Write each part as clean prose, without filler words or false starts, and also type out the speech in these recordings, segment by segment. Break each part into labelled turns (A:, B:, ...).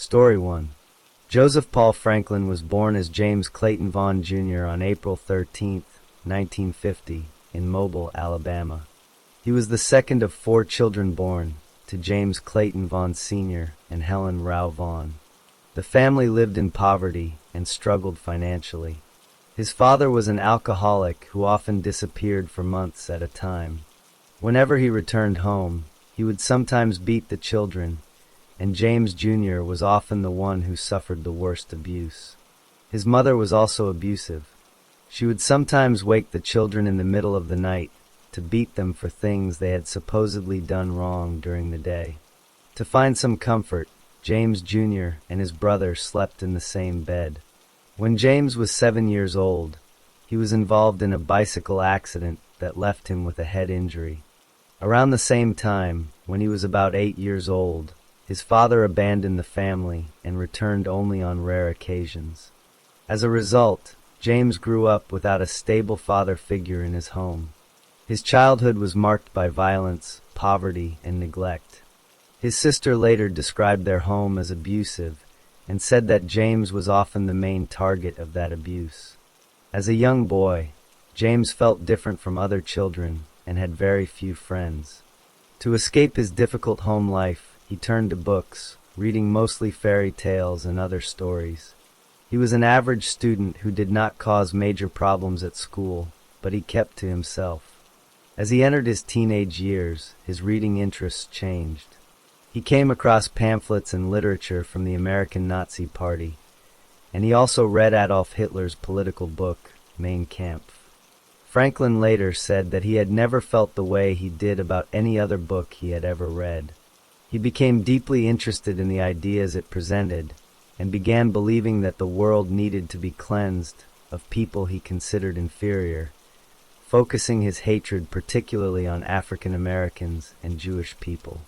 A: Story 1. Joseph Paul Franklin was born as James Clayton Vaughn Jr. on April 13, 1950, in Mobile, Alabama. He was the second of 4 children born to James Clayton Vaughn Sr. and Helen Rao Vaughn. The family lived in poverty and struggled financially. His father was an alcoholic who often disappeared for months at a time. Whenever he returned home, he would sometimes beat the children, and James Jr. was often the one who suffered the worst abuse. His mother was also abusive. She would sometimes wake the children in the middle of the night to beat them for things they had supposedly done wrong during the day. To find some comfort, James Jr. and his brother slept in the same bed. When James was 7 years old, he was involved in a bicycle accident that left him with a head injury. Around the same time, when he was about 8 years old, his father abandoned the family and returned only on rare occasions. As a result, James grew up without a stable father figure in his home. His childhood was marked by violence, poverty, and neglect. His sister later described their home as abusive and said that James was often the main target of that abuse. As a young boy, James felt different from other children and had very few friends. To escape his difficult home life, he turned to books, reading mostly fairy tales and other stories. He was an average student who did not cause major problems at school, but he kept to himself. As he entered his teenage years, his reading interests changed. He came across pamphlets and literature from the American Nazi Party, and he also read Adolf Hitler's political book, Mein Kampf. Franklin later said that he had never felt the way he did about any other book he had ever read. He became deeply interested in the ideas it presented and began believing that the world needed to be cleansed of people he considered inferior, focusing his hatred particularly on African Americans and Jewish people.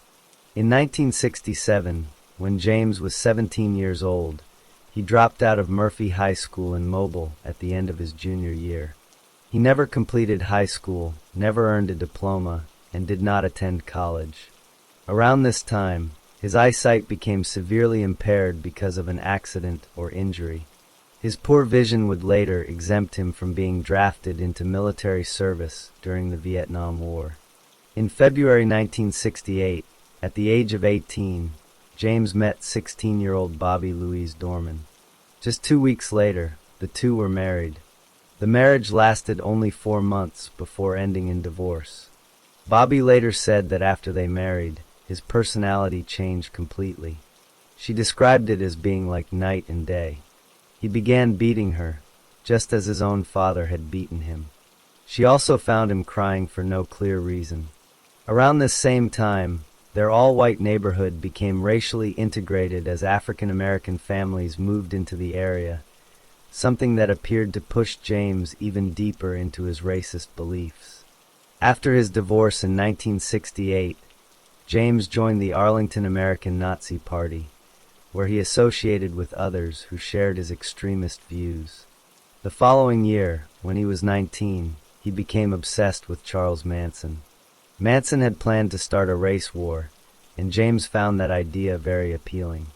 A: In 1967, when James was 17 years old, he dropped out of Murphy High School in Mobile at the end of his junior year. He never completed high school, never earned a diploma, and did not attend college. Around this time, his eyesight became severely impaired because of an accident or injury. His poor vision would later exempt him from being drafted into military service during the Vietnam War. In February 1968, at the age of 18, James met 16-year-old Bobby Louise Dorman. Just 2 weeks later, the two were married. The marriage lasted only 4 months before ending in divorce. Bobby later said that after they married, his personality changed completely. She described it as being like night and day. He began beating her, just as his own father had beaten him. She also found him crying for no clear reason. Around this same time, their all-white neighborhood became racially integrated as African American families moved into the area, something that appeared to push James even deeper into his racist beliefs. After his divorce in 1968, James joined the Arlington American Nazi Party, where he associated with others who shared his extremist views. The following year, when he was 19, he became obsessed with Charles Manson. Manson had planned to start a race war, and James found that idea very appealing.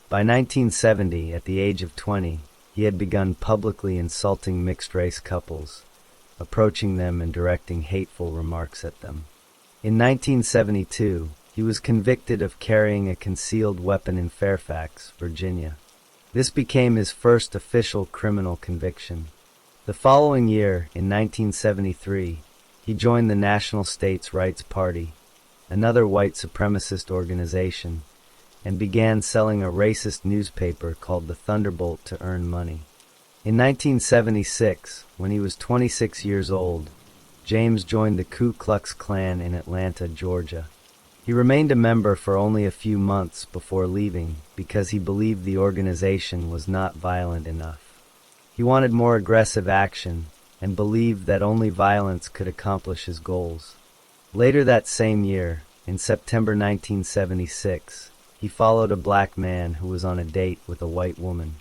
A: By 1970, at the age of 20, he had begun publicly insulting mixed-race couples, approaching them and directing hateful remarks at them. In 1972, he was convicted of carrying a concealed weapon in Fairfax, Virginia. This became his first official criminal conviction. The following year, in 1973, he joined the National States Rights Party, another white supremacist organization, and began selling a racist newspaper called the Thunderbolt to earn money. In 1976, when he was 26 years old, James joined the Ku Klux Klan in Atlanta, Georgia. He remained a member for only a few months before leaving because he believed the organization was not violent enough. He wanted more aggressive action and believed that only violence could accomplish his goals. Later that same year, in September 1976, he followed a black man who was on a date with a white woman.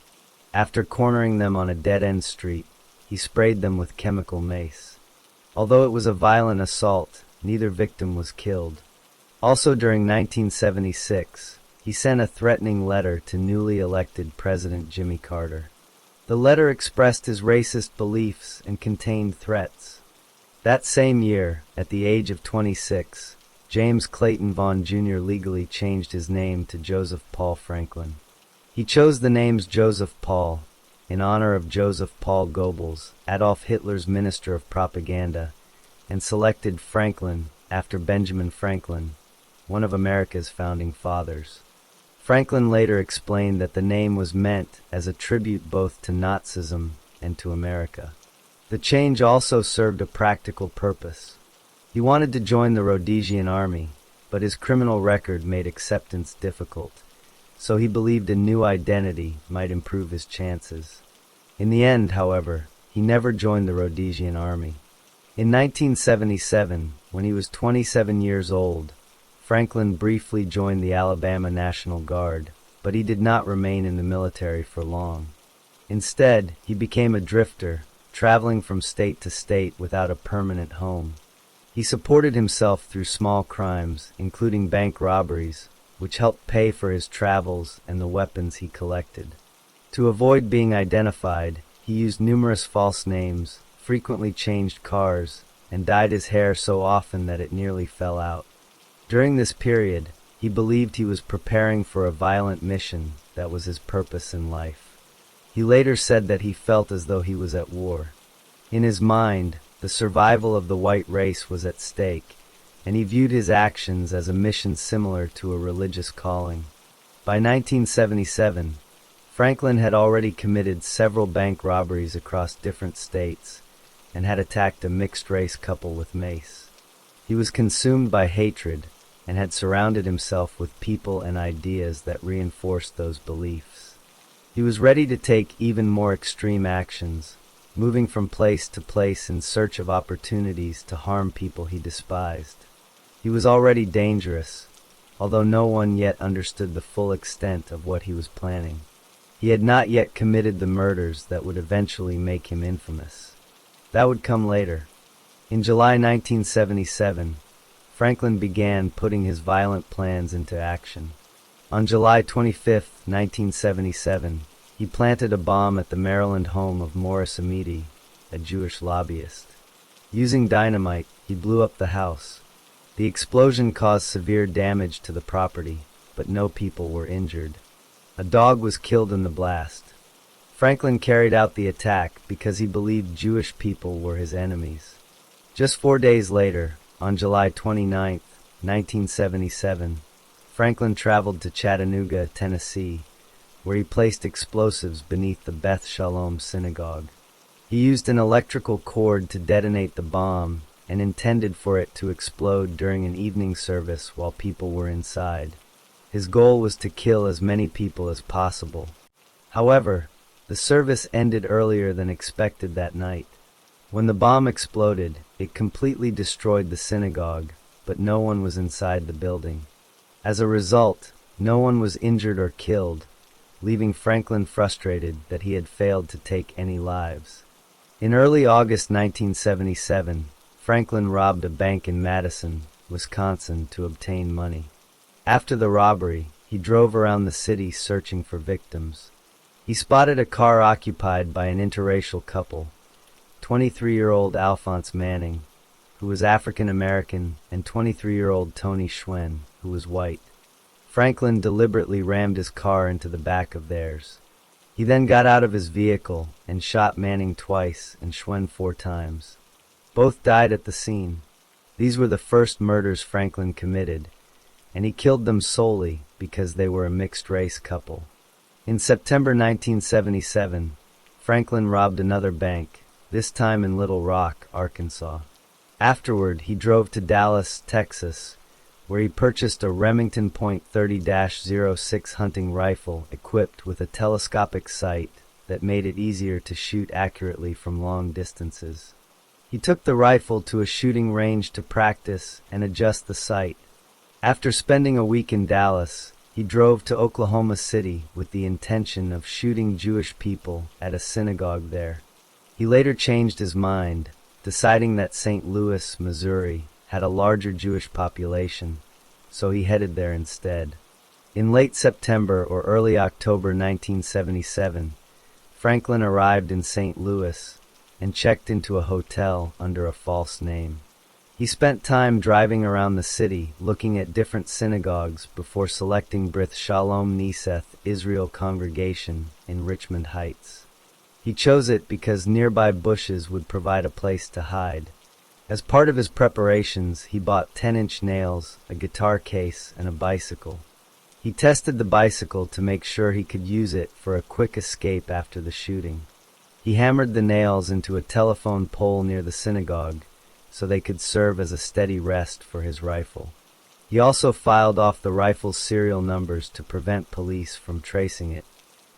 A: After cornering them on a dead-end street, he sprayed them with chemical mace. Although it was a violent assault, neither victim was killed. Also during 1976, he sent a threatening letter to newly elected President Jimmy Carter. The letter expressed his racist beliefs and contained threats. That same year, at the age of 26, James Clayton Vaughn Jr. legally changed his name to Joseph Paul Franklin. He chose the names Joseph Paul in honor of Joseph Paul Goebbels, Adolf Hitler's Minister of Propaganda, and selected Franklin after Benjamin Franklin, one of America's founding fathers. Franklin later explained that the name was meant as a tribute both to Nazism and to America. The change also served a practical purpose. He wanted to join the Rhodesian army, but his criminal record made acceptance difficult, so he believed a new identity might improve his chances. In the end, however, he never joined the Rhodesian army. In 1977, when he was 27 years old, Franklin briefly joined the Alabama National Guard, but he did not remain in the military for long. Instead, he became a drifter, traveling from state to state without a permanent home. He supported himself through small crimes, including bank robberies, which helped pay for his travels and the weapons he collected. To avoid being identified, he used numerous false names, frequently changed cars, and dyed his hair so often that it nearly fell out. During this period, he believed he was preparing for a violent mission that was his purpose in life. He later said that he felt as though he was at war. In his mind, the survival of the white race was at stake, and he viewed his actions as a mission similar to a religious calling. By 1977, Franklin had already committed several bank robberies across different states and had attacked a mixed-race couple with mace. He was consumed by hatred and had surrounded himself with people and ideas that reinforced those beliefs. He was ready to take even more extreme actions, moving from place to place in search of opportunities to harm people he despised. He was already dangerous, although no one yet understood the full extent of what he was planning. He had not yet committed the murders that would eventually make him infamous. That would come later. In July 1977, Franklin began putting his violent plans into action. On July 25, 1977, he planted a bomb at the Maryland home of Morris Amiti, a Jewish lobbyist. Using dynamite, he blew up the house. The explosion caused severe damage to the property, but no people were injured. A dog was killed in the blast. Franklin carried out the attack because he believed Jewish people were his enemies. Just 4 days later, on July 29, 1977, Franklin traveled to Chattanooga, Tennessee, where he placed explosives beneath the Beth Shalom synagogue. He used an electrical cord to detonate the bomb and intended for it to explode during an evening service while people were inside. His goal was to kill as many people as possible. However, the service ended earlier than expected that night. When the bomb exploded, it completely destroyed the synagogue, but no one was inside the building. As a result, no one was injured or killed, leaving Franklin frustrated that he had failed to take any lives. In early August 1977, Franklin robbed a bank in Madison, Wisconsin, to obtain money. After the robbery, he drove around the city searching for victims. He spotted a car occupied by an interracial couple, 23-year-old Alphonse Manning, who was African American, and 23-year-old Tony Schwen, who was white. Franklin deliberately rammed his car into the back of theirs. He then got out of his vehicle and shot Manning twice and Schwen 4 times. Both died at the scene. These were the first murders Franklin committed, and he killed them solely because they were a mixed-race couple. In September 1977, Franklin robbed another bank, this time in Little Rock, Arkansas. Afterward, he drove to Dallas, Texas, where he purchased a Remington .30-06 hunting rifle equipped with a telescopic sight that made it easier to shoot accurately from long distances. He took the rifle to a shooting range to practice and adjust the sight. After spending a week in Dallas, he drove to Oklahoma City with the intention of shooting Jewish people at a synagogue there. He later changed his mind, deciding that St. Louis, Missouri, had a larger Jewish population, so he headed there instead. In late September or early October 1977, Franklin arrived in St. Louis and checked into a hotel under a false name. He spent time driving around the city looking at different synagogues before selecting Brith Shalom Neseth Israel Congregation in Richmond Heights. He chose it because nearby bushes would provide a place to hide. As part of his preparations, he bought 10-inch nails, a guitar case, and a bicycle. He tested the bicycle to make sure he could use it for a quick escape after the shooting. He hammered the nails into a telephone pole near the synagogue so they could serve as a steady rest for his rifle. He also filed off the rifle's serial numbers to prevent police from tracing it.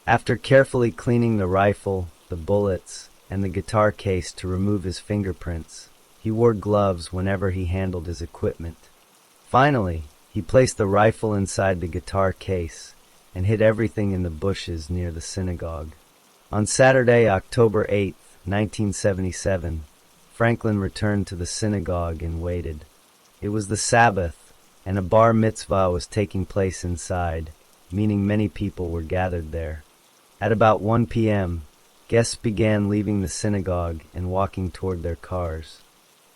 A: After carefully cleaning the rifle, the bullets, and the guitar case to remove his fingerprints, he wore gloves whenever he handled his equipment. Finally, he placed the rifle inside the guitar case and hid everything in the bushes near the synagogue. On Saturday, October 8, 1977, Franklin returned to the synagogue and waited. It was the Sabbath, and a bar mitzvah was taking place inside, meaning many people were gathered there. At about 1 p.m., guests began leaving the synagogue and walking toward their cars.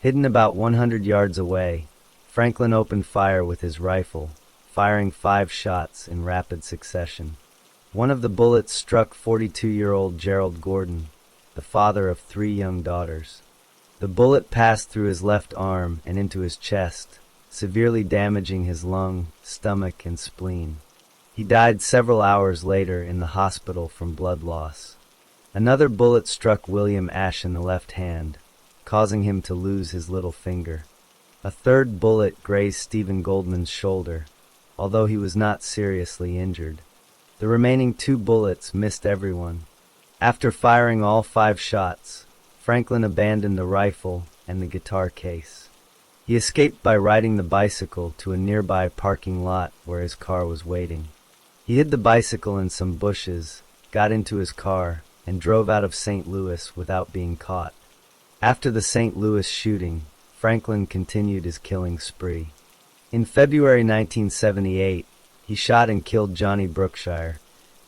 A: Hidden about 100 yards away, Franklin opened fire with his rifle, firing 5 shots in rapid succession. One of the bullets struck 42-year-old Gerald Gordon, the father of 3 young daughters. The bullet passed through his left arm and into his chest, severely damaging his lung, stomach, and spleen. He died several hours later in the hospital from blood loss. Another bullet struck William Ash in the left hand, causing him to lose his little finger. A third bullet grazed Stephen Goldman's shoulder, although he was not seriously injured. The remaining 2 bullets missed everyone. After firing all 5 shots, Franklin abandoned the rifle and the guitar case. He escaped by riding the bicycle to a nearby parking lot where his car was waiting. He hid the bicycle in some bushes, got into his car, and drove out of St. Louis without being caught. After the St. Louis shooting, Franklin continued his killing spree. In February 1978, he shot and killed Johnny Brookshire,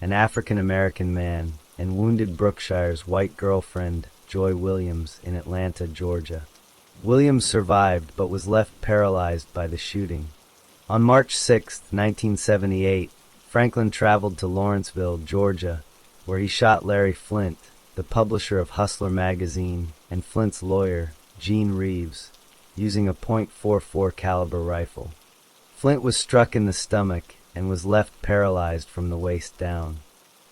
A: an African-American man, and wounded Brookshire's white girlfriend, Joy Williams, in Atlanta, Georgia. Williams survived but was left paralyzed by the shooting. On March 6, 1978, Franklin traveled to Lawrenceville, Georgia, where he shot Larry Flint, the publisher of Hustler magazine, and Flint's lawyer, Gene Reeves, using a .44 caliber rifle. Flint was struck in the stomach and was left paralyzed from the waist down.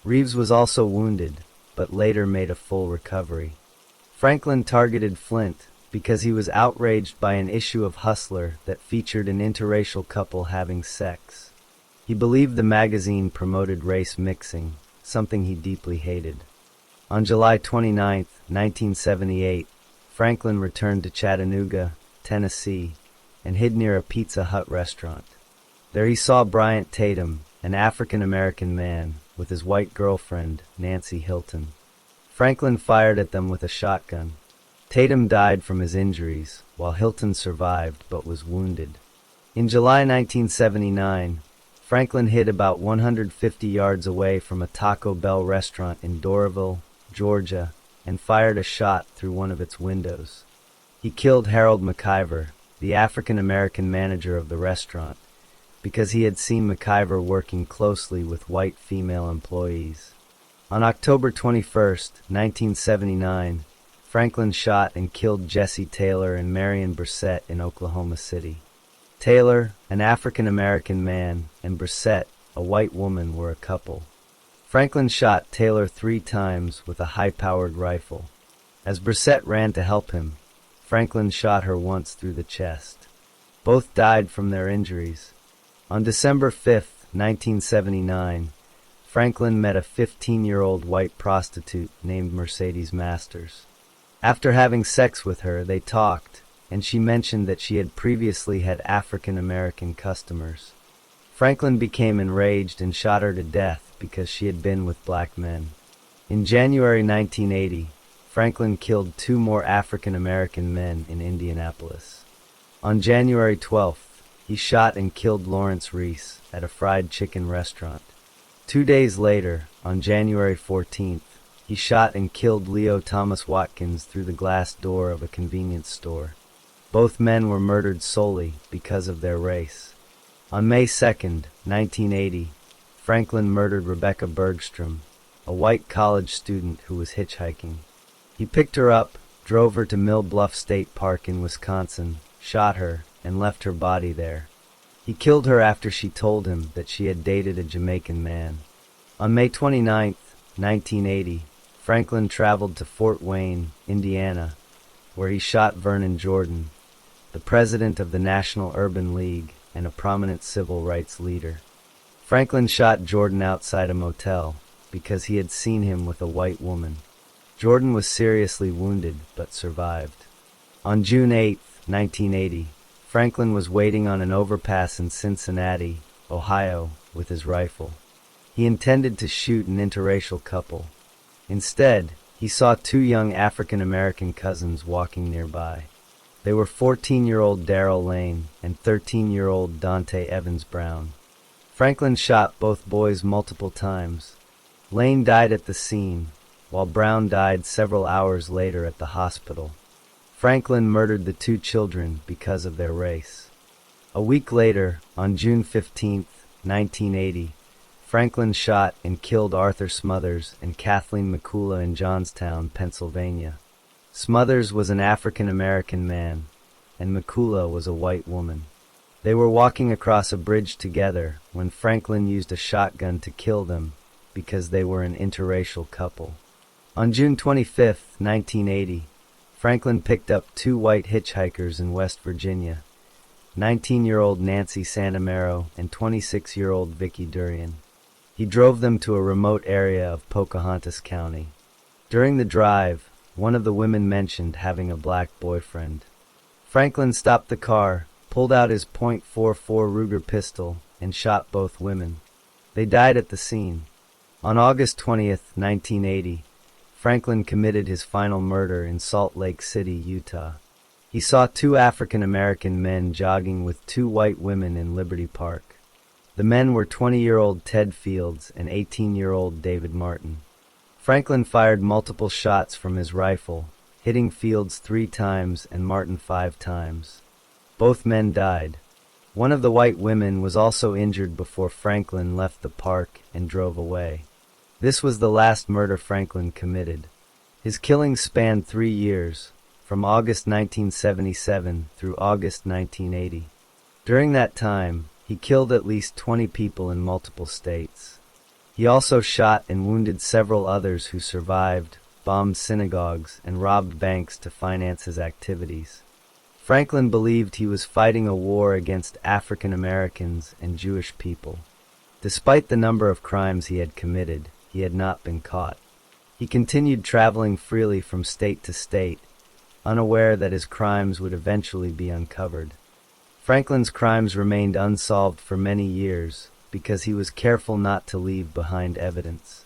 A: Reeves was also wounded, but later made a full recovery. Franklin targeted Flint because he was outraged by an issue of Hustler that featured an interracial couple having sex. He believed the magazine promoted race mixing, something he deeply hated. On July 29, 1978, Franklin returned to Chattanooga, Tennessee, and hid near a Pizza Hut restaurant. There he saw Bryant Tatum, an African-American man, with his white girlfriend, Nancy Hilton. Franklin fired at them with a shotgun. Tatum died from his injuries, while Hilton survived but was wounded. In July 1979, Franklin hid about 150 yards away from a Taco Bell restaurant in Doraville, Georgia, and fired a shot through one of its windows. He killed Harold McIver, the African-American manager of the restaurant, because he had seen McIver working closely with white female employees. On October 21, 1979, Franklin shot and killed Jesse Taylor and Marion Brissett in Oklahoma City. Taylor, an African-American man, and Brissett, a white woman, were a couple. Franklin shot Taylor 3 times with a high-powered rifle. As Brissett ran to help him, Franklin shot her once through the chest. Both died from their injuries. On December 5, 1979, Franklin met a 15-year-old white prostitute named Mercedes Masters. After having sex with her, they talked, and she mentioned that she had previously had African-American customers. Franklin became enraged and shot her to death because she had been with black men. In January 1980, Franklin killed 2 more African-American men in Indianapolis. On January 12th, he shot and killed Lawrence Reese at a fried chicken restaurant. 2 days later, on January 14th, he shot and killed Leo Thomas Watkins through the glass door of a convenience store. Both men were murdered solely because of their race. On May 2nd, 1980, Franklin murdered Rebecca Bergstrom, a white college student who was hitchhiking. He picked her up, drove her to Mill Bluff State Park in Wisconsin, shot her, and left her body there. He killed her after she told him that she had dated a Jamaican man. On May 29, 1980, Franklin traveled to Fort Wayne, Indiana, where he shot Vernon Jordan, the president of the National Urban League and a prominent civil rights leader. Franklin shot Jordan outside a motel because he had seen him with a white woman. Jordan was seriously wounded but survived. On June 8, 1980, Franklin was waiting on an overpass in Cincinnati, Ohio, with his rifle. He intended to shoot an interracial couple. Instead, he saw two young African-American cousins walking nearby. They were 14-year-old Darrell Lane and 13-year-old Dante Evans Brown. Franklin shot both boys multiple times. Lane died at the scene, while Brown died several hours later at the hospital. Franklin murdered the two children because of their race. A week later, on June 15, 1980, Franklin shot and killed Arthur Smothers and Kathleen McCullough in Johnstown, Pennsylvania. Smothers was an African-American man, and McCullough was a white woman. They were walking across a bridge together when Franklin used a shotgun to kill them because they were an interracial couple. On June 25, 1980, Franklin picked up two white hitchhikers in West Virginia, 19-year-old Nancy Santamero and 26-year-old Vicky Durian. He drove them to a remote area of Pocahontas County. During the drive, one of the women mentioned having a black boyfriend. Franklin stopped the car, pulled out his .44 Ruger pistol, and shot both women. They died at the scene. On August 20, 1980, Franklin committed his final murder in Salt Lake City, Utah. He saw two African-American men jogging with two white women in Liberty Park. The men were 20-year-old Ted Fields and 18-year-old David Martin. Franklin fired multiple shots from his rifle, hitting Fields 3 times and Martin 5 times. Both men died. One of the white women was also injured before Franklin left the park and drove away. This was the last murder Franklin committed. His killings spanned 3 years, from August 1977 through August 1980. During that time, he killed at least 20 people in multiple states. He also shot and wounded several others who survived, bombed synagogues, and robbed banks to finance his activities. Franklin believed he was fighting a war against African Americans and Jewish people. Despite the number of crimes he had committed, he had not been caught. He continued traveling freely from state to state, unaware that his crimes would eventually be uncovered. Franklin's crimes remained unsolved for many years because he was careful not to leave behind evidence.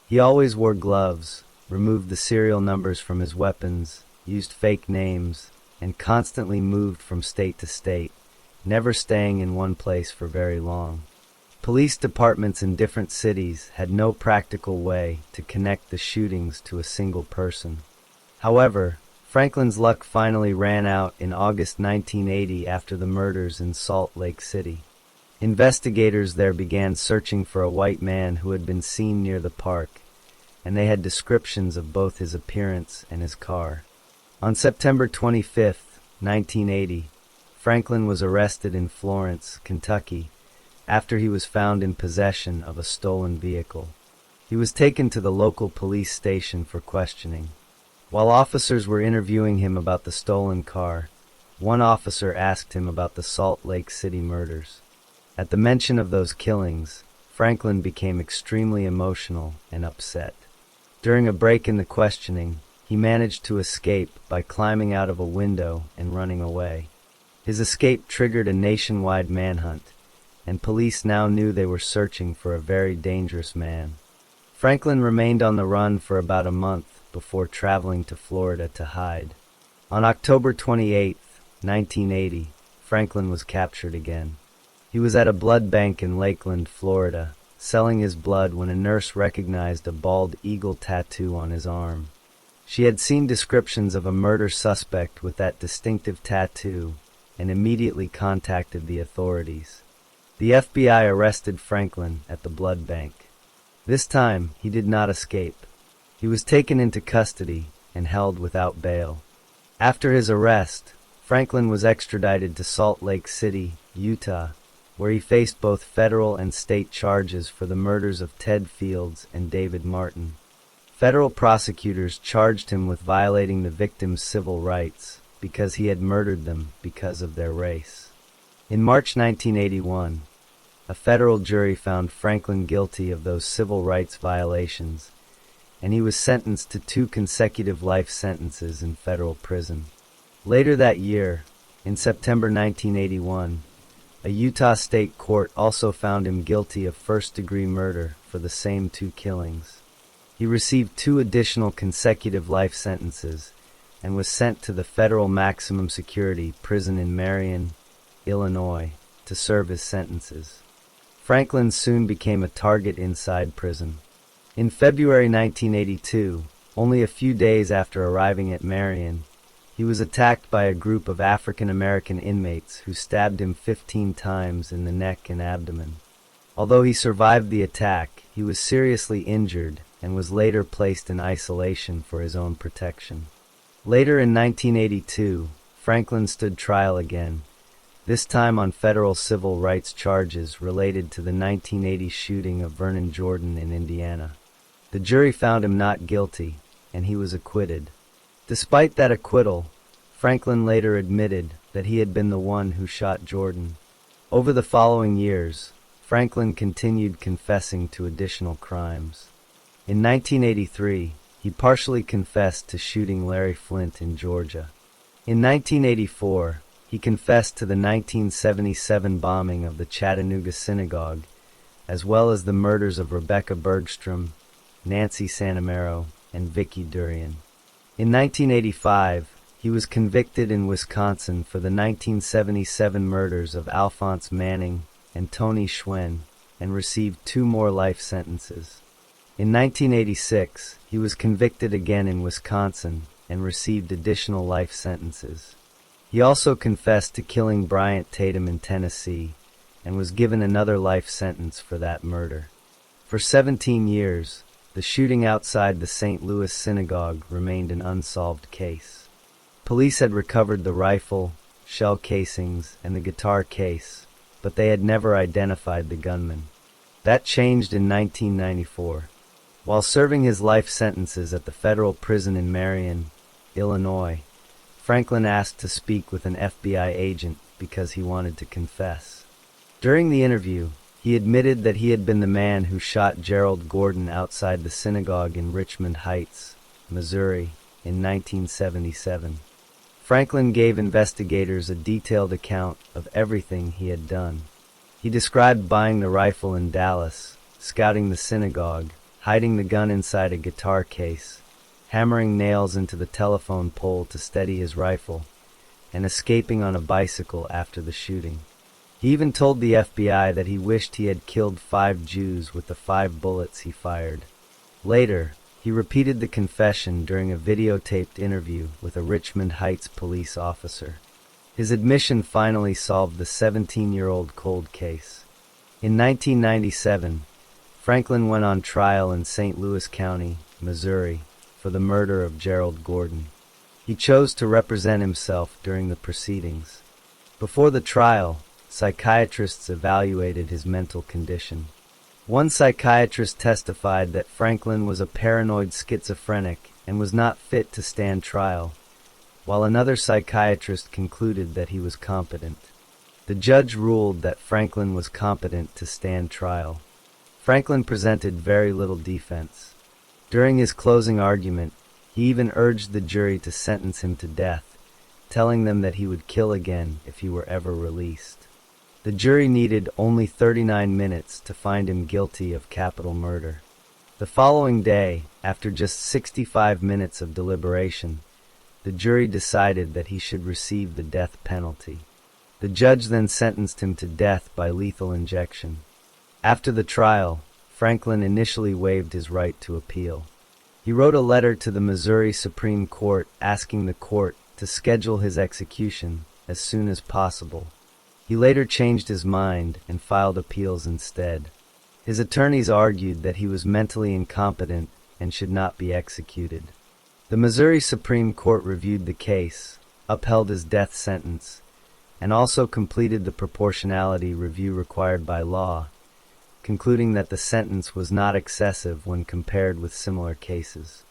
A: He always wore gloves, removed the serial numbers from his weapons, used fake names, and constantly moved from state to state, never staying in one place for very long. Police departments in different cities had no practical way to connect the shootings to a single person. However, Franklin's luck finally ran out in August 1980 after the murders in Salt Lake City. Investigators there began searching for a white man who had been seen near the park, and they had descriptions of both his appearance and his car. On September 25, 1980, Franklin was arrested in Florence, Kentucky, after he was found in possession of a stolen vehicle. He was taken to the local police station for questioning. While officers were interviewing him about the stolen car, one officer asked him about the Salt Lake City murders. At the mention of those killings, Franklin became extremely emotional and upset. During a break in the questioning, he managed to escape by climbing out of a window and running away. His escape triggered a nationwide manhunt, and police now knew they were searching for a very dangerous man. Franklin remained on the run for about a month before traveling to Florida to hide. On October 28, 1980, Franklin was captured again. He was at a blood bank in Lakeland, Florida, selling his blood when a nurse recognized a bald eagle tattoo on his arm. She had seen descriptions of a murder suspect with that distinctive tattoo and immediately contacted the authorities. The FBI arrested Franklin at the blood bank. This time, he did not escape. He was taken into custody and held without bail. After his arrest, Franklin was extradited to Salt Lake City, Utah, where he faced both federal and state charges for the murders of Ted Fields and David Martin. Federal prosecutors charged him with violating the victims' civil rights because he had murdered them because of their race. In March 1981, a federal jury found Franklin guilty of those civil rights violations, and he was sentenced to 2 consecutive life sentences in federal prison. Later that year, in September 1981, a Utah state court also found him guilty of first-degree murder for the same 2 killings. He received 2 additional consecutive life sentences and was sent to the federal maximum security prison in Marion, Illinois, to serve his sentences. Franklin soon became a target inside prison. In February 1982, only a few days after arriving at Marion, he was attacked by a group of African American inmates who stabbed him 15 times in the neck and abdomen. Although he survived the attack, he was seriously injured and was later placed in isolation for his own protection. Later in 1982, Franklin stood trial again, this time on federal civil rights charges related to the 1980 shooting of Vernon Jordan in Indiana. The jury found him not guilty, and he was acquitted. Despite that acquittal, Franklin later admitted that he had been the one who shot Jordan. Over the following years, Franklin continued confessing to additional crimes. In 1983, he partially confessed to shooting Larry Flynt in Georgia. In 1984, he confessed to the 1977 bombing of the Chattanooga synagogue, as well as the murders of Rebecca Bergstrom, Nancy Santamero, and Vicky Durian. In 1985, he was convicted in Wisconsin for the 1977 murders of Alphonse Manning and Tony Schwen and received 2 more life sentences. In 1986, he was convicted again in Wisconsin and received additional life sentences. He also confessed to killing Bryant Tatum in Tennessee and was given another life sentence for that murder. For 17 years, the shooting outside the St. Louis synagogue remained an unsolved case. Police had recovered the rifle, shell casings, and the guitar case, but they had never identified the gunman. That changed in 1994. While serving his life sentences at the federal prison in Marion, Illinois, Franklin asked to speak with an FBI agent because he wanted to confess. During the interview, he admitted that he had been the man who shot Gerald Gordon outside the synagogue in Richmond Heights, Missouri, in 1977. Franklin gave investigators a detailed account of everything he had done. He described buying the rifle in Dallas, scouting the synagogue, hiding the gun inside a guitar case, hammering nails into the telephone pole to steady his rifle, and escaping on a bicycle after the shooting. He even told the FBI that he wished he had killed 5 Jews with the 5 bullets he fired. Later, he repeated the confession during a videotaped interview with a Richmond Heights police officer. His admission finally solved the 17-year-old cold case. In 1997, Franklin went on trial in St. Louis County, Missouri, for the murder of Gerald Gordon. He chose to represent himself during the proceedings. Before the trial, psychiatrists evaluated his mental condition. One psychiatrist testified that Franklin was a paranoid schizophrenic and was not fit to stand trial, while another psychiatrist concluded that he was competent. The judge ruled that Franklin was competent to stand trial. Franklin presented very little defense. During his closing argument, he even urged the jury to sentence him to death, telling them that he would kill again if he were ever released. The jury needed only 39 minutes to find him guilty of capital murder. The following day, after just 65 minutes of deliberation, the jury decided that he should receive the death penalty. The judge then sentenced him to death by lethal injection. After the trial, Franklin initially waived his right to appeal. He wrote a letter to the Missouri Supreme Court asking the court to schedule his execution as soon as possible. He later changed his mind and filed appeals instead. His attorneys argued that he was mentally incompetent and should not be executed. The Missouri Supreme Court reviewed the case, upheld his death sentence, and also completed the proportionality review required by law, concluding that the sentence was not excessive when compared with similar cases.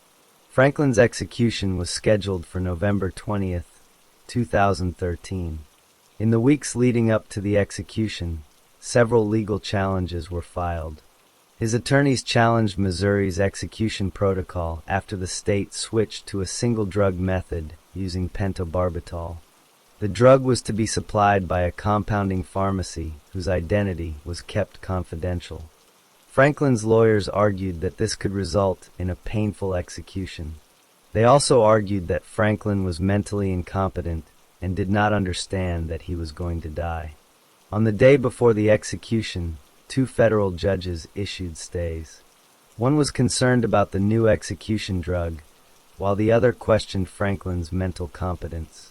A: Franklin's execution was scheduled for November 20th, 2013. In the weeks leading up to the execution, several legal challenges were filed. His attorneys challenged Missouri's execution protocol after the state switched to a single drug method using pentobarbital. The drug was to be supplied by a compounding pharmacy whose identity was kept confidential. Franklin's lawyers argued that this could result in a painful execution. They also argued that Franklin was mentally incompetent and did not understand that he was going to die. On the day before the execution, 2 federal judges issued stays. One was concerned about the new execution drug, while the other questioned Franklin's mental competence.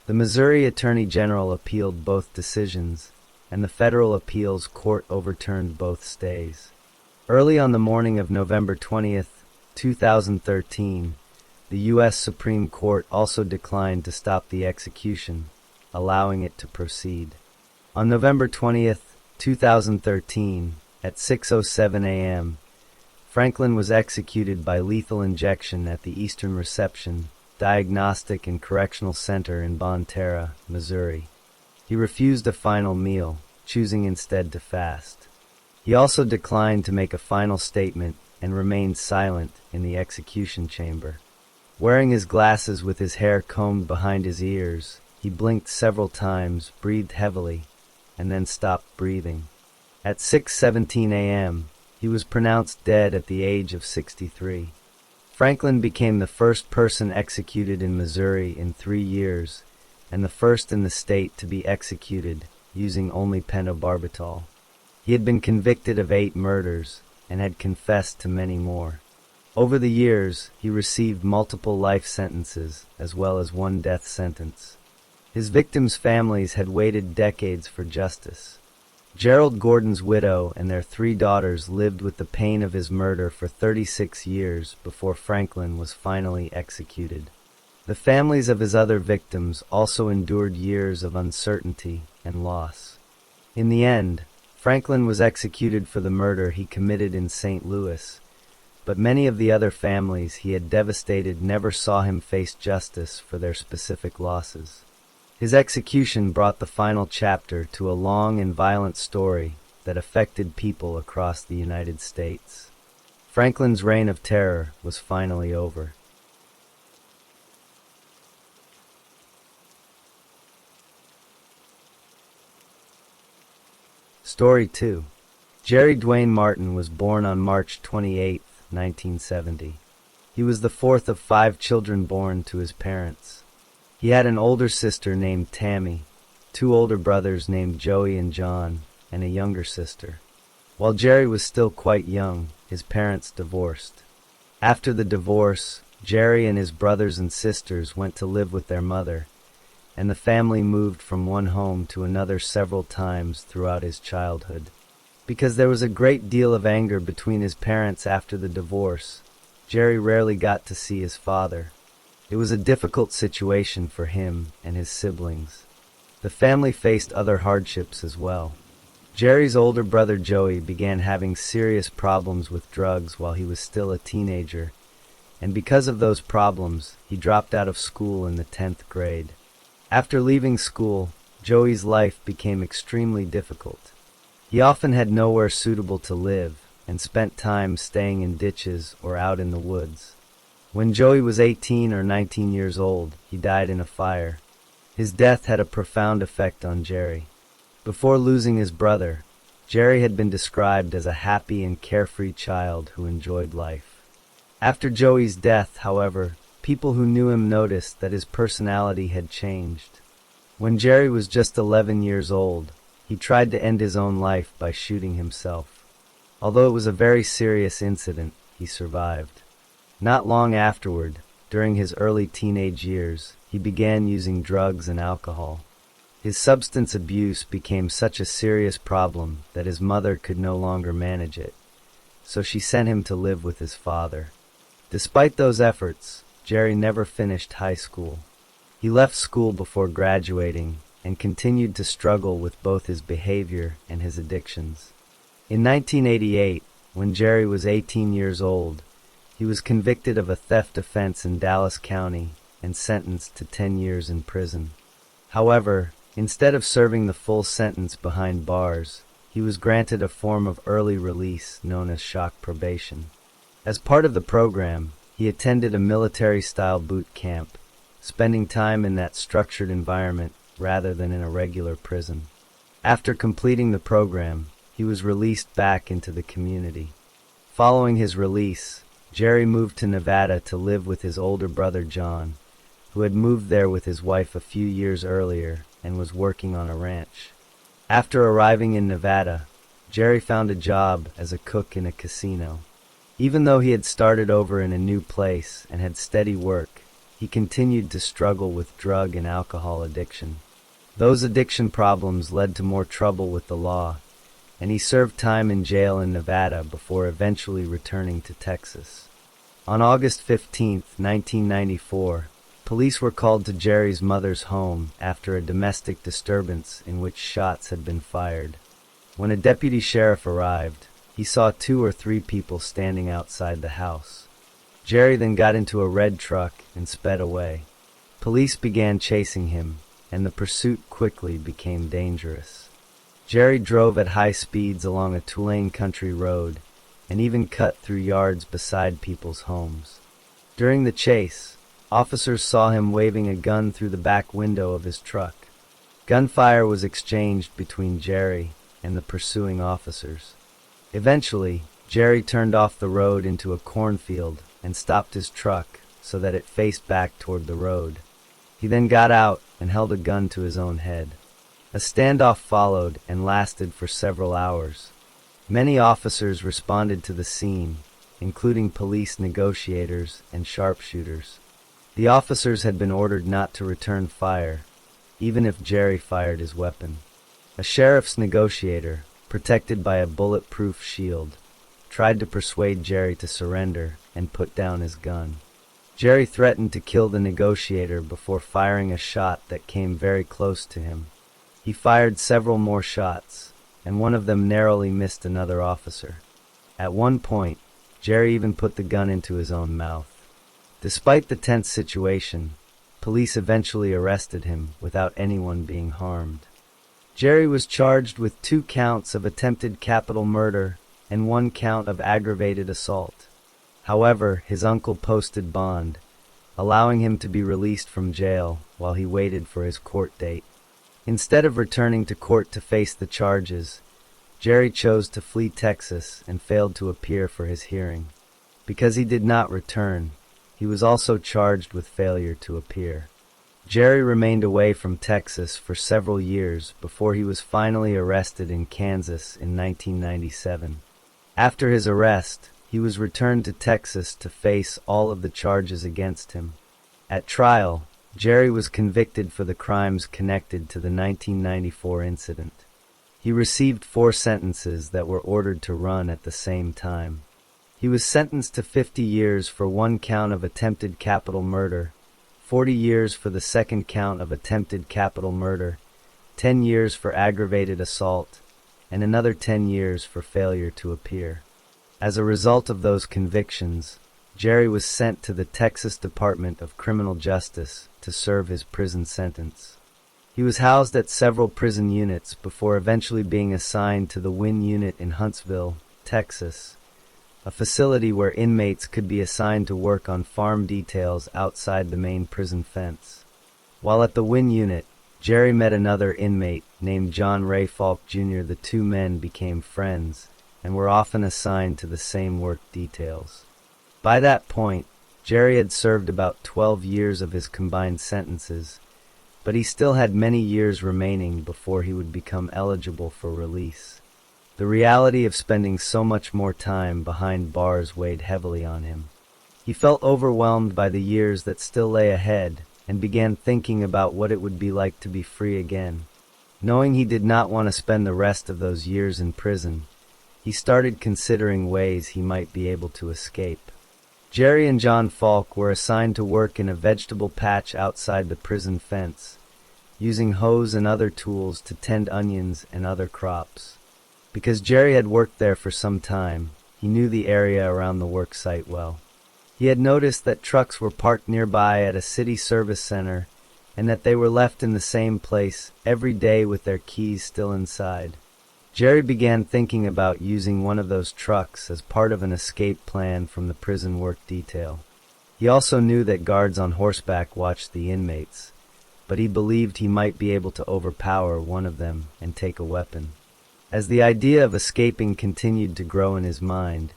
A: The Missouri Attorney General appealed both decisions, and the federal appeals court overturned both stays. Early on the morning of November 20th, 2013, the U.S. Supreme Court also declined to stop the execution, allowing it to proceed. On November 20th, 2013, at 6:07 a.m., Franklin was executed by lethal injection at the Eastern Reception Diagnostic and Correctional Center in Bonne Terre, Missouri. He refused a final meal, choosing instead to fast. He also declined to make a final statement and remained silent in the execution chamber. Wearing his glasses with his hair combed behind his ears, he blinked several times, breathed heavily, and then stopped breathing. At 6:17 a.m., he was pronounced dead at the age of 63. Franklin became the first person executed in Missouri in 3 years, and the first in the state to be executed using only pentobarbital. He had been convicted of 8 murders and had confessed to many more. Over the years, he received multiple life sentences as well as 1 death sentence. His victims' families had waited decades for justice. Gerald Gordon's widow and their 3 daughters lived with the pain of his murder for 36 years before Franklin was finally executed. The families of his other victims also endured years of uncertainty and loss. In the end, Franklin was executed for the murder he committed in St. Louis, but many of the other families he had devastated never saw him face justice for their specific losses. His execution brought the final chapter to a long and violent story that affected people across the United States. Franklin's reign of terror was finally over. Story 2. Jerry Dwayne Martin was born on March 28, 1970. He was the 4th of 5 children born to his parents. He had an older sister named Tammy, 2 older brothers named Joey and John, and a younger sister. While Jerry was still quite young, his parents divorced. After the divorce, Jerry and his brothers and sisters went to live with their mother, and the family moved from one home to another several times throughout his childhood. Because there was a great deal of anger between his parents after the divorce, Jerry rarely got to see his father. It was a difficult situation for him and his siblings. The family faced other hardships as well. Jerry's older brother Joey began having serious problems with drugs while he was still a teenager, and because of those problems, he dropped out of school in the 10th grade. After leaving school, Joey's life became extremely difficult. He often had nowhere suitable to live and spent time staying in ditches or out in the woods. When Joey was 18 or 19 years old, he died in a fire. His death had a profound effect on Jerry. Before losing his brother, Jerry had been described as a happy and carefree child who enjoyed life. After Joey's death, however, people who knew him noticed that his personality had changed. When Jerry was just 11 years old, he tried to end his own life by shooting himself. Although it was a very serious incident, he survived. Not long afterward, during his early teenage years, he began using drugs and alcohol. His substance abuse became such a serious problem that his mother could no longer manage it, so she sent him to live with his father. Despite those efforts, Jerry never finished high school. He left school before graduating and continued to struggle with both his behavior and his addictions. In 1988, when Jerry was 18 years old, he was convicted of a theft offense in Dallas County and sentenced to 10 years in prison. However, instead of serving the full sentence behind bars, he was granted a form of early release known as shock probation. As part of the program, he attended a military-style boot camp, spending time in that structured environment rather than in a regular prison. After completing the program, he was released back into the community. Following his release, Jerry moved to Nevada to live with his older brother John, who had moved there with his wife a few years earlier and was working on a ranch. After arriving in Nevada, Jerry found a job as a cook in a casino. Even though he had started over in a new place and had steady work, he continued to struggle with drug and alcohol addiction. Those addiction problems led to more trouble with the law, and he served time in jail in Nevada before eventually returning to Texas. On August 15, 1994, police were called to Jerry's mother's home after a domestic disturbance in which shots had been fired. When a deputy sheriff arrived, he saw 2 or 3 people standing outside the house. Jerry then got into a red truck and sped away. Police began chasing him, and the pursuit quickly became dangerous. Jerry drove at high speeds along a two-lane country road and even cut through yards beside people's homes. During the chase, officers saw him waving a gun through the back window of his truck. Gunfire was exchanged between Jerry and the pursuing officers. Eventually, Jerry turned off the road into a cornfield and stopped his truck so that it faced back toward the road. He then got out and held a gun to his own head. A standoff followed and lasted for several hours. Many officers responded to the scene, including police negotiators and sharpshooters. The officers had been ordered not to return fire, even if Jerry fired his weapon. A sheriff's negotiator, protected by a bulletproof shield, tried to persuade Jerry to surrender and put down his gun. Jerry threatened to kill the negotiator before firing a shot that came very close to him. He fired several more shots, and one of them narrowly missed another officer. At one point, Jerry even put the gun into his own mouth. Despite the tense situation, police eventually arrested him without anyone being harmed. Jerry was charged with 2 counts of attempted capital murder and 1 count of aggravated assault. However, his uncle posted bond, allowing him to be released from jail while he waited for his court date. Instead of returning to court to face the charges, Jerry chose to flee Texas and failed to appear for his hearing. Because he did not return, he was also charged with failure to appear. Jerry remained away from Texas for several years before he was finally arrested in Kansas in 1997. After his arrest, he was returned to Texas to face all of the charges against him. At trial, Jerry was convicted for the crimes connected to the 1994 incident. He received 4 sentences that were ordered to run at the same time. He was sentenced to 50 years for 1 count of attempted capital murder, 40 years for the 2nd count of attempted capital murder, 10 years for aggravated assault, and another 10 years for failure to appear. As a result of those convictions, Jerry was sent to the Texas Department of Criminal Justice to serve his prison sentence. He was housed at several prison units before eventually being assigned to the Wynn Unit in Huntsville, Texas, a facility where inmates could be assigned to work on farm details outside the main prison fence. While at the Wynn Unit, Jerry met another inmate named John Ray Falk Jr. The 2 men became friends and were often assigned to the same work details. By that point, Jerry had served about 12 years of his combined sentences, but he still had many years remaining before he would become eligible for release. The reality of spending so much more time behind bars weighed heavily on him. He felt overwhelmed by the years that still lay ahead and began thinking about what it would be like to be free again. Knowing he did not want to spend the rest of those years in prison, he started considering ways he might be able to escape. Jerry and John Falk were assigned to work in a vegetable patch outside the prison fence, using hoes and other tools to tend onions and other crops. Because Jerry had worked there for some time, he knew the area around the work site well. He had noticed that trucks were parked nearby at a city service center and that they were left in the same place every day with their keys still inside. Jerry began thinking about using one of those trucks as part of an escape plan from the prison work detail. He also knew that guards on horseback watched the inmates, but he believed he might be able to overpower one of them and take a weapon. As the idea of escaping continued to grow in his mind,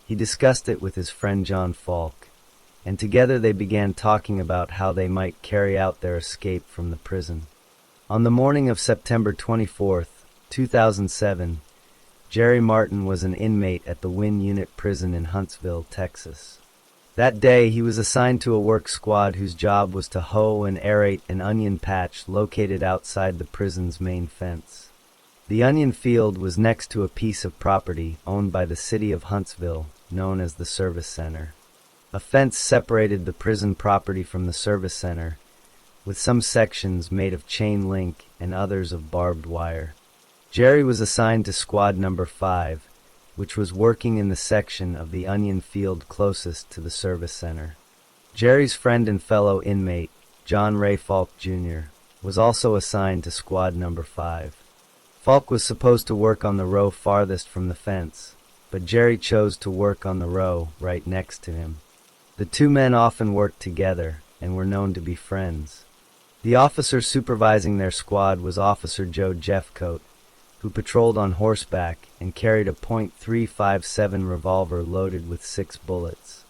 A: he discussed it with his friend John Falk, and together they began talking about how they might carry out their escape from the prison. On the morning of September 24th, 2007, Jerry Martin was an inmate at the Wynn Unit Prison in Huntsville, Texas. That day, he was assigned to a work squad whose job was to hoe and aerate an onion patch located outside the prison's main fence. The onion field was next to a piece of property owned by the city of Huntsville, known as the Service Center. A fence separated the prison property from the Service Center, with some sections made of chain link and others of barbed wire. Jerry was assigned to Squad Number 5, which was working in the section of the onion field closest to the Service Center. Jerry's friend and fellow inmate, John Ray Falk Jr., was also assigned to Squad Number 5. Falk was supposed to work on the row farthest from the fence, but Jerry chose to work on the row right next to him. The two men often worked together and were known to be friends. The officer supervising their squad was Officer Joe Jeffcoat, who patrolled on horseback and carried a .357 revolver loaded with 6 bullets.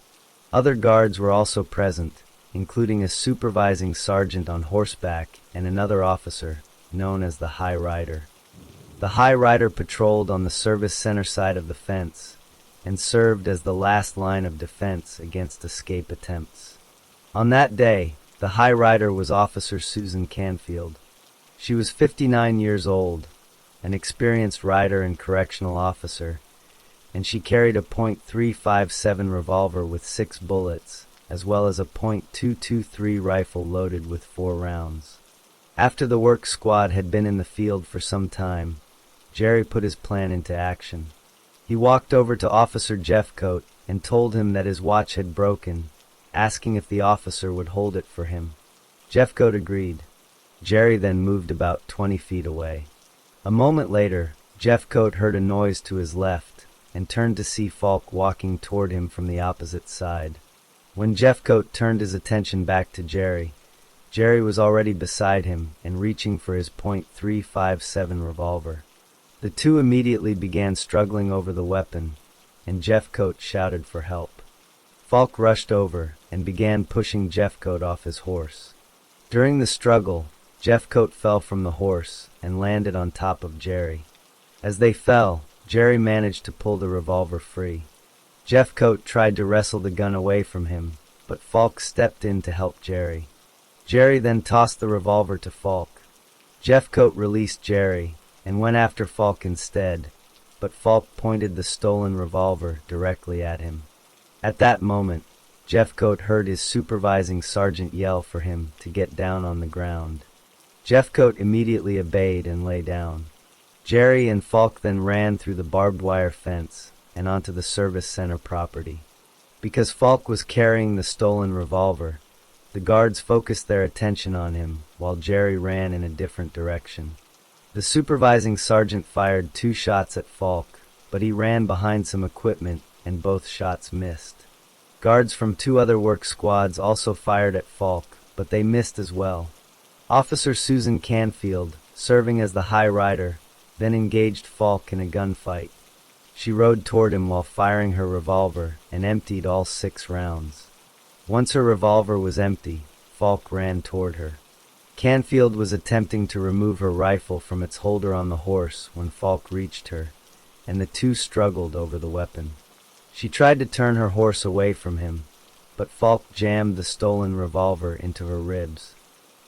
A: Other guards were also present, including a supervising sergeant on horseback and another officer, known as the High Rider. The High Rider patrolled on the service center side of the fence and served as the last line of defense against escape attempts. On that day, the High Rider was Officer Susan Canfield. She was 59 years old, an experienced rider and correctional officer, and she carried a .357 revolver with 6 bullets, as well as a .223 rifle loaded with 4 rounds. After the work squad had been in the field for some time, Jerry put his plan into action. He walked over to Officer Jeffcoat and told him that his watch had broken, asking if the officer would hold it for him. Jeffcoat agreed. Jerry then moved about 20 feet away. A moment later, Jeffcoat heard a noise to his left and turned to see Falk walking toward him from the opposite side. When Jeffcoat turned his attention back to Jerry, Jerry was already beside him and reaching for his .357 revolver. The two immediately began struggling over the weapon, and Jeffcoat shouted for help. Falk rushed over and began pushing Jeffcoat off his horse. During the struggle, Jeffcoat fell from the horse and landed on top of Jerry. As they fell, Jerry managed to pull the revolver free. Jeffcoat tried to wrestle the gun away from him, but Falk stepped in to help Jerry. Jerry then tossed the revolver to Falk. Jeffcoat released Jerry and went after Falk instead, but Falk pointed the stolen revolver directly at him. At that moment, Jeffcoat heard his supervising sergeant yell for him to get down on the ground. Jeffcoat immediately obeyed and lay down. Jerry and Falk then ran through the barbed wire fence and onto the service center property. Because Falk was carrying the stolen revolver, the guards focused their attention on him while Jerry ran in a different direction. The supervising sergeant fired 2 shots at Falk, but he ran behind some equipment and both shots missed. Guards from 2 other work squads also fired at Falk, but they missed as well. Officer Susan Canfield, serving as the High Rider, then engaged Falk in a gunfight. She rode toward him while firing her revolver and emptied all 6 rounds. Once her revolver was empty, Falk ran toward her. Canfield was attempting to remove her rifle from its holder on the horse when Falk reached her, and the two struggled over the weapon. She tried to turn her horse away from him, but Falk jammed the stolen revolver into her ribs.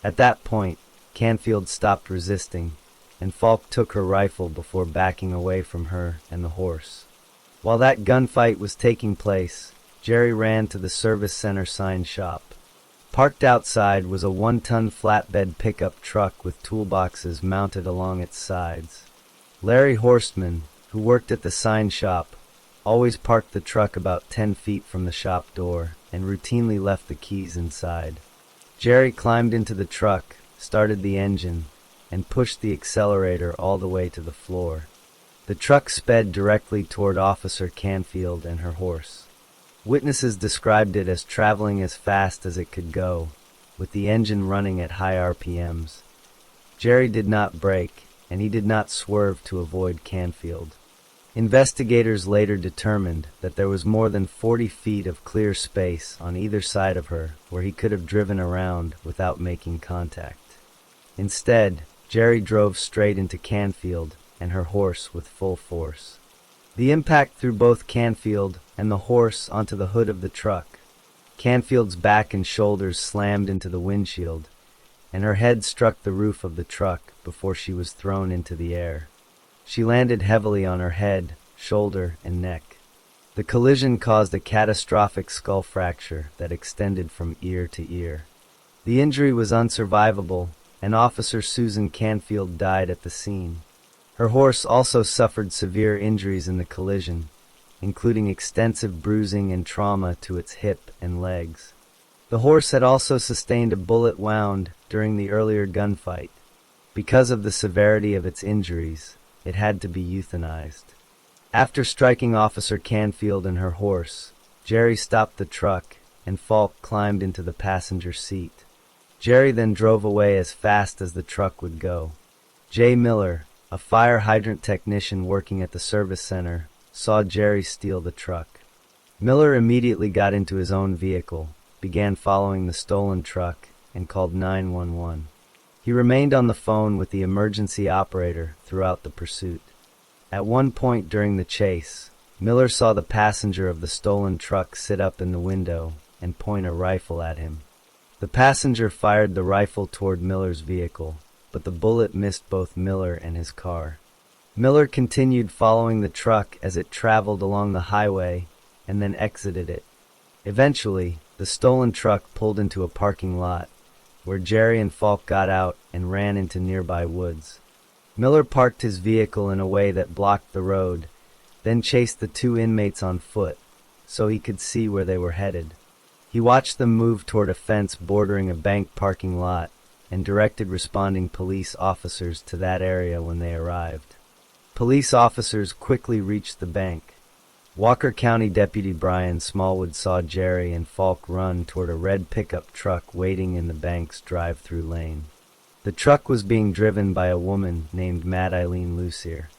A: At that point, Canfield stopped resisting, and Falk took her rifle before backing away from her and the horse. While that gunfight was taking place, Jerry ran to the service center sign shop. Parked outside was a 1-ton flatbed pickup truck with toolboxes mounted along its sides. Larry Horstman, who worked at the sign shop, always parked the truck about 10 feet from the shop door and routinely left the keys inside. Jerry climbed into the truck, started the engine, and pushed the accelerator all the way to the floor. The truck sped directly toward Officer Canfield and her horse. Witnesses described it as traveling as fast as it could go, with the engine running at high RPMs. Jerry did not brake, and he did not swerve to avoid Canfield. Investigators later determined that there was more than 40 feet of clear space on either side of her where he could have driven around without making contact. Instead, Jerry drove straight into Canfield and her horse with full force. The impact threw both Canfield and the horse onto the hood of the truck. Canfield's back and shoulders slammed into the windshield, and her head struck the roof of the truck before she was thrown into the air. She landed heavily on her head, shoulder, and neck. The collision caused a catastrophic skull fracture that extended from ear to ear. The injury was unsurvivable, and Officer Susan Canfield died at the scene. Her horse also suffered severe injuries in the collision, including extensive bruising and trauma to its hip and legs. The horse had also sustained a bullet wound during the earlier gunfight. Because of the severity of its injuries, it had to be euthanized. After striking Officer Canfield and her horse, Jerry stopped the truck and Falk climbed into the passenger seat. Jerry then drove away as fast as the truck would go. Jay Miller, a fire hydrant technician working at the service center, saw Jerry steal the truck. Miller immediately got into his own vehicle, began following the stolen truck, and called 911. He remained on the phone with the emergency operator throughout the pursuit. At one point during the chase, Miller saw the passenger of the stolen truck sit up in the window and point a rifle at him. The passenger fired the rifle toward Miller's vehicle, but the bullet missed both Miller and his car. Miller continued following the truck as it traveled along the highway and then exited it. Eventually, the stolen truck pulled into a parking lot, where Jerry and Falk got out and ran into nearby woods. Miller parked his vehicle in a way that blocked the road, then chased the two inmates on foot, so he could see where they were headed. He watched them move toward a fence bordering a bank parking lot, and directed responding police officers to that area when they arrived. Police officers quickly reached the bank. Walker County Deputy Brian Smallwood saw Jerry and Falk run toward a red pickup truck waiting in the bank's drive-through lane. The truck was being driven by a woman named Mad Eileen Lucier.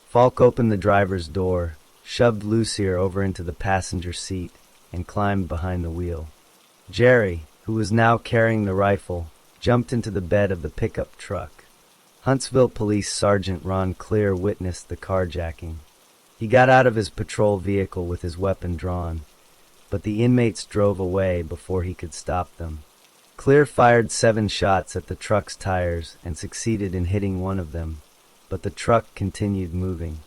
A: Falk opened the driver's door, shoved Lucier over into the passenger seat, and climbed behind the wheel. Jerry, who was now carrying the rifle, jumped into the bed of the pickup truck. Huntsville Police Sergeant Ron Clear witnessed the carjacking. He got out of his patrol vehicle with his weapon drawn, but the inmates drove away before he could stop them. Clear fired 7 shots at the truck's tires and succeeded in hitting one of them, but the truck continued moving.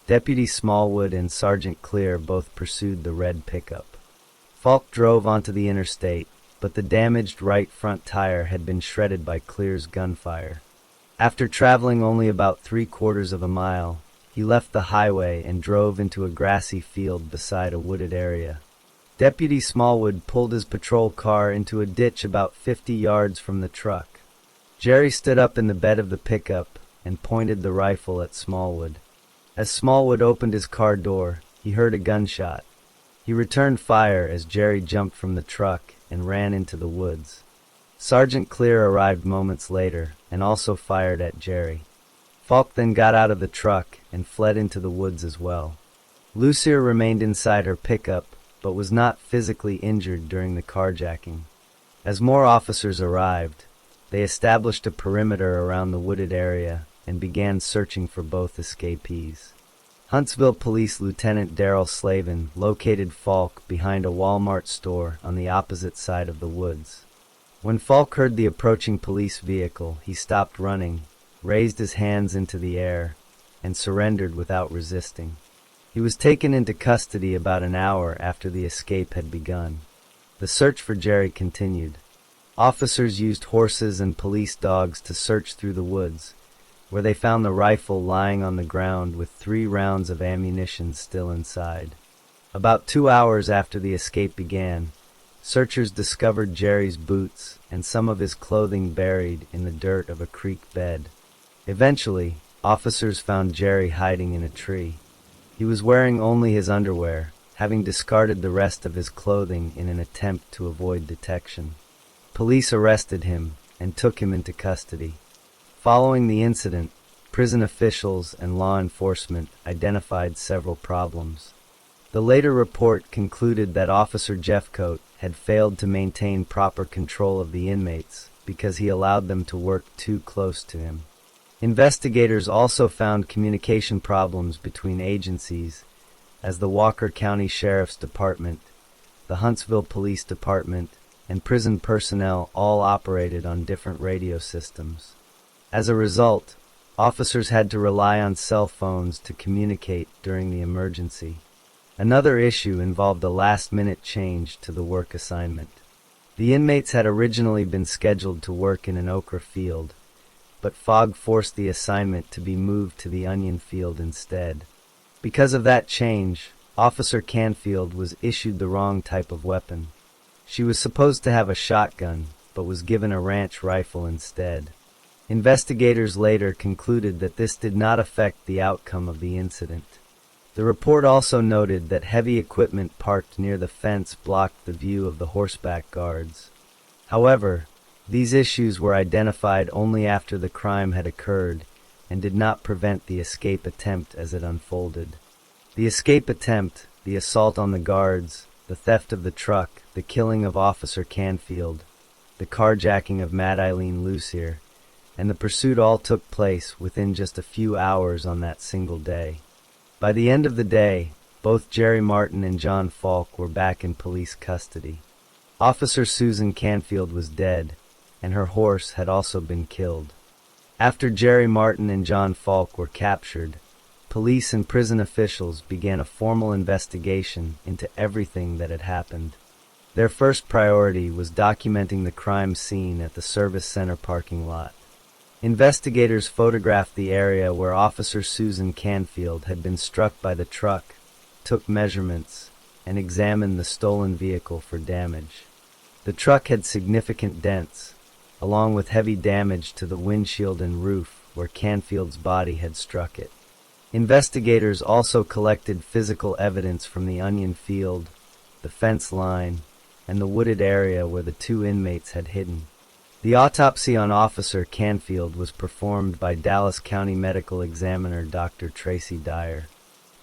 A: Deputy Smallwood and Sergeant Clear both pursued the red pickup. Falk drove onto the interstate, but the damaged right front tire had been shredded by Clear's gunfire. After traveling only about 3/4 of a mile, he left the highway and drove into a grassy field beside a wooded area. Deputy Smallwood pulled his patrol car into a ditch about 50 yards from the truck. Jerry stood up in the bed of the pickup and pointed the rifle at Smallwood. As Smallwood opened his car door, he heard a gunshot. He returned fire as Jerry jumped from the truck and ran into the woods. Sergeant Clear arrived moments later and also fired at Jerry. Falk then got out of the truck and fled into the woods as well. Lucier remained inside her pickup, but was not physically injured during the carjacking. As more officers arrived, They established a perimeter around the wooded area and began searching for both escapees. Huntsville Police Lieutenant Darrell Slavin located Falk behind a Walmart store on the opposite side of the woods. When Falk heard the approaching police vehicle, he stopped running, raised his hands into the air, and surrendered without resisting. He was taken into custody about an hour after the escape had begun. The search for Jerry continued. Officers used horses and police dogs to search through the woods, where they found the rifle lying on the ground with 3 rounds of ammunition still inside. About 2 hours after the escape began, searchers discovered Jerry's boots and some of his clothing buried in the dirt of a creek bed. Eventually, officers found Jerry hiding in a tree. He was wearing only his underwear, having discarded the rest of his clothing in an attempt to avoid detection. Police arrested him and took him into custody. Following the incident, prison officials and law enforcement identified several problems. The later report concluded that Officer Jeffcoat had failed to maintain proper control of the inmates because he allowed them to work too close to him. Investigators also found communication problems between agencies, as the Walker County Sheriff's Department, the Huntsville Police Department, and prison personnel all operated on different radio systems. As a result, officers had to rely on cell phones to communicate during the emergency. Another issue involved a last-minute change to the work assignment. The inmates had originally been scheduled to work in an okra field, but fog forced the assignment to be moved to the onion field instead. Because of that change, Officer Canfield was issued the wrong type of weapon. She was supposed to have a shotgun, but was given a ranch rifle instead. Investigators later concluded that this did not affect the outcome of the incident. The report also noted that heavy equipment parked near the fence blocked the view of the horseback guards. However, these issues were identified only after the crime had occurred and did not prevent the escape attempt as it unfolded. The escape attempt, the assault on the guards, the theft of the truck, the killing of Officer Canfield, the carjacking of Mad Eileen Lucier, and the pursuit all took place within just a few hours on that single day. By the end of the day, both Jerry Martin and John Falk were back in police custody. Officer Susan Canfield was dead, and her horse had also been killed. After Jerry Martin and John Falk were captured, police and prison officials began a formal investigation into everything that had happened. Their first priority was documenting the crime scene at the service center parking lot. Investigators photographed the area where Officer Susan Canfield had been struck by the truck, took measurements, and examined the stolen vehicle for damage. The truck had significant dents, along with heavy damage to the windshield and roof where Canfield's body had struck it. Investigators also collected physical evidence from the onion field, the fence line, and the wooded area where the 2 inmates had hidden. The autopsy on Officer Canfield was performed by Dallas County Medical Examiner Dr. Tracy Dyer.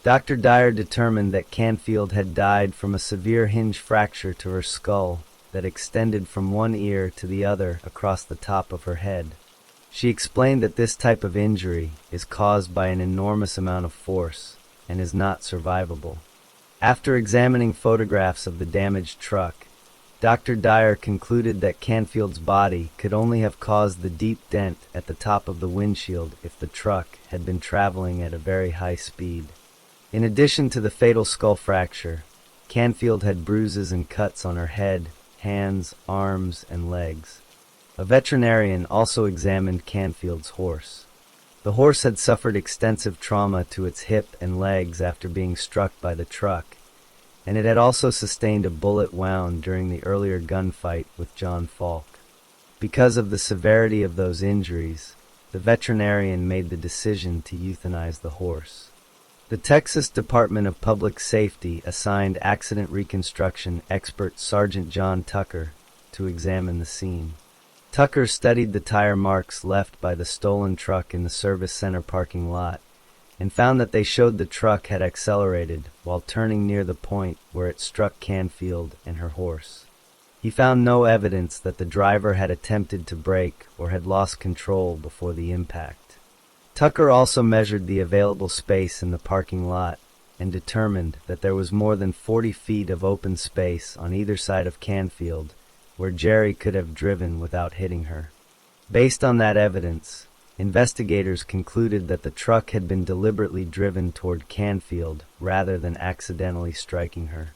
A: Dr. Dyer determined that Canfield had died from a severe hinge fracture to her skull that extended from one ear to the other across the top of her head. She explained that this type of injury is caused by an enormous amount of force and is not survivable. After examining photographs of the damaged truck, Dr. Dyer concluded that Canfield's body could only have caused the deep dent at the top of the windshield if the truck had been traveling at a very high speed. In addition to the fatal skull fracture, Canfield had bruises and cuts on her head, hands, arms, and legs. A veterinarian also examined Canfield's horse. The horse had suffered extensive trauma to its hip and legs after being struck by the truck, and it had also sustained a bullet wound during the earlier gunfight with John Falk. Because of the severity of those injuries, the veterinarian made the decision to euthanize the horse. The Texas Department of Public Safety assigned accident reconstruction expert Sergeant John Tucker to examine the scene. Tucker studied the tire marks left by the stolen truck in the service center parking lot and found that they showed the truck had accelerated while turning near the point where it struck Canfield and her horse. He He found no evidence that the driver had attempted to brake or had lost control before the impact. Tucker also measured the available space in the parking lot and determined that there was more than 40 feet of open space on either side of Canfield where Jerry could have driven without hitting her. Based on that evidence, investigators concluded that the truck had been deliberately driven toward Canfield rather than accidentally striking her.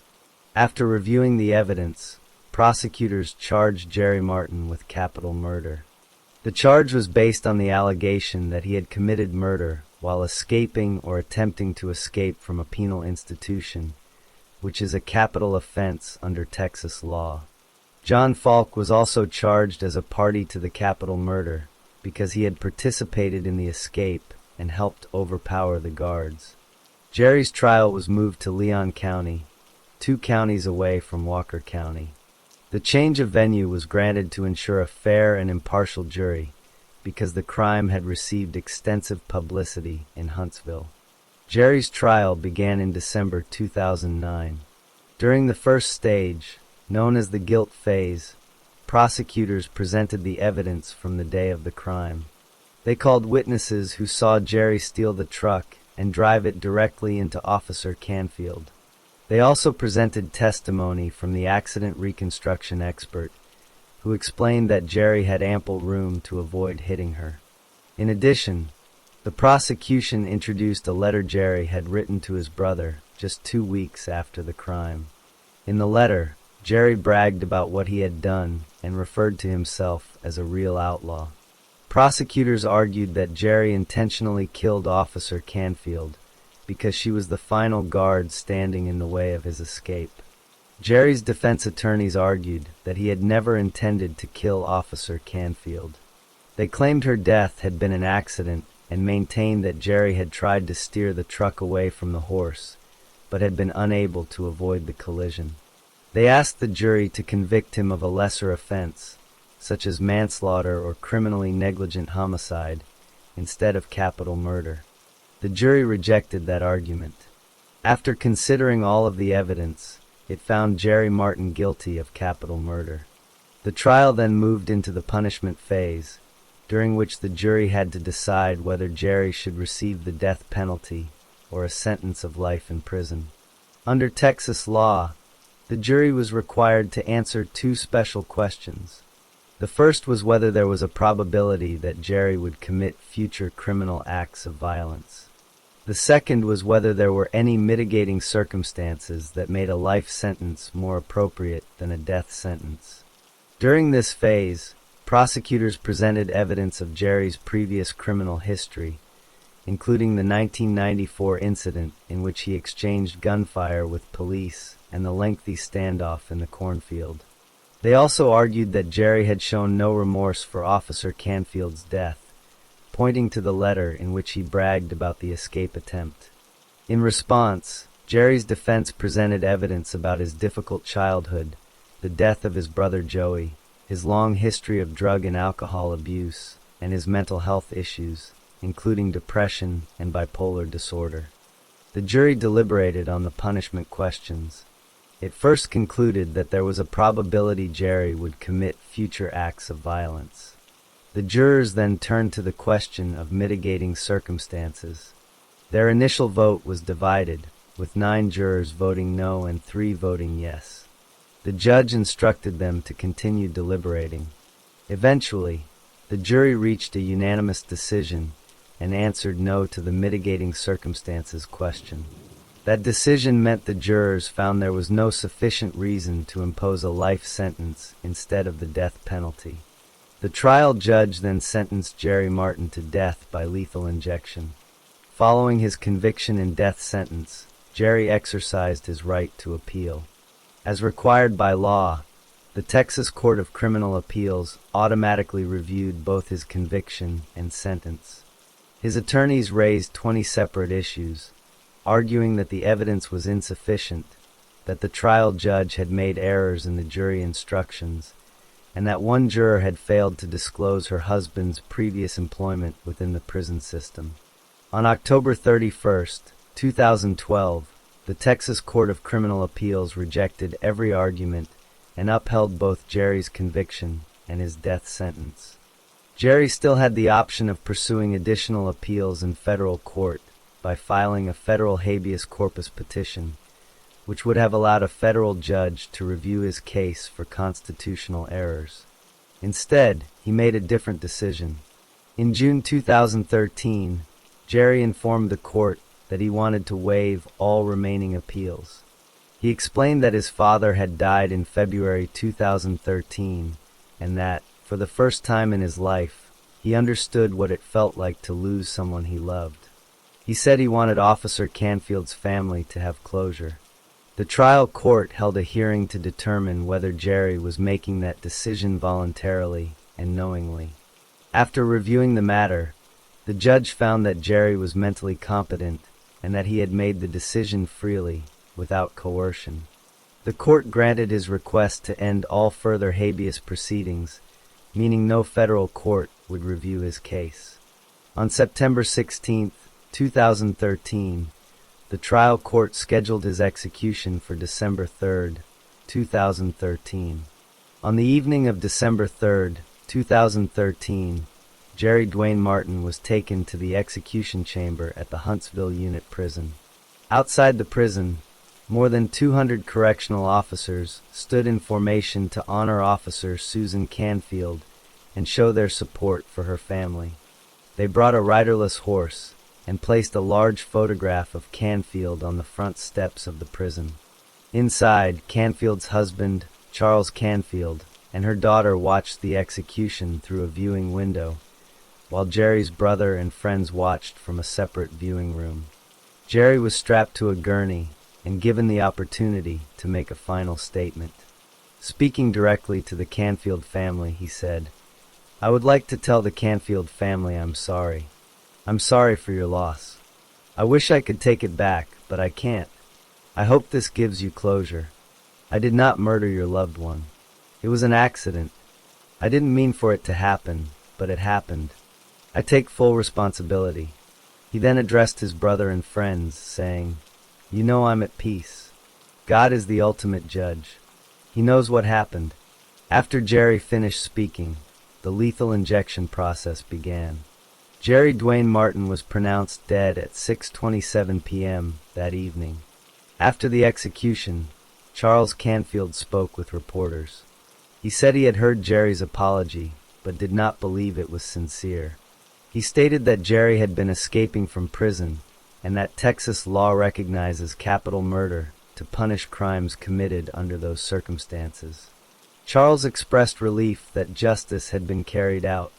A: After reviewing the evidence, prosecutors charged Jerry Martin with capital murder. The charge was based on the allegation that he had committed murder while escaping or attempting to escape from a penal institution, which is a capital offense under Texas law. John Falk was also charged as a party to the capital murder because he had participated in the escape and helped overpower the guards. Jerry's trial was moved to Leon County, 2 counties away from Walker County. The change of venue was granted to ensure a fair and impartial jury because the crime had received extensive publicity in Huntsville. Jerry's trial began in December 2009. During the first stage, known as the guilt phase, prosecutors presented the evidence from the day of the crime. They called witnesses who saw Jerry steal the truck and drive it directly into Officer Canfield. They also presented testimony from the accident reconstruction expert, who explained that Jerry had ample room to avoid hitting her. In addition, the prosecution introduced a letter Jerry had written to his brother just 2 weeks after the crime. In the letter, Jerry bragged about what he had done and referred to himself as a real outlaw. Prosecutors argued that Jerry intentionally killed Officer Canfield because she was the final guard standing in the way of his escape. Jerry's defense attorneys argued that he had never intended to kill Officer Canfield. They claimed her death had been an accident and maintained that Jerry had tried to steer the truck away from the horse, but had been unable to avoid the collision. They asked the jury to convict him of a lesser offense, such as manslaughter or criminally negligent homicide, instead of capital murder. The jury rejected that argument. After considering all of the evidence, it found Jerry Martin guilty of capital murder. The trial then moved into the punishment phase, during which the jury had to decide whether Jerry should receive the death penalty or a sentence of life in prison. Under Texas law, the jury was required to answer 2 special questions. The first was whether there was a probability that Jerry would commit future criminal acts of violence. The second was whether there were any mitigating circumstances that made a life sentence more appropriate than a death sentence. During this phase, prosecutors presented evidence of Jerry's previous criminal history, including the 1994 incident in which he exchanged gunfire with police and the lengthy standoff in the cornfield. They also argued that Jerry had shown no remorse for Officer Canfield's death, pointing to the letter in which he bragged about the escape attempt. In response, Jerry's defense presented evidence about his difficult childhood, the death of his brother Joey, his long history of drug and alcohol abuse, and his mental health issues, including depression and bipolar disorder. The jury deliberated on the punishment questions. It first concluded that there was a probability Jerry would commit future acts of violence. The jurors then turned to the question of mitigating circumstances. Their initial vote was divided, with 9 jurors voting no and 3 voting yes. The judge instructed them to continue deliberating. Eventually, the jury reached a unanimous decision and answered no to the mitigating circumstances question. That decision meant the jurors found there was no sufficient reason to impose a life sentence instead of the death penalty. The trial judge then sentenced Jerry Martin to death by lethal injection. Following his conviction and death sentence, Jerry exercised his right to appeal. As required by law, the Texas Court of Criminal Appeals automatically reviewed both his conviction and sentence. His attorneys raised 20 separate issues, arguing that the evidence was insufficient, that the trial judge had made errors in the jury instructions, and that one juror had failed to disclose her husband's previous employment within the prison system. On October 31, 2012, the Texas Court of Criminal Appeals rejected every argument and upheld both Jerry's conviction and his death sentence. Jerry still had the option of pursuing additional appeals in federal court by filing a federal habeas corpus petition, which would have allowed a federal judge to review his case for constitutional errors. Instead, he made a different decision. In June 2013, Jerry informed the court that he wanted to waive all remaining appeals. He explained that his father had died in February 2013 and that, for the first time in his life, he understood what it felt like to lose someone he loved. He said he wanted Officer Canfield's family to have closure. The trial court held a hearing to determine whether Jerry was making that decision voluntarily and knowingly. After reviewing the matter, the judge found that Jerry was mentally competent and that he had made the decision freely, without coercion. The court granted his request to end all further habeas proceedings, meaning no federal court would review his case. On September 16, 2013, the trial court scheduled his execution for December 3, 2013. On the evening of December 3, 2013, Jerry Dwayne Martin was taken to the execution chamber at the Huntsville Unit Prison. Outside the prison, more than 200 correctional officers stood in formation to honor Officer Susan Canfield and show their support for her family. They brought a riderless horse and placed a large photograph of Canfield on the front steps of the prison. Inside, Canfield's husband, Charles Canfield, and her daughter watched the execution through a viewing window, while Jerry's brother and friends watched from a separate viewing room. Jerry was strapped to a gurney and given the opportunity to make a final statement. Speaking directly to the Canfield family, he said, "I would like to tell the Canfield family I'm sorry. I'm sorry for your loss. I wish I could take it back, but I can't. I hope this gives you closure. I did not murder your loved one. It was an accident. I didn't mean for it to happen, but it happened. I take full responsibility." He then addressed his brother and friends, saying, "You know I'm at peace. God is the ultimate judge. He knows what happened." After Jerry finished speaking, the lethal injection process began. Jerry Dwayne Martin was pronounced dead at 6:27 p.m. that evening. After the execution, Charles Canfield spoke with reporters. He said he had heard Jerry's apology, but did not believe it was sincere. He stated that Jerry had been escaping from prison and that Texas law recognizes capital murder to punish crimes committed under those circumstances. Charles expressed relief that justice had been carried out.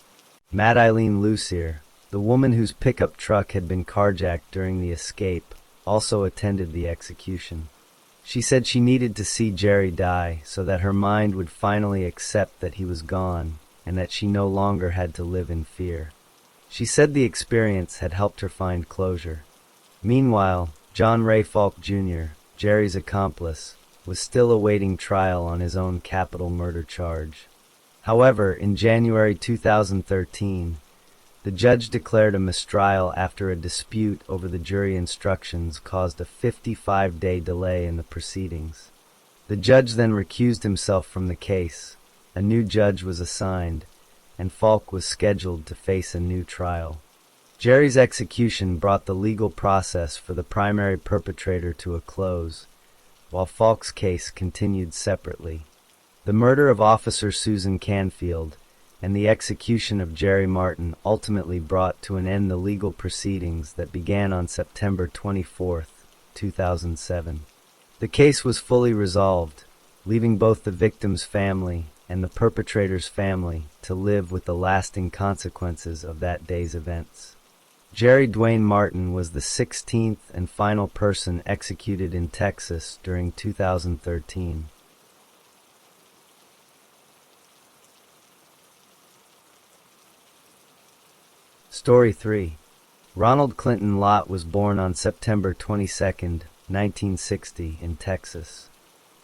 A: Matt Eileen Lucier, the woman whose pickup truck had been carjacked during the escape, also attended the execution. She said she needed to see Jerry die so that her mind would finally accept that he was gone and that she no longer had to live in fear. She said the experience had helped her find closure. Meanwhile, John Ray Falk Jr., Jerry's accomplice, was still awaiting trial on his own capital murder charge. However, in January 2013, the judge declared a mistrial after a dispute over the jury instructions caused a 55-day delay in the proceedings. The judge then recused himself from the case. A new judge was assigned, and Falk was scheduled to face a new trial. Jerry's execution brought the legal process for the primary perpetrator to a close, while Falk's case continued separately. The murder of Officer Susan Canfield and the execution of Jerry Martin ultimately brought to an end the legal proceedings that began on September 24, 2007. The case was fully resolved, leaving both the victim's family and the perpetrator's family to live with the lasting consequences of that day's events. Jerry Dwayne Martin was the 16th and final person executed in Texas during 2013. Story 3. Ronald Clinton Lott was born on September 22, 1960, in Texas.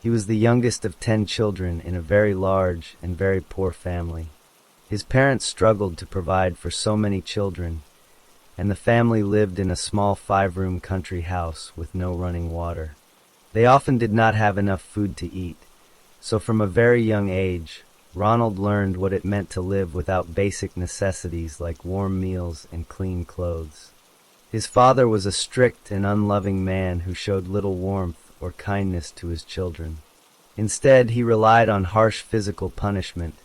A: He was the youngest of 10 children in a very large and very poor family. His parents struggled to provide for so many children, and the family lived in a small 5-room country house with no running water. They often did not have enough food to eat, So from a very young age, Ronald learned what it meant to live without basic necessities like warm meals and clean clothes. His father was a strict and unloving man who showed little warmth or kindness to his children. Instead, he relied on harsh physical punishment,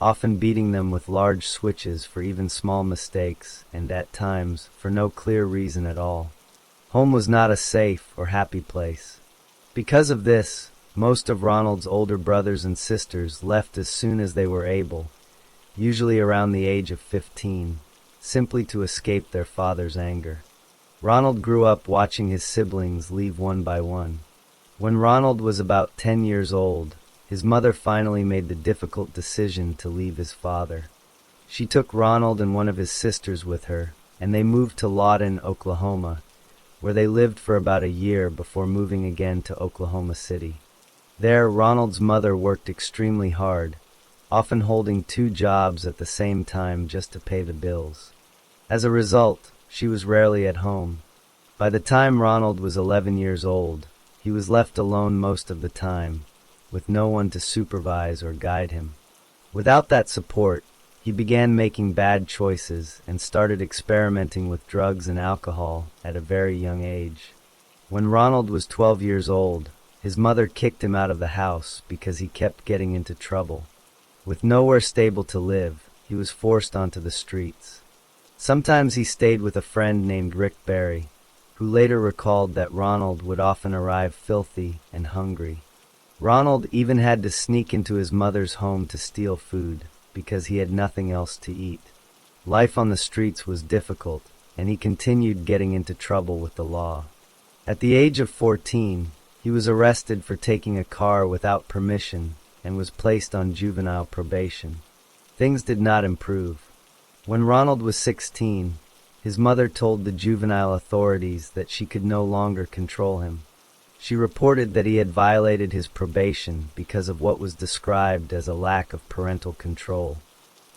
A: often beating them with large switches for even small mistakes, and at times for no clear reason at all. Home was not a safe or happy place. Because of this, most of Ronald's older brothers and sisters left as soon as they were able, usually around the age of 15, simply to escape their father's anger. Ronald grew up watching his siblings leave one by one. When Ronald was about 10 years old, his mother finally made the difficult decision to leave his father. She took Ronald and one of his sisters with her, and they moved to Lawton, Oklahoma, where they lived for about a year before moving again to Oklahoma City. There, Ronald's mother worked extremely hard, often holding 2 jobs at the same time just to pay the bills. As a result, she was rarely at home. By the time Ronald was 11 years old, he was left alone most of the time, with no one to supervise or guide him. Without that support, he began making bad choices and started experimenting with drugs and alcohol at a very young age. When Ronald was 12 years old, his mother kicked him out of the house because he kept getting into trouble. With nowhere stable to live, he was forced onto the streets. Sometimes he stayed with a friend named Rick Barry, who later recalled that Ronald would often arrive filthy and hungry. Ronald even had to sneak into his mother's home to steal food because he had nothing else to eat. Life on the streets was difficult, and he continued getting into trouble with the law. At the age of 14, he was arrested for taking a car without permission and was placed on juvenile probation. Things did not improve. When Ronald was 16, his mother told the juvenile authorities that she could no longer control him. She reported that he had violated his probation because of what was described as a lack of parental control.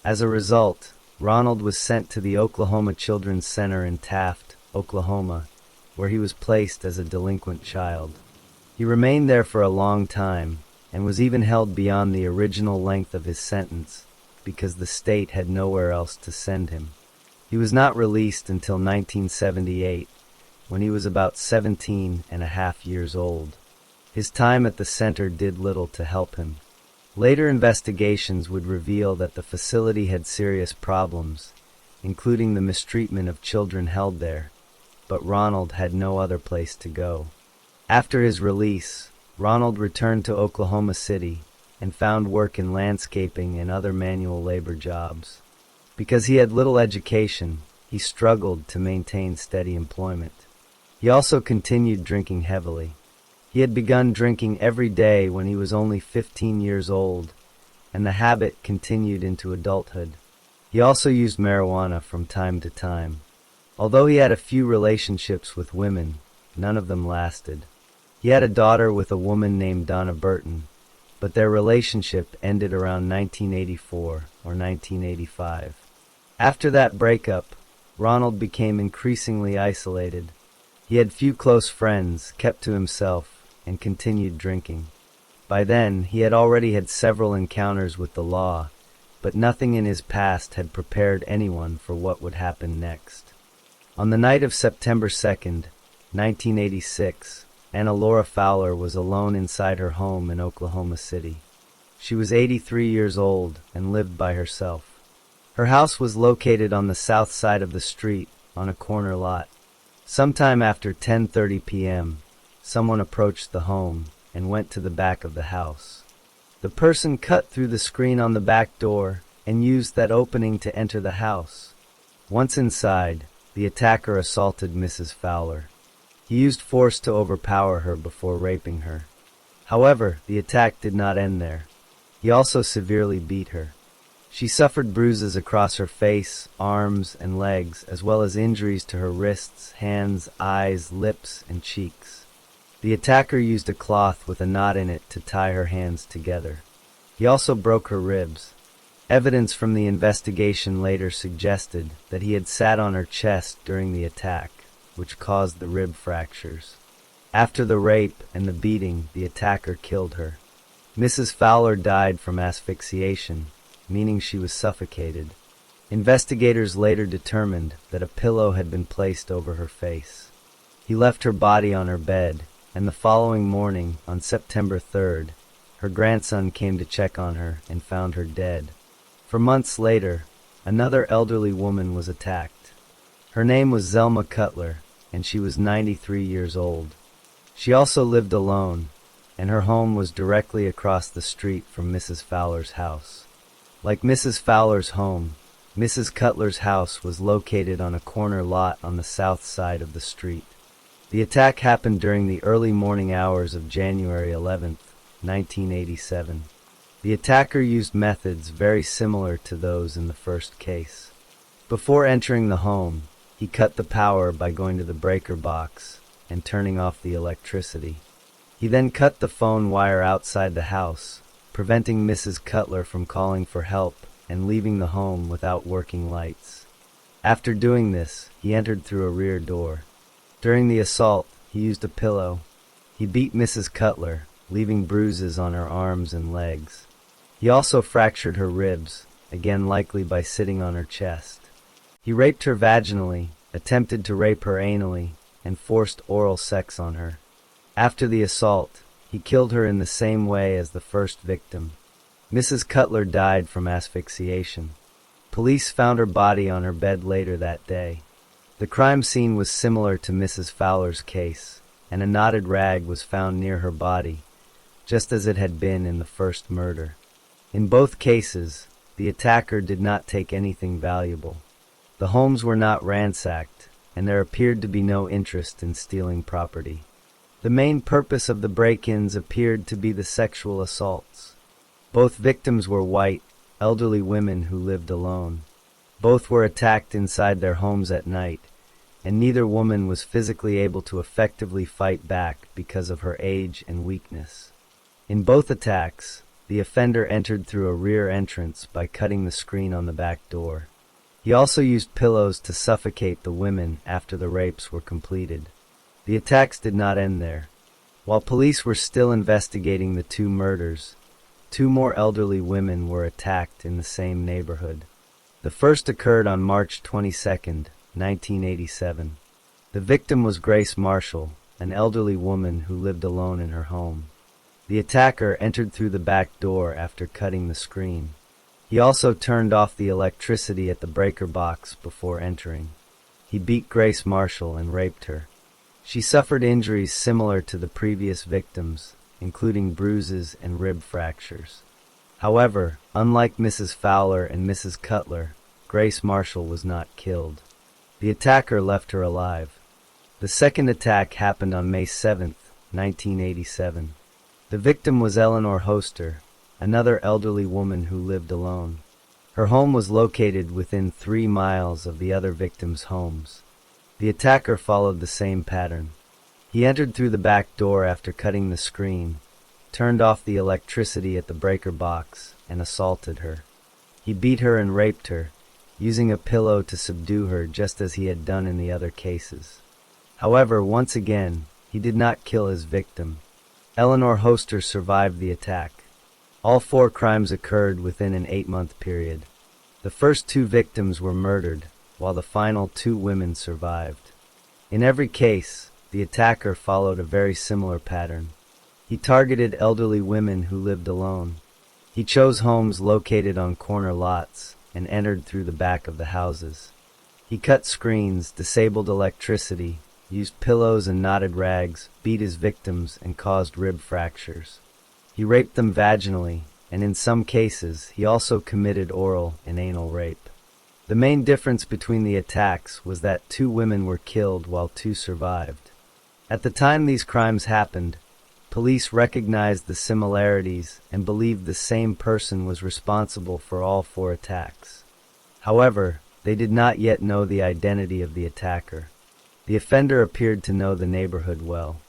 A: As a result, Ronald was sent to the Oklahoma Children's Center in Taft, Oklahoma, where he was placed as a delinquent child. He remained there for a long time and was even held beyond the original length of his sentence because the state had nowhere else to send him. He was not released until 1978, when he was about 17 and a half years old. His time at the center did little to help him. Later investigations would reveal that the facility had serious problems, including the mistreatment of children held there, but Ronald had no other place to go. After his release, Ronald returned to Oklahoma City and found work in landscaping and other manual labor jobs. Because he had little education, he struggled to maintain steady employment. He also continued drinking heavily. He had begun drinking every day when he was only 15 years old, and the habit continued into adulthood. He also used marijuana from time to time. Although he had a few relationships with women, none of them lasted. He had a daughter with a woman named Donna Burton, but their relationship ended around 1984 or 1985. After that breakup, Ronald became increasingly isolated. He had few close friends, kept to himself, and continued drinking. By then, he had already had several encounters with the law, but nothing in his past had prepared anyone for what would happen next. On the night of September 2nd, 1986, Anna Laura Fowler was alone inside her home in Oklahoma City. She was 83 years old and lived by herself. Her house was located on the south side of the street, on a corner lot. Sometime after 10:30 p.m., someone approached the home and went to the back of the house. The person cut through the screen on the back door and used that opening to enter the house. Once inside, the attacker assaulted Mrs. Fowler. He used force to overpower her before raping her. However, the attack did not end there. He also severely beat her. She suffered bruises across her face, arms, and legs, as well as injuries to her wrists, hands, eyes, lips, and cheeks. The attacker used a cloth with a knot in it to tie her hands together. He also broke her ribs. Evidence from the investigation later suggested that he had sat on her chest during the attack, which caused the rib fractures. After the rape and the beating, the attacker killed her. Mrs. Fowler died from asphyxiation, meaning she was suffocated. Investigators later determined that a pillow had been placed over her face. He left her body on her bed, and the following morning, on September 3rd, her grandson came to check on her and found her dead. For months later, another elderly woman was attacked. Her name was Zelma Cutler, and she was 93 years old. She also lived alone, and her home was directly across the street from Mrs. Fowler's house. Like Mrs. Fowler's home, Mrs. Cutler's house was located on a corner lot on the south side of the street. The attack happened during the early morning hours of January 11, 1987. The attacker used methods very similar to those in the first case. Before entering the home, he cut the power by going to the breaker box and turning off the electricity. He then cut the phone wire outside the house, preventing Mrs. Cutler from calling for help and leaving the home without working lights. After doing this, he entered through a rear door. During the assault, he used a pillow. He beat Mrs. Cutler, leaving bruises on her arms and legs. He also fractured her ribs, again likely by sitting on her chest. He raped her vaginally, attempted to rape her anally, and forced oral sex on her. After the assault, he killed her in the same way as the first victim. Mrs. Cutler died from asphyxiation. Police found her body on her bed later that day. The crime scene was similar to Mrs. Fowler's case, and a knotted rag was found near her body, just as it had been in the first murder. In both cases, the attacker did not take anything valuable. The homes were not ransacked, and there appeared to be no interest in stealing property. The main purpose of the break-ins appeared to be the sexual assaults. Both victims were white, elderly women who lived alone. Both were attacked inside their homes at night, and neither woman was physically able to effectively fight back because of her age and weakness. In both attacks, the offender entered through a rear entrance by cutting the screen on the back door. He also used pillows to suffocate the women after the rapes were completed. The attacks did not end there. While police were still investigating the two murders, two more elderly women were attacked in the same neighborhood. The first occurred on March 22, 1987. The victim was Grace Marshall, an elderly woman who lived alone in her home. The attacker entered through the back door after cutting the screen. He also turned off the electricity at the breaker box before entering. He beat Grace Marshall and raped her. She suffered injuries similar to the previous victims, including bruises and rib fractures. However, unlike Mrs. Fowler and Mrs. Cutler, Grace Marshall was not killed. The attacker left her alive. The second attack happened on May 7, 1987. The victim was Eleanor Hoster, another elderly woman who lived alone. Her home was located within 3 miles of the other victims' homes. The attacker followed the same pattern. He entered through the back door after cutting the screen, turned off the electricity at the breaker box, and assaulted her. He beat her and raped her, using a pillow to subdue her just as he had done in the other cases. However, once again, he did not kill his victim. Eleanor Hoster survived the attack. All 4 crimes occurred within an 8-month period. The first 2 victims were murdered, while the final 2 women survived. In every case, the attacker followed a very similar pattern. He targeted elderly women who lived alone. He chose homes located on corner lots and entered through the back of the houses. He cut screens, disabled electricity, used pillows and knotted rags, beat his victims, and caused rib fractures. He raped them vaginally, and in some cases, he also committed oral and anal rape. The main difference between the attacks was that 2 women were killed while 2 survived. At the time these crimes happened, police recognized the similarities and believed the same person was responsible for all 4 attacks. However, they did not yet know the identity of the attacker. The offender appeared to know the neighborhood well.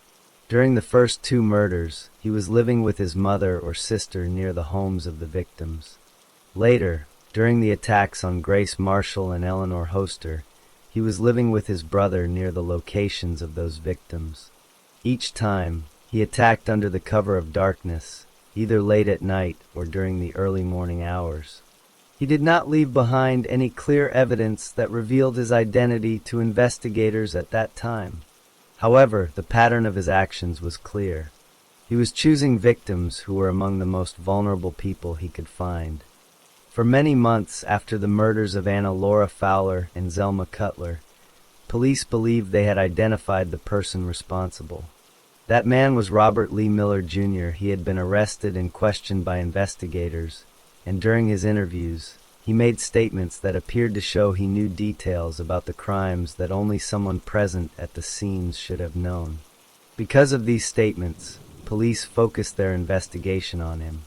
A: During the first 2 murders, he was living with his mother or sister near the homes of the victims. Later, during the attacks on Grace Marshall and Eleanor Hoster, he was living with his brother near the locations of those victims. Each time, he attacked under the cover of darkness, either late at night or during the early morning hours. He did not leave behind any clear evidence that revealed his identity to investigators at that time. However, the pattern of his actions was clear. He was choosing victims who were among the most vulnerable people he could find. For many months after the murders of Anna Laura Fowler and Zelma Cutler, police believed they had identified the person responsible. That man was Robert Lee Miller, Jr. He had been arrested and questioned by investigators, and during his interviews, he made statements that appeared to show he knew details about the crimes that only someone present at the scenes should have known. Because of these statements, police focused their investigation on him.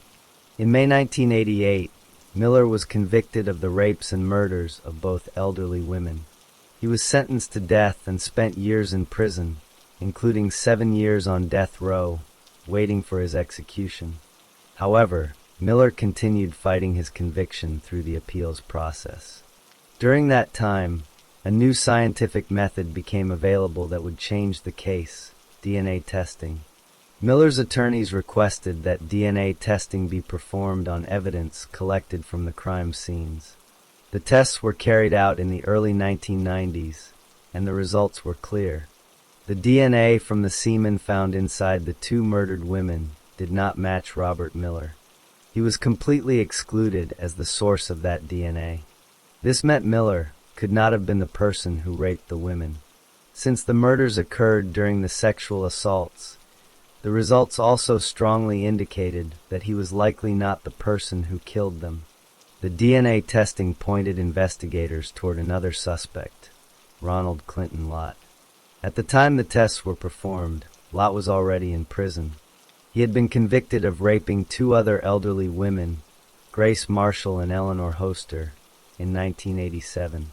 A: In May 1988, Miller was convicted of the rapes and murders of both elderly women. He was sentenced to death and spent years in prison, including 7 years on death row, waiting for his execution. However, Miller continued fighting his conviction through the appeals process. During that time, a new scientific method became available that would change the case: DNA testing. Miller's attorneys requested that DNA testing be performed on evidence collected from the crime scenes. The tests were carried out in the early 1990s, and the results were clear. The DNA from the semen found inside the 2 murdered women did not match Robert Miller. He was completely excluded as the source of that DNA. This meant Miller could not have been the person who raped the women. Since the murders occurred during the sexual assaults, the results also strongly indicated that he was likely not the person who killed them. The DNA testing pointed investigators toward another suspect, Ronald Clinton Lott. At the time the tests were performed, Lott was already in prison. He had been convicted of raping 2 other elderly women, Grace Marshall and Eleanor Hoster, in 1987.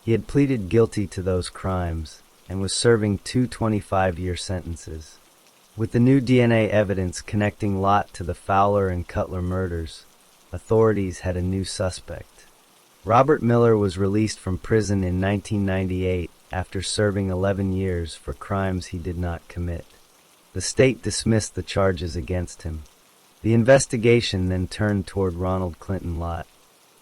A: He had pleaded guilty to those crimes and was serving 2 25-year sentences. With the new DNA evidence connecting Lott to the Fowler and Cutler murders, authorities had a new suspect. Robert Miller was released from prison in 1998 after serving 11 years for crimes he did not commit. The state dismissed the charges against him. The investigation then turned toward Ronald Clinton Lott.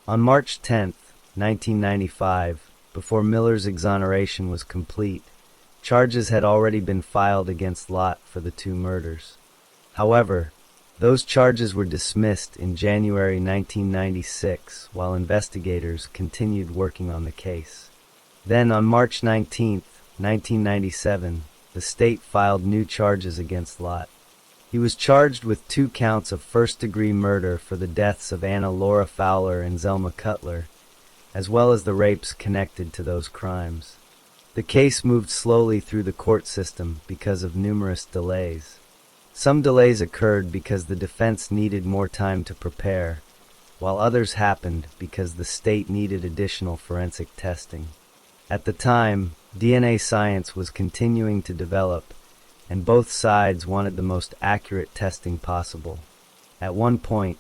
A: On March 10, 1995, before Miller's exoneration was complete, charges had already been filed against Lott for the 2 murders. However, those charges were dismissed in January 1996 while investigators continued working on the case. Then on March 19, 1997, the state filed new charges against Lott. He was charged with 2 counts of first-degree murder for the deaths of Anna Laura Fowler and Zelma Cutler, as well as the rapes connected to those crimes. The case moved slowly through the court system because of numerous delays. Some delays occurred because the defense needed more time to prepare, while others happened because the state needed additional forensic testing. At the time, DNA science was continuing to develop, and both sides wanted the most accurate testing possible. At one point,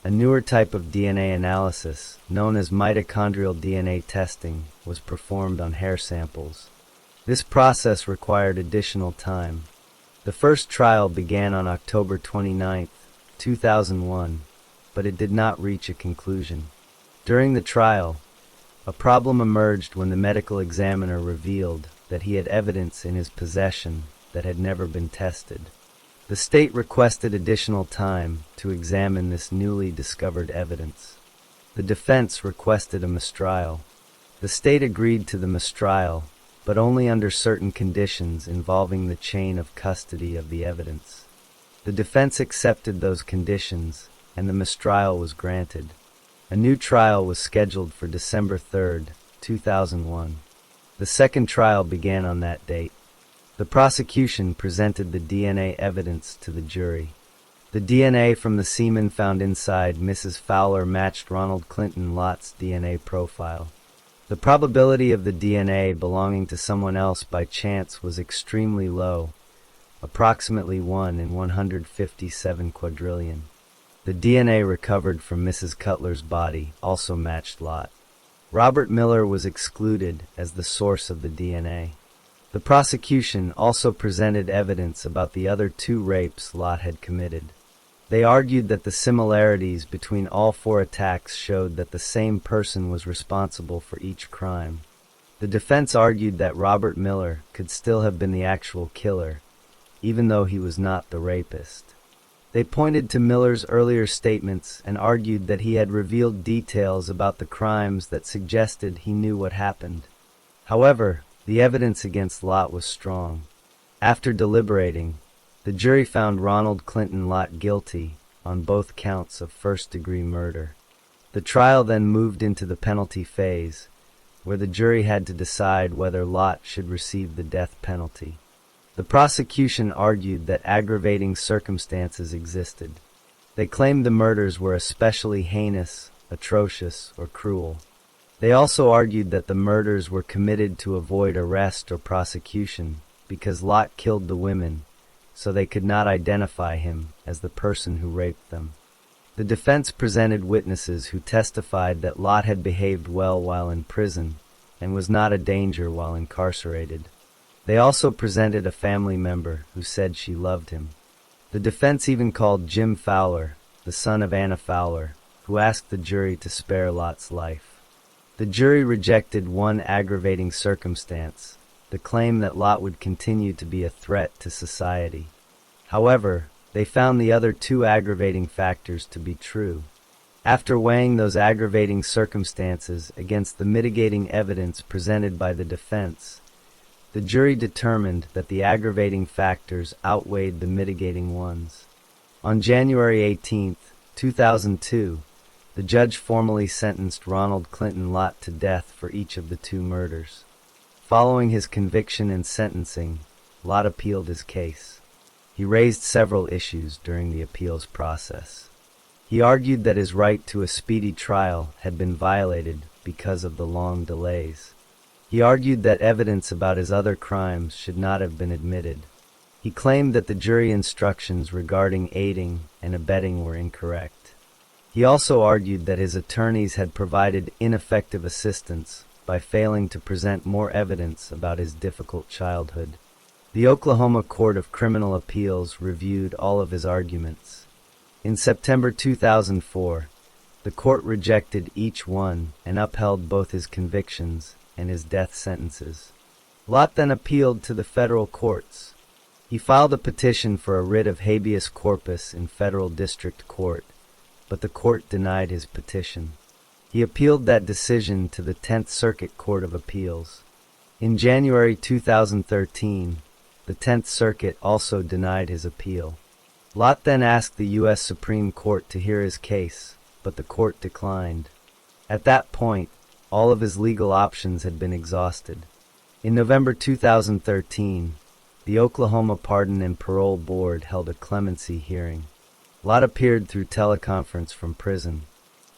A: a newer type of DNA analysis, known as mitochondrial DNA testing, was performed on hair samples. This process required additional time. The first trial began on October 29, 2001, but it did not reach a conclusion. During the trial, a problem emerged when the medical examiner revealed that he had evidence in his possession that had never been tested. The state requested additional time to examine this newly discovered evidence. The defense requested a mistrial. The state agreed to the mistrial, but only under certain conditions involving the chain of custody of the evidence. The defense accepted those conditions, and the mistrial was granted. A new trial was scheduled for December 3, 2001. The second trial began on that date. The prosecution presented the DNA evidence to the jury. The DNA from the semen found inside Mrs. Fowler matched Ronald Clinton Lott's DNA profile. The probability of the DNA belonging to someone else by chance was extremely low, approximately 1 in 157 quadrillion. The DNA recovered from Mrs. Cutler's body also matched Lott. Robert Miller was excluded as the source of the DNA. The prosecution also presented evidence about the other 2 rapes Lott had committed. They argued that the similarities between all four attacks showed that the same person was responsible for each crime. The defense argued that Robert Miller could still have been the actual killer, even though he was not the rapist. They pointed to Miller's earlier statements and argued that he had revealed details about the crimes that suggested he knew what happened. However, the evidence against Lott was strong. After deliberating, the jury found Ronald Clinton Lott guilty on both counts of first-degree murder. The trial then moved into the penalty phase, where the jury had to decide whether Lott should receive the death penalty. The prosecution argued that aggravating circumstances existed. They claimed the murders were especially heinous, atrocious, or cruel. They also argued that the murders were committed to avoid arrest or prosecution because Lott killed the women, so they could not identify him as the person who raped them. The defense presented witnesses who testified that Lott had behaved well while in prison and was not a danger while incarcerated. They also presented a family member who said she loved him. The defense even called Jim Fowler, the son of Anna Fowler, who asked the jury to spare Lott's life. The jury rejected one aggravating circumstance, the claim that Lott would continue to be a threat to society. However, they found the other two aggravating factors to be true. After weighing those aggravating circumstances against the mitigating evidence presented by the defense, the jury determined that the aggravating factors outweighed the mitigating ones. On January 18, 2002, the judge formally sentenced Ronald Clinton Lott to death for each of the two murders. Following his conviction and sentencing, Lott appealed his case. He raised several issues during the appeals process. He argued that his right to a speedy trial had been violated because of the long delays. He argued that evidence about his other crimes should not have been admitted. He claimed that the jury instructions regarding aiding and abetting were incorrect. He also argued that his attorneys had provided ineffective assistance by failing to present more evidence about his difficult childhood. The Oklahoma Court of Criminal Appeals reviewed all of his arguments. In September 2004, the court rejected each one and upheld both his convictions and his death sentences. Lott then appealed to the federal courts. He filed a petition for a writ of habeas corpus in federal district court, but the court denied his petition. He appealed that decision to the 10th Circuit Court of Appeals. In January 2013, the 10th Circuit also denied his appeal. Lott then asked the U.S. Supreme Court to hear his case, but the court declined. At that point, all of his legal options had been exhausted. In November 2013, the Oklahoma Pardon and Parole Board held a clemency hearing. Lott appeared through teleconference from prison.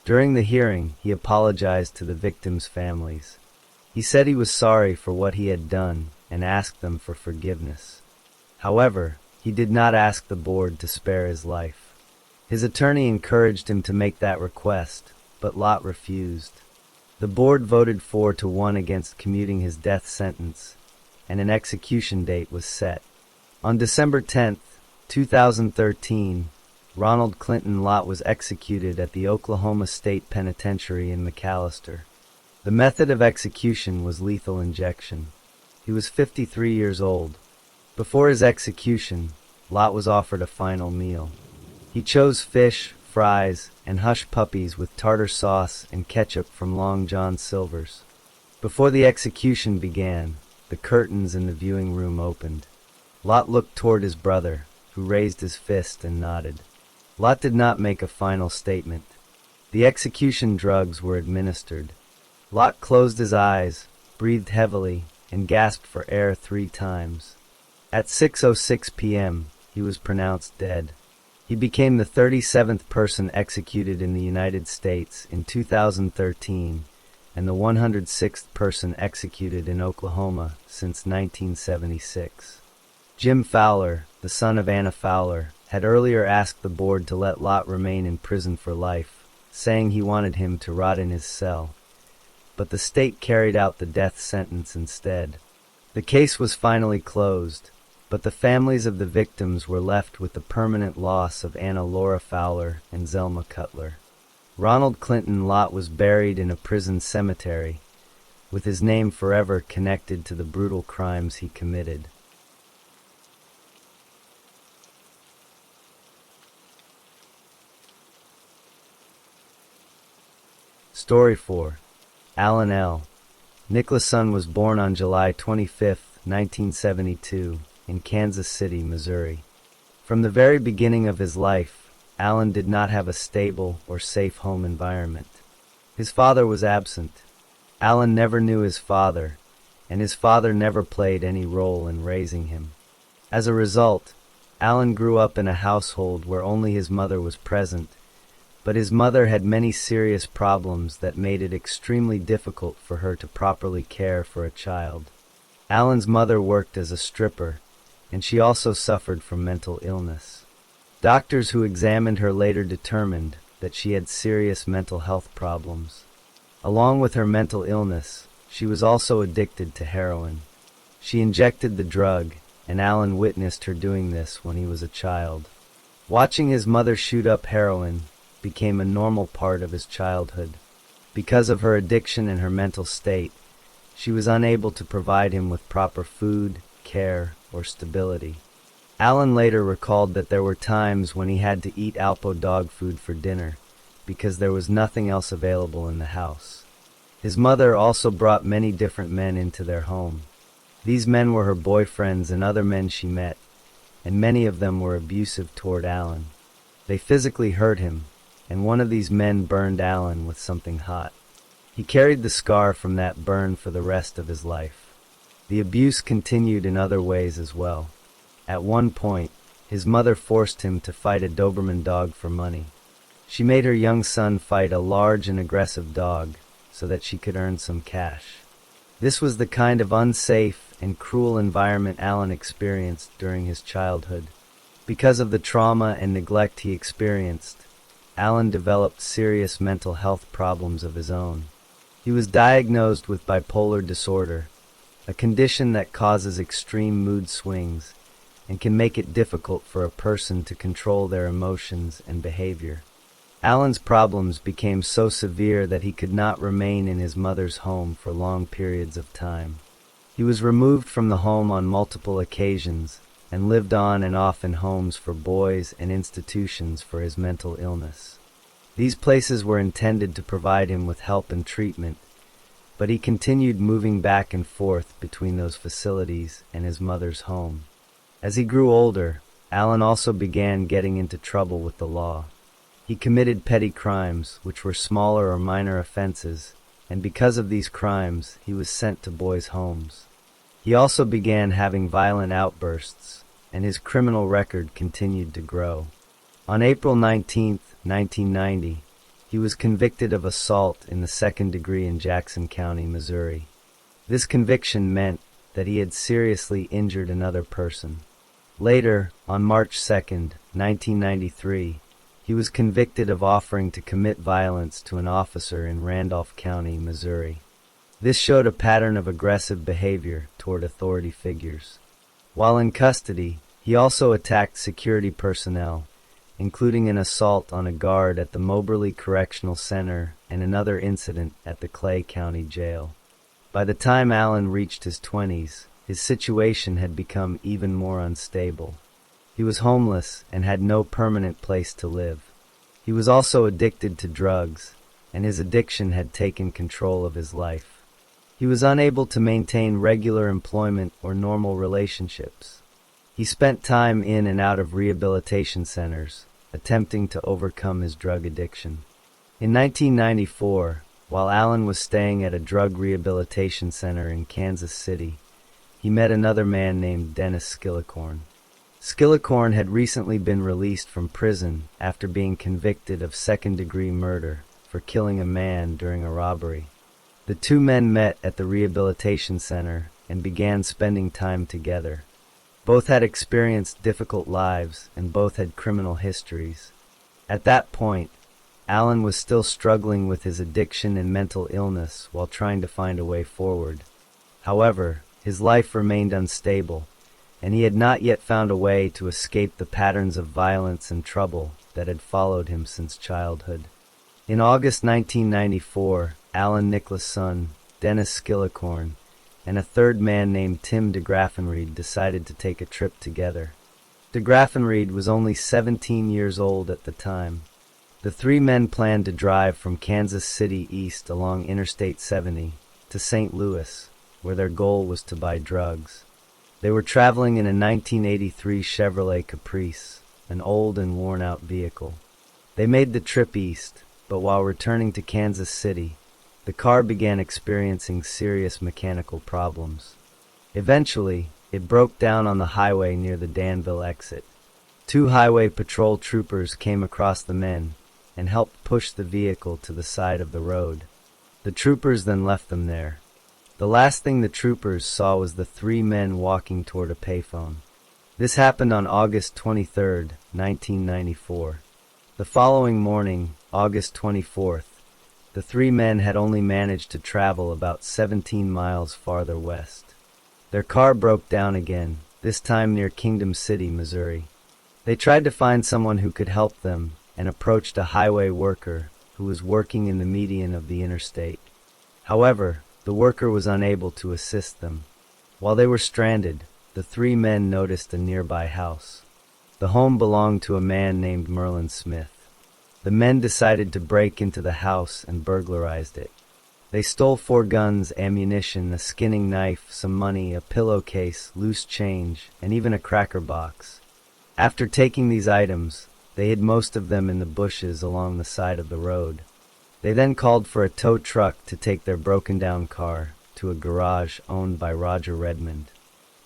A: During the hearing, he apologized to the victims' families. He said he was sorry for what he had done and asked them for forgiveness. However, he did not ask the board to spare his life. His attorney encouraged him to make that request, but Lott refused. The board voted 4-1 against commuting his death sentence, and an execution date was set. On December 10, 2013, Ronald Clinton Lott was executed at the Oklahoma State Penitentiary in McAlester. The method of execution was lethal injection. He was 53 years old. Before his execution, Lott was offered a final meal. He chose fish, fries, and hush puppies with tartar sauce and ketchup from Long John Silver's. Before the execution began, the curtains in the viewing room opened. Lott looked toward his brother, who raised his fist and nodded. Lott did not make a final statement. The execution drugs were administered. Lott closed his eyes, breathed heavily, and gasped for air 3 times. At 6:06 p.m., he was pronounced dead. He became the 37th person executed in the United States in 2013 and the 106th person executed in Oklahoma since 1976. Jim Fowler, the son of Anna Fowler, had earlier asked the board to let Lott remain in prison for life, saying he wanted him to rot in his cell. But the state carried out the death sentence instead. The case was finally closed, but the families of the victims were left with the permanent loss of Anna Laura Fowler and Zelma Cutler. Ronald Clinton Lott was buried in a prison cemetery, with his name forever connected to the brutal crimes he committed. Story 4. Alan L. Nicholson was born on July 25, 1972, in Kansas City, Missouri. From the very beginning of his life, Alan did not have a stable or safe home environment. His father was absent. Alan never knew his father, and his father never played any role in raising him. As a result, Alan grew up in a household where only his mother was present, but his mother had many serious problems that made it extremely difficult for her to properly care for a child. Alan's mother worked as a stripper, and she also suffered from mental illness. Doctors who examined her later determined that she had serious mental health problems. Along with her mental illness, she was also addicted to heroin. She injected the drug, and Alan witnessed her doing this when he was a child. Watching his mother shoot up heroin became a normal part of his childhood. Because of her addiction and her mental state, she was unable to provide him with proper food, care, or stability. Alan later recalled that there were times when he had to eat Alpo dog food for dinner because there was nothing else available in the house. His mother also brought many different men into their home. These men were her boyfriends and other men she met, and many of them were abusive toward Alan. They physically hurt him, and one of these men burned Alan with something hot. He carried the scar from that burn for the rest of his life. The abuse continued in other ways as well. At one point, his mother forced him to fight a Doberman dog for money. She made her young son fight a large and aggressive dog so that she could earn some cash. This was the kind of unsafe and cruel environment Alan experienced during his childhood. Because of the trauma and neglect he experienced, Alan developed serious mental health problems of his own. He was diagnosed with bipolar disorder, a condition that causes extreme mood swings and can make it difficult for a person to control their emotions and behavior. Alan's problems became so severe that he could not remain in his mother's home for long periods of time. He was removed from the home on multiple occasions and lived on and off in homes for boys and institutions for his mental illness. These places were intended to provide him with help and treatment, but he continued moving back and forth between those facilities and his mother's home. As he grew older, Alan also began getting into trouble with the law. He committed petty crimes, which were smaller or minor offenses, and because of these crimes, he was sent to boys' homes. He also began having violent outbursts, and his criminal record continued to grow. On April 19, 1990, he was convicted of assault in the second degree in Jackson County, Missouri. This conviction meant that he had seriously injured another person. Later, on March 2, 1993, he was convicted of offering to commit violence to an officer in Randolph County, Missouri. This showed a pattern of aggressive behavior toward authority figures. While in custody, he also attacked security personnel, including an assault on a guard at the Moberly Correctional Center and another incident at the Clay County Jail. By the time Alan reached his 20s, his situation had become even more unstable. He was homeless and had no permanent place to live. He was also addicted to drugs, and his addiction had taken control of his life. He was unable to maintain regular employment or normal relationships. He spent time in and out of rehabilitation centers, attempting to overcome his drug addiction. In 1994, while Alan was staying at a drug rehabilitation center in Kansas City, he met another man named Dennis Skillicorn. Skillicorn had recently been released from prison after being convicted of second-degree murder for killing a man during a robbery. The two men met at the rehabilitation center and began spending time together. Both had experienced difficult lives and both had criminal histories. At that point, Alan was still struggling with his addiction and mental illness while trying to find a way forward. However, his life remained unstable, and he had not yet found a way to escape the patterns of violence and trouble that had followed him since childhood. In August 1994, Alan Nicholas' son, Dennis Skillicorn, and a third man named Tim de Graffenried decided to take a trip together. De Graffenried was only 17 years old at the time. The three men planned to drive from Kansas City east along Interstate 70 to St. Louis, where their goal was to buy drugs. They were traveling in a 1983 Chevrolet Caprice, an old and worn-out vehicle. They made the trip east, but while returning to Kansas City, the car began experiencing serious mechanical problems. Eventually, it broke down on the highway near the Danville exit. Two highway patrol troopers came across the men and helped push the vehicle to the side of the road. The troopers then left them there. The last thing the troopers saw was the three men walking toward a payphone. This happened on August 23, 1994. The following morning, August 24th, the three men had only managed to travel about 17 miles farther west. Their car broke down again, this time near Kingdom City, Missouri. They tried to find someone who could help them and approached a highway worker who was working in the median of the interstate. However, the worker was unable to assist them. While they were stranded, the three men noticed a nearby house. The home belonged to a man named Merlin Smith. The men decided to break into the house and burglarized it. They stole 4 guns, ammunition, a skinning knife, some money, a pillowcase, loose change, and even a cracker box. After taking these items, they hid most of them in the bushes along the side of the road. They then called for a tow truck to take their broken-down car to a garage owned by Roger Redmond.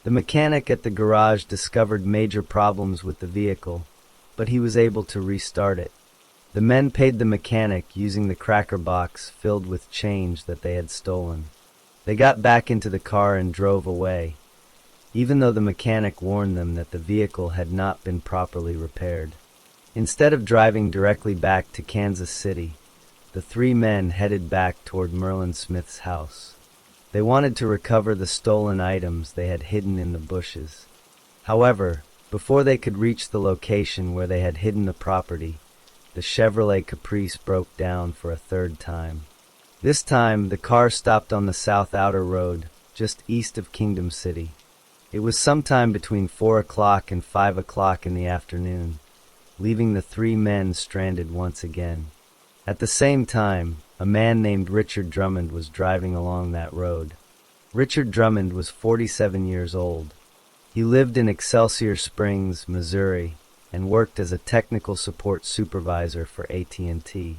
A: The mechanic at the garage discovered major problems with the vehicle, but he was able to restart it. The men paid the mechanic using the cracker box filled with change that they had stolen. They got back into the car and drove away, even though the mechanic warned them that the vehicle had not been properly repaired. Instead of driving directly back to Kansas City, the three men headed back toward Merlin Smith's house. They wanted to recover the stolen items they had hidden in the bushes. However, before they could reach the location where they had hidden the property, the Chevrolet Caprice broke down for a third time. This time, the car stopped on the South Outer Road, just east of Kingdom City. It was sometime between 4 o'clock and 5 o'clock in the afternoon, leaving the three men stranded once again. At the same time, a man named Richard Drummond was driving along that road. Richard Drummond was 47 years old. He lived in Excelsior Springs, Missouri, and worked as a technical support supervisor for AT&T.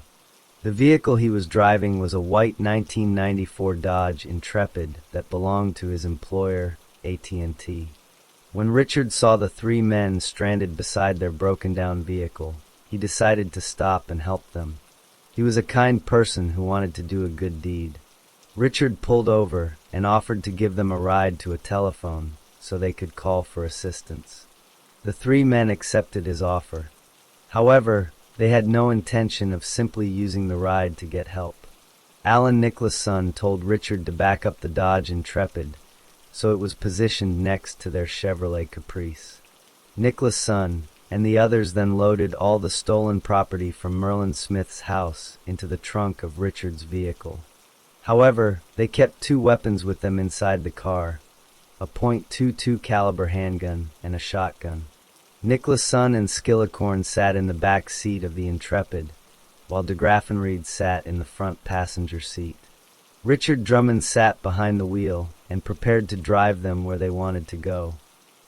A: The vehicle he was driving was a white 1994 Dodge Intrepid that belonged to his employer, AT&T. When Richard saw the three men stranded beside their broken-down vehicle, he decided to stop and help them. He was a kind person who wanted to do a good deed. Richard pulled over and offered to give them a ride to a telephone so they could call for assistance. The three men accepted his offer. However, they had no intention of simply using the ride to get help. Alan Nicholas' son told Richard to back up the Dodge Intrepid, so it was positioned next to their Chevrolet Caprice. Nicholas' son and the others then loaded all the stolen property from Merlin Smith's house into the trunk of Richard's vehicle. However, they kept 2 weapons with them inside the car, a .22 caliber handgun and a shotgun. Nicholas' son and Skillicorn sat in the back seat of the Intrepid, while de Graffenried sat in the front passenger seat. Richard Drummond sat behind the wheel and prepared to drive them where they wanted to go.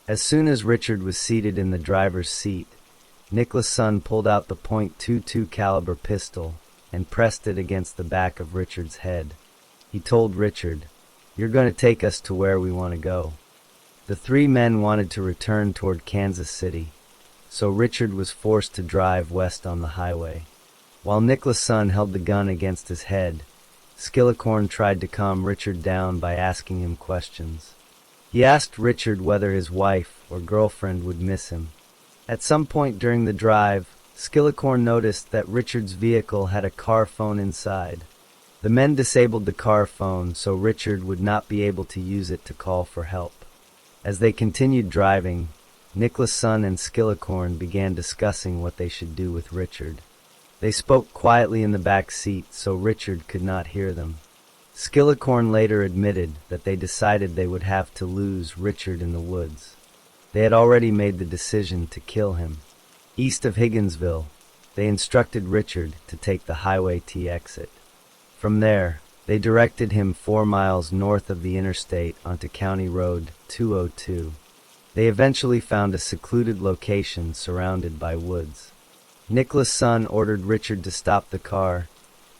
A: As soon as Richard was seated in the driver's seat, Nicholas' son pulled out the .22 caliber pistol and pressed it against the back of Richard's head. He told Richard, "You're going to take us to where we want to go." The three men wanted to return toward Kansas City, so Richard was forced to drive west on the highway. While Nicholas' son held the gun against his head, Skillicorn tried to calm Richard down by asking him questions. He asked Richard whether his wife or girlfriend would miss him. At some point during the drive, Skillicorn noticed that Richard's vehicle had a car phone inside. The men disabled the car phone so Richard would not be able to use it to call for help. As they continued driving, Nicholas' son and Skillicorn began discussing what they should do with Richard. They spoke quietly in the back seat so Richard could not hear them. Skillicorn later admitted that they decided they would have to lose Richard in the woods. They had already made the decision to kill him. East of Higginsville, they instructed Richard to take the Highway T exit. From there, they directed him 4 miles north of the interstate onto County Road 202. They eventually found a secluded location surrounded by woods. Nicholas' son ordered Richard to stop the car,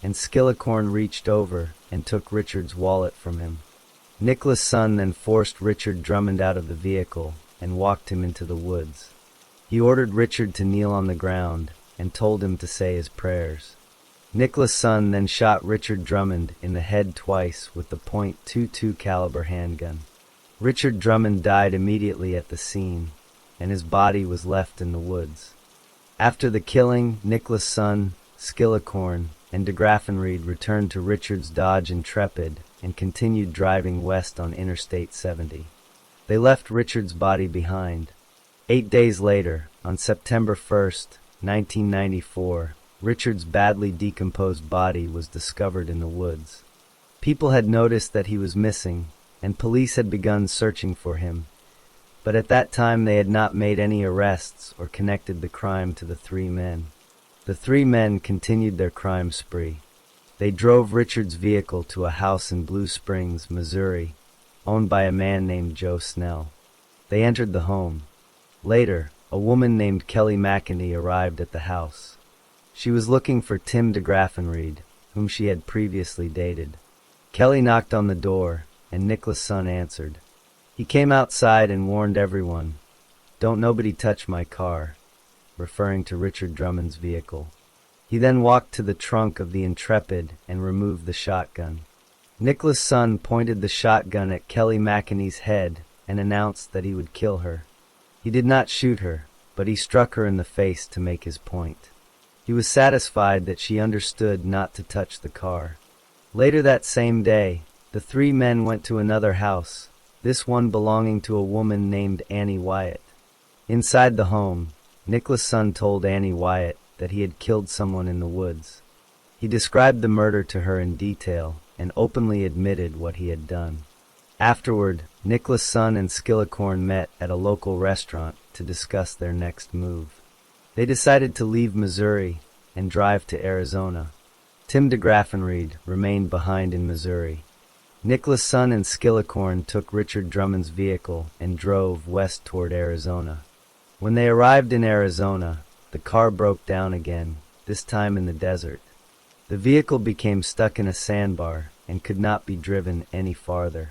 A: and Skillicorn reached over and took Richard's wallet from him. Nicholas' son then forced Richard Drummond out of the vehicle and walked him into the woods. He ordered Richard to kneel on the ground and told him to say his prayers. Nicholas' son then shot Richard Drummond in the head twice with the .22 caliber handgun. Richard Drummond died immediately at the scene, and his body was left in the woods. After the killing, Nicholas' son, Skillicorn, and de Graffenried returned to Richard's Dodge Intrepid and continued driving west on Interstate 70. They left Richard's body behind. 8 days later, on September 1st, 1994, Richard's badly decomposed body was discovered in the woods. People had noticed that he was missing, and police had begun searching for him, but at that time they had not made any arrests or connected the crime to the 3 men. The 3 men continued their crime spree. They drove Richard's vehicle to a house in Blue Springs, Missouri, owned by a man named Joe Snell. They entered the home. Later, a woman named Kelly McEnany arrived at the house. She was looking for Tim de Graffenried, whom she had previously dated. Kelly knocked on the door, and Nicholas' son answered. He came outside and warned everyone, "Don't nobody touch my car," referring to Richard Drummond's vehicle. He then walked to the trunk of the Intrepid and removed the shotgun. Nicholas' son pointed the shotgun at Kelly McEnany's head and announced that he would kill her. He did not shoot her, but he struck her in the face to make his point. He was satisfied that she understood not to touch the car. Later that same day, the 3 men went to another house, this one belonging to a woman named Annie Wyatt. Inside the home, Nicholas' son told Annie Wyatt that he had killed someone in the woods. He described the murder to her in detail and openly admitted what he had done. Afterward, Nicholas' son and Skillicorn met at a local restaurant to discuss their next move. They decided to leave Missouri and drive to Arizona. Tim de Graffenried remained behind in Missouri. Nicholas' son and Skillicorn took Richard Drummond's vehicle and drove west toward Arizona. When they arrived in Arizona, the car broke down again, this time in the desert. The vehicle became stuck in a sandbar and could not be driven any farther.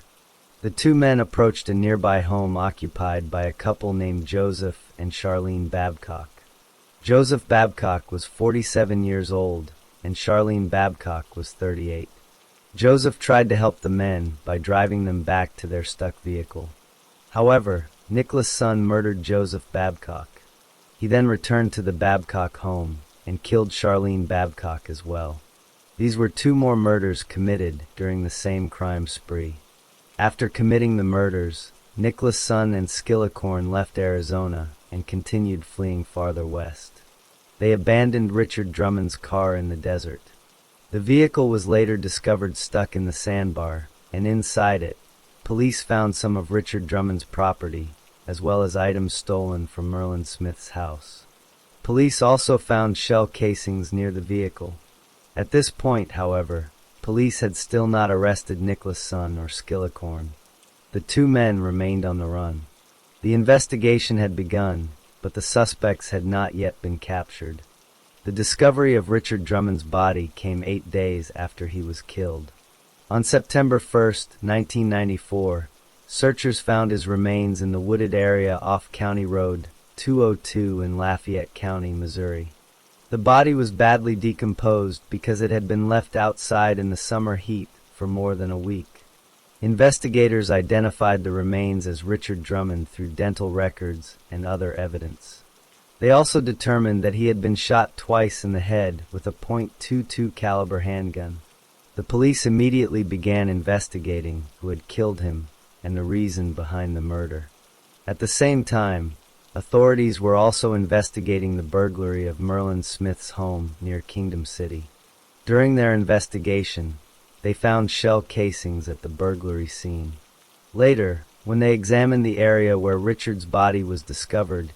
A: The 2 men approached a nearby home occupied by a couple named Joseph and Charlene Babcock. Joseph Babcock was 47 years old, and Charlene Babcock was 38. Joseph tried to help the men by driving them back to their stuck vehicle. However, Nicholas' son murdered Joseph Babcock. He then returned to the Babcock home and killed Charlene Babcock as well. These were 2 more murders committed during the same crime spree. After committing the murders, Nicholas' son and Skillicorn left Arizona and continued fleeing farther west. They abandoned Richard Drummond's car in the desert. The vehicle was later discovered stuck in the sandbar, and inside it, police found some of Richard Drummond's property, as well as items stolen from Merlin Smith's house. Police also found shell casings near the vehicle. At this point, however, police had still not arrested Nicholas' son or Skillicorn. The 2 men remained on the run. The investigation had begun, but the suspects had not yet been captured. The discovery of Richard Drummond's body came 8 days after he was killed. On September 1st, 1994, searchers found his remains in the wooded area off County Road 202 in Lafayette County, Missouri. The body was badly decomposed because it had been left outside in the summer heat for more than a week. Investigators identified the remains as Richard Drummond through dental records and other evidence. They also determined that he had been shot twice in the head with a .22 caliber handgun. The police immediately began investigating who had killed him and the reason behind the murder. At the same time, authorities were also investigating the burglary of Merlin Smith's home near Kingdom City. During their investigation, they found shell casings at the burglary scene. Later, when they examined the area where Richard's body was discovered,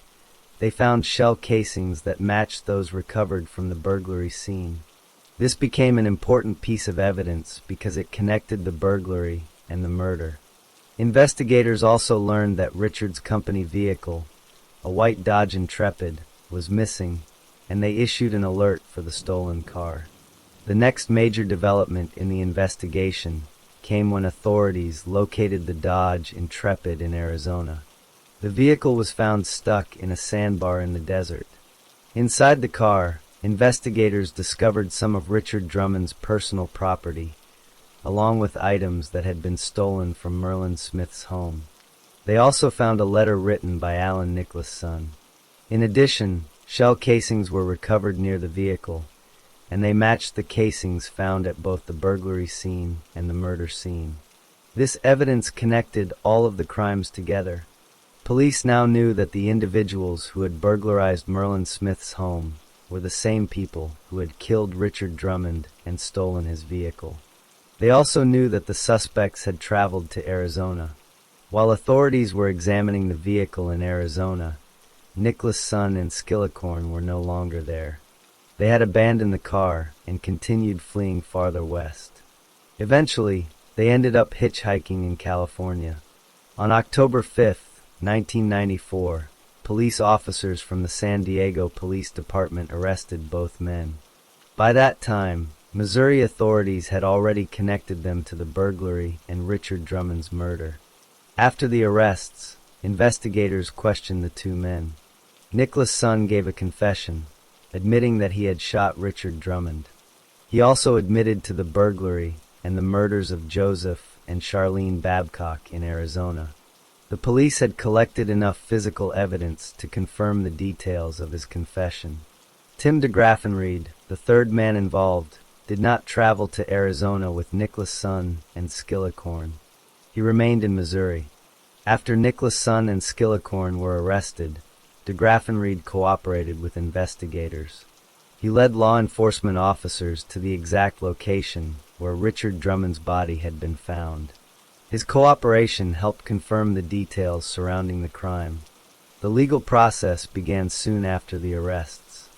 A: they found shell casings that matched those recovered from the burglary scene. This became an important piece of evidence because it connected the burglary and the murder. Investigators also learned that Richard's company vehicle, a white Dodge Intrepid, was missing, and they issued an alert for the stolen car. The next major development in the investigation came when authorities located the Dodge Intrepid in Arizona. The vehicle was found stuck in a sandbar in the desert. Inside the car, investigators discovered some of Richard Drummond's personal property, along with items that had been stolen from Merlin Smith's home. They also found a letter written by Alan Nicholas' son. In addition, shell casings were recovered near the vehicle, and they matched the casings found at both the burglary scene and the murder scene. This evidence connected all of the crimes together. Police now knew that the individuals who had burglarized Merlin Smith's home were the same people who had killed Richard Drummond and stolen his vehicle. They also knew that the suspects had traveled to Arizona. While authorities were examining the vehicle in Arizona, Nicholas' son and Skillicorn were no longer there. They had abandoned the car and continued fleeing farther west. Eventually, they ended up hitchhiking in California. On October 5, 1994, police officers from the San Diego Police Department arrested both men. By that time, Missouri authorities had already connected them to the burglary and Richard Drummond's murder. After the arrests, investigators questioned the two men. Nicholas' son gave a confession, admitting that he had shot Richard Drummond. He also admitted to the burglary and the murders of Joseph and Charlene Babcock in Arizona. The police had collected enough physical evidence to confirm the details of his confession. Tim DeGraffenried, the third man involved, did not travel to Arizona with Nicholas' son and Skillicorn. He remained in Missouri. After Nicholas' son and Skillicorn were arrested, DeGraffenried cooperated with investigators. He led law enforcement officers to the exact location where Richard Drummond's body had been found. His cooperation helped confirm the details surrounding the crime. The legal process began soon after the arrests.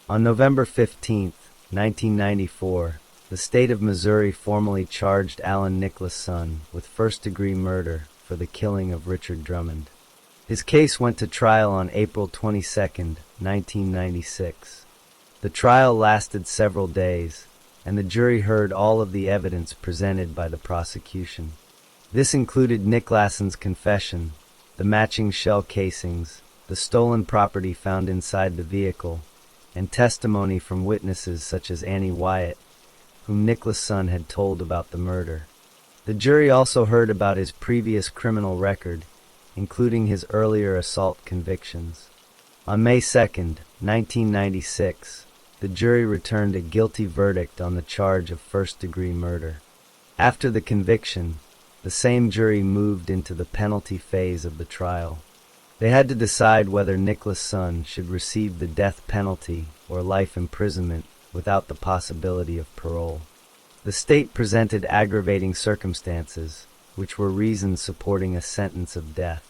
A: On November 15, 1994, the state of Missouri formally charged Alan Nicholas' son with first-degree murder for the killing of Richard Drummond. His case went to trial on April 22, 1996. The trial lasted several days, and the jury heard all of the evidence presented by the prosecution. This included Nick Lassen's confession, the matching shell casings, the stolen property found inside the vehicle, and testimony from witnesses such as Annie Wyatt, whom Nicholas' son had told about the murder. The jury also heard about his previous criminal record, including his earlier assault convictions. On May 2, 1996, the jury returned a guilty verdict on the charge of first-degree murder. After the conviction, the same jury moved into the penalty phase of the trial. They had to decide whether Nicholas' son should receive the death penalty or life imprisonment without the possibility of parole. The state presented aggravating circumstances, which were reasons supporting a sentence of death.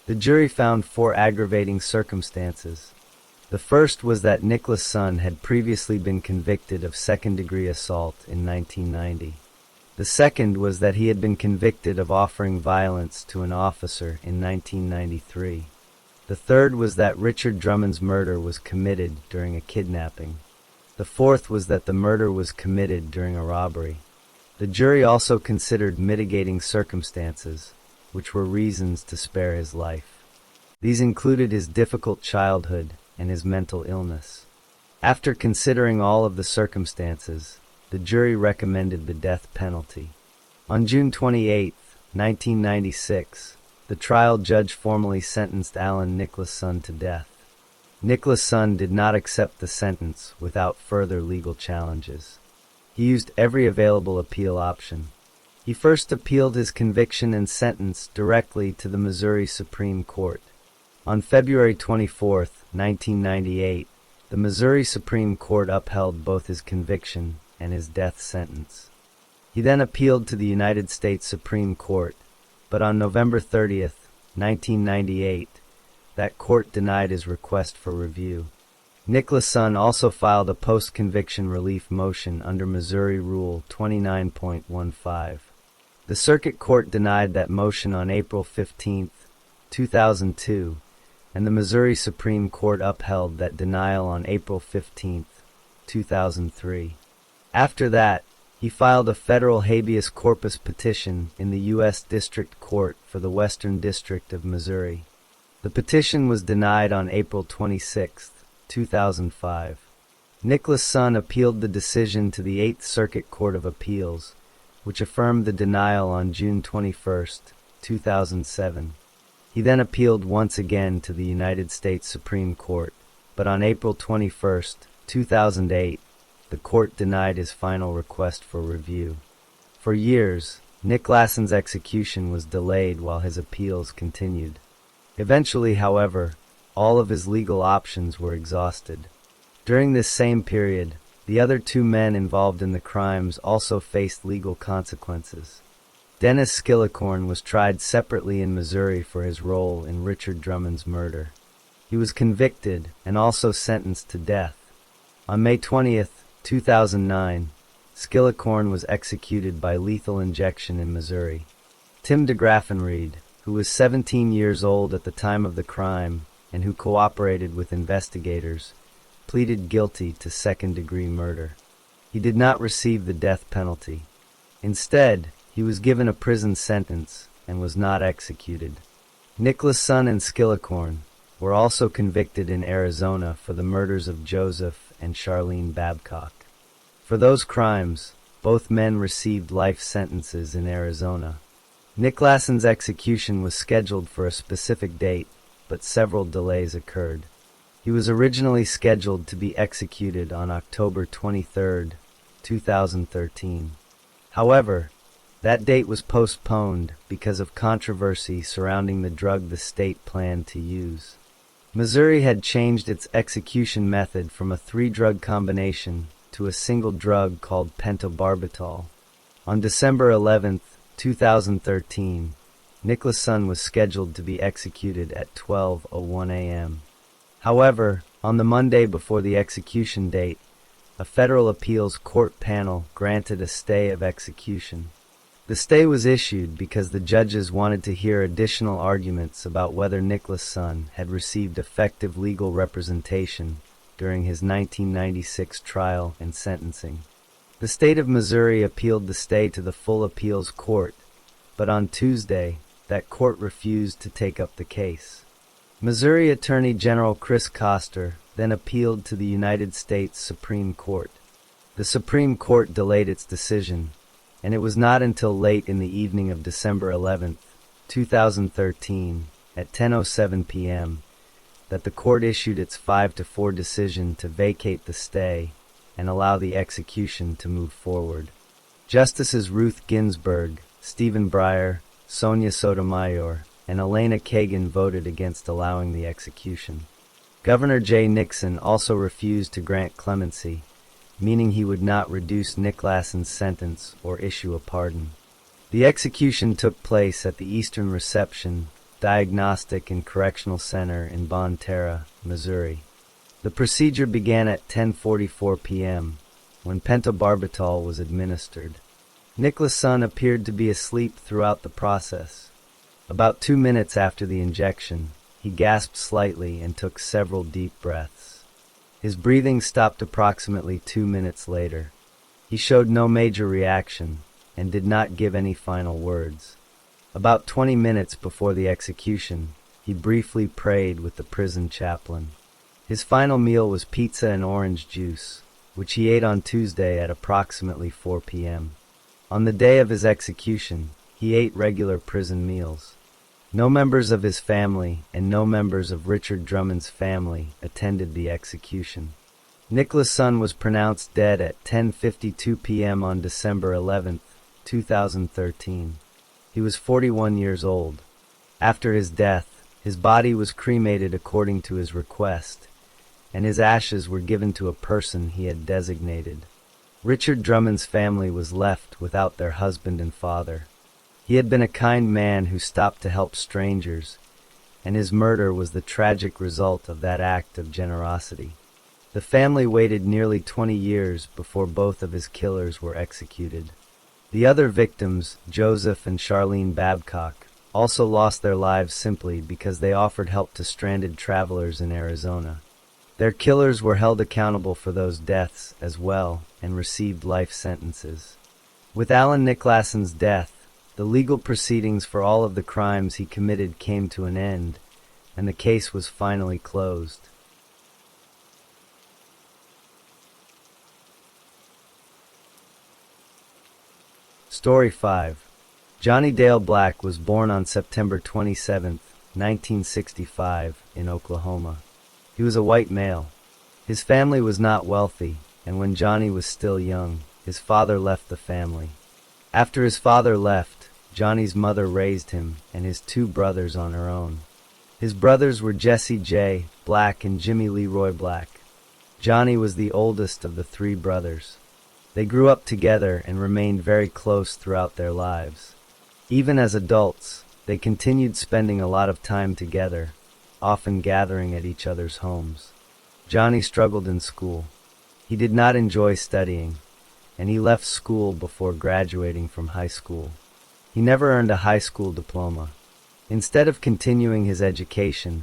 A: The jury found 4 aggravating circumstances. The first was that Nicholas' son had previously been convicted of second-degree assault in 1990. The second was that he had been convicted of offering violence to an officer in 1993. The third was that Richard Drummond's murder was committed during a kidnapping. The fourth was that the murder was committed during a robbery. The jury also considered mitigating circumstances, which were reasons to spare his life. These included his difficult childhood and his mental illness. After considering all of the circumstances, the jury recommended the death penalty. On June 28, 1996, the trial judge formally sentenced Alan Nicholas' son to death. Nicholas' son did not accept the sentence without further legal challenges. He used every available appeal option. He first appealed his conviction and sentence directly to the Missouri Supreme Court. On February 24, 1998, the Missouri Supreme Court upheld both his conviction and his death sentence. He then appealed to the United States Supreme Court, but on November 30, 1998, that court denied his request for review. Nicholas' son also filed a post-conviction relief motion under Missouri Rule 29.15. The Circuit Court denied that motion on April 15, 2002, and the Missouri Supreme Court upheld that denial on April 15, 2003. After that, he filed a federal habeas corpus petition in the U.S. District Court for the Western District of Missouri. The petition was denied on April 26, 2005. Nicholas' son appealed the decision to the Eighth Circuit Court of Appeals, which affirmed the denial on June 21, 2007. He then appealed once again to the United States Supreme Court, but on April 21, 2008, the court denied his final request for review. For years, Nick Lasson's execution was delayed while his appeals continued. Eventually, however, all of his legal options were exhausted. During this same period, the other two men involved in the crimes also faced legal consequences. Dennis Skillicorn was tried separately in Missouri for his role in Richard Drummond's murder. He was convicted and also sentenced to death. On May 20, 2009, Skillicorn was executed by lethal injection in Missouri. Tim DeGraffenried, who was 17 years old at the time of the crime and who cooperated with investigators, pleaded guilty to second-degree murder. He did not receive the death penalty. Instead, he was given a prison sentence and was not executed. Nicholas' son and Skillicorn were also convicted in Arizona for the murders of Joseph and Charlene Babcock. For those crimes, both men received life sentences in Arizona. Nick Lasson's execution was scheduled for a specific date, but several delays occurred. He was originally scheduled to be executed on October 23, 2013. However, that date was postponed because of controversy surrounding the drug the state planned to use. Missouri had changed its execution method from a 3-drug combination to a single drug called pentobarbital. On December 11, 2013, Nicholas' son was scheduled to be executed at 12:01 a.m. However, on the Monday before the execution date, a federal appeals court panel granted a stay of execution. The stay was issued because the judges wanted to hear additional arguments about whether Nicholas' son had received effective legal representation during his 1996 trial and sentencing. The state of Missouri appealed the stay to the full appeals court, but on Tuesday, that court refused to take up the case. Missouri Attorney General Chris Koster then appealed to the United States Supreme Court. The Supreme Court delayed its decision, and it was not until late in the evening of December 11, 2013, at 10:07 p.m., that the court issued its 5-4 decision to vacate the stay and allow the execution to move forward. Justices Ruth Ginsburg, Stephen Breyer, Sonia Sotomayor, and Elena Kagan voted against allowing the execution. Governor Jay Nixon also refused to grant clemency, meaning he would not reduce Nick Lasson's sentence or issue a pardon. The execution took place at the Eastern Reception, Diagnostic and Correctional Center in Bonne Terre, Missouri. The procedure began at 10:44 p.m., when pentobarbital was administered. Nicholas' son appeared to be asleep throughout the process. About 2 minutes after the injection, he gasped slightly and took several deep breaths. His breathing stopped approximately 2 minutes later. He showed no major reaction and did not give any final words. About 20 minutes before the execution, he briefly prayed with the prison chaplain. His final meal was pizza and orange juice, which he ate on Tuesday at approximately 4 p.m. On the day of his execution, he ate regular prison meals. No members of his family and no members of Richard Drummond's family attended the execution. Nicholas' son was pronounced dead at 10:52 p.m. on December 11, 2013. He was 41 years old. After his death, his body was cremated according to his request, and his ashes were given to a person he had designated. Richard Drummond's family was left without their husband and father. He had been a kind man who stopped to help strangers, and his murder was the tragic result of that act of generosity. The family waited nearly 20 years before both of his killers were executed. The other victims, Joseph and Charlene Babcock, also lost their lives simply because they offered help to stranded travelers in Arizona. Their killers were held accountable for those deaths as well and received life sentences. With Alan Nicklasen's death, the legal proceedings for all of the crimes he committed came to an end, and the case was finally closed. Story 5. Johnny Dale Black was born on September 27, 1965, in Oklahoma. He was a white male. His family was not wealthy, and when Johnny was still young, his father left the family. After his father left, Johnny's mother raised him and his two brothers on her own. His brothers were Jesse J. Black and Jimmy Leroy Black. Johnny was the oldest of the three brothers. They grew up together and remained very close throughout their lives. Even as adults, they continued spending a lot of time together, often gathering at each other's homes. Johnny struggled in school. He did not enjoy studying, and he left school before graduating from high school. He never earned a high school diploma. Instead of continuing his education,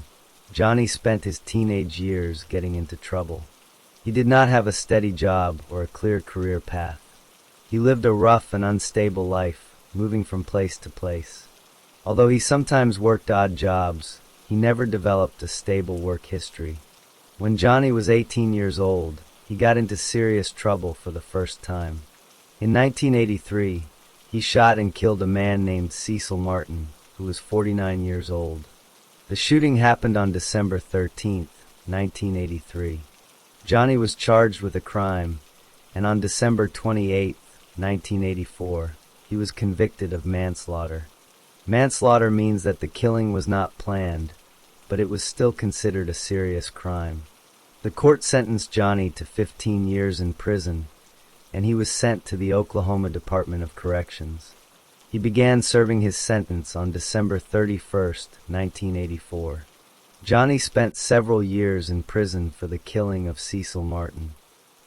A: Johnny spent his teenage years getting into trouble. He did not have a steady job or a clear career path. He lived a rough and unstable life, moving from place to place. Although he sometimes worked odd jobs, he never developed a stable work history. When Johnny was 18 years old, he got into serious trouble for the first time. In 1983, he shot and killed a man named Cecil Martin, who was 49 years old. The shooting happened on December 13, 1983. Johnny was charged with a crime, and on December 28, 1984, he was convicted of manslaughter. Manslaughter means that the killing was not planned, but it was still considered a serious crime. The court sentenced Johnny to 15 years in prison, and he was sent to the Oklahoma Department of Corrections. He began serving his sentence on December 31, 1984. Johnny spent several years in prison for the killing of Cecil Martin.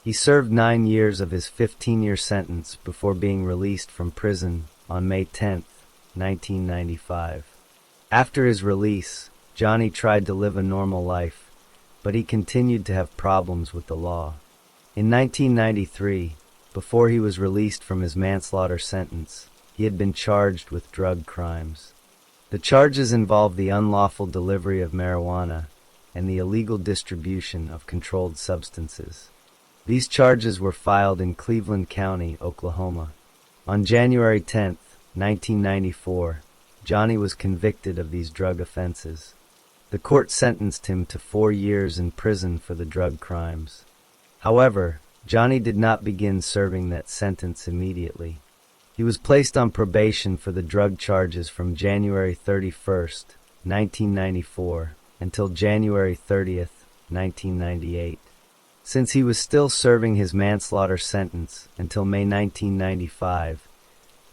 A: He served 9 years of his 15-year sentence before being released from prison on May 10, 1995. After his release, Johnny tried to live a normal life, but he continued to have problems with the law. In 1993, before he was released from his manslaughter sentence, he had been charged with drug crimes. The charges involved the unlawful delivery of marijuana and the illegal distribution of controlled substances. These charges were filed in Cleveland County, Oklahoma. On January 10, 1994, Johnny was convicted of these drug offenses. The court sentenced him to 4 years in prison for the drug crimes. However, Johnny did not begin serving that sentence immediately. He was placed on probation for the drug charges from January 31, 1994, until January 30, 1998. Since he was still serving his manslaughter sentence until May 1995,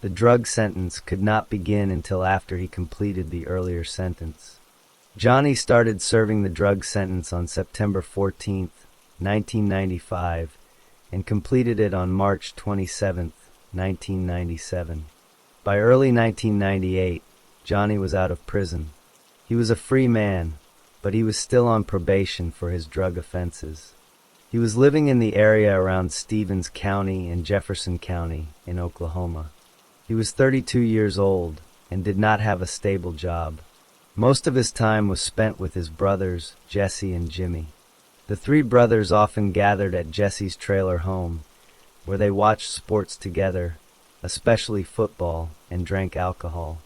A: the drug sentence could not begin until after he completed the earlier sentence. Johnny started serving the drug sentence on September 14, 1995, and completed it on March 27, 1997. By early 1998, Johnny was out of prison. He was a free man, but he was still on probation for his drug offenses. He was living in the area around Stevens County and Jefferson County in Oklahoma. He was 32 years old and did not have a stable job. Most of his time was spent with his brothers, Jesse and Jimmy. The three brothers often gathered at Jesse's trailer home, where they watched sports together, especially football, and drank alcohol.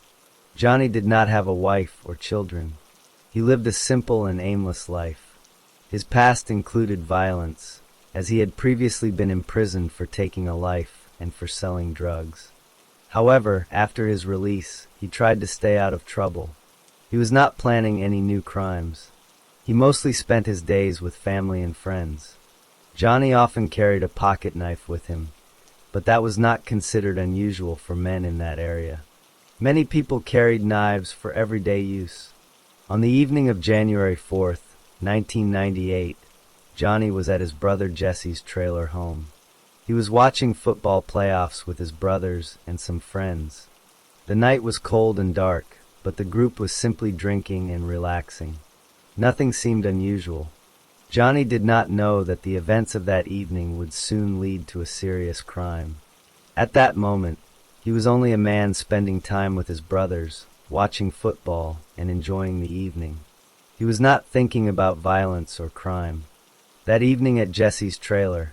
A: Johnny did not have a wife or children. He lived a simple and aimless life. His past included violence, as he had previously been imprisoned for taking a life and for selling drugs. However, after his release, he tried to stay out of trouble. He was not planning any new crimes. He mostly spent his days with family and friends. Johnny often carried a pocket knife with him, but that was not considered unusual for men in that area. Many people carried knives for everyday use. On the evening of January 4th, 1998, Johnny was at his brother Jesse's trailer home. He was watching football playoffs with his brothers and some friends. The night was cold and dark, but the group was simply drinking and relaxing. Nothing seemed unusual. Johnny did not know that the events of that evening would soon lead to a serious crime. At that moment, he was only a man spending time with his brothers, watching football, and enjoying the evening. He was not thinking about violence or crime. That evening at Jesse's trailer,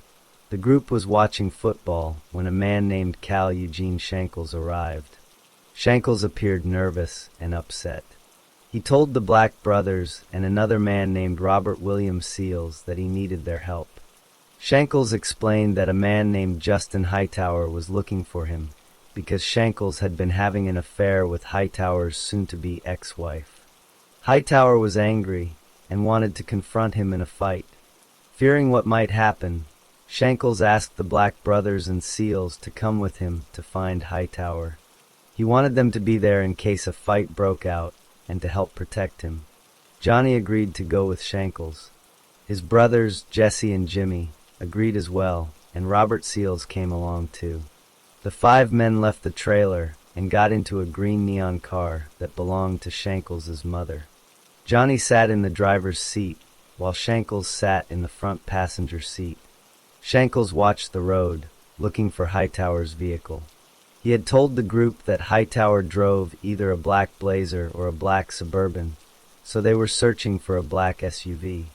A: the group was watching football when a man named Cal Eugene Shankles arrived. Shankles appeared nervous and upset. He told the Black brothers and another man named Robert William Seals that he needed their help. Shankles explained that a man named Justin Hightower was looking for him because Shankles had been having an affair with Hightower's soon-to-be ex-wife. Hightower was angry and wanted to confront him in a fight. Fearing what might happen, Shankles asked the Black brothers and Seals to come with him to find Hightower. He wanted them to be there in case a fight broke out and to help protect him. Johnny agreed to go with Shankles. His brothers, Jesse and Jimmy, agreed as well, and Robert Seals came along too. The 5 men left the trailer and got into a green neon car that belonged to Shankles' mother. Johnny sat in the driver's seat, while Shankles sat in the front passenger seat. Shankles watched the road, looking for Hightower's vehicle. He had told the group that Hightower drove either a black Blazer or a black Suburban, so they were searching for a black SUV.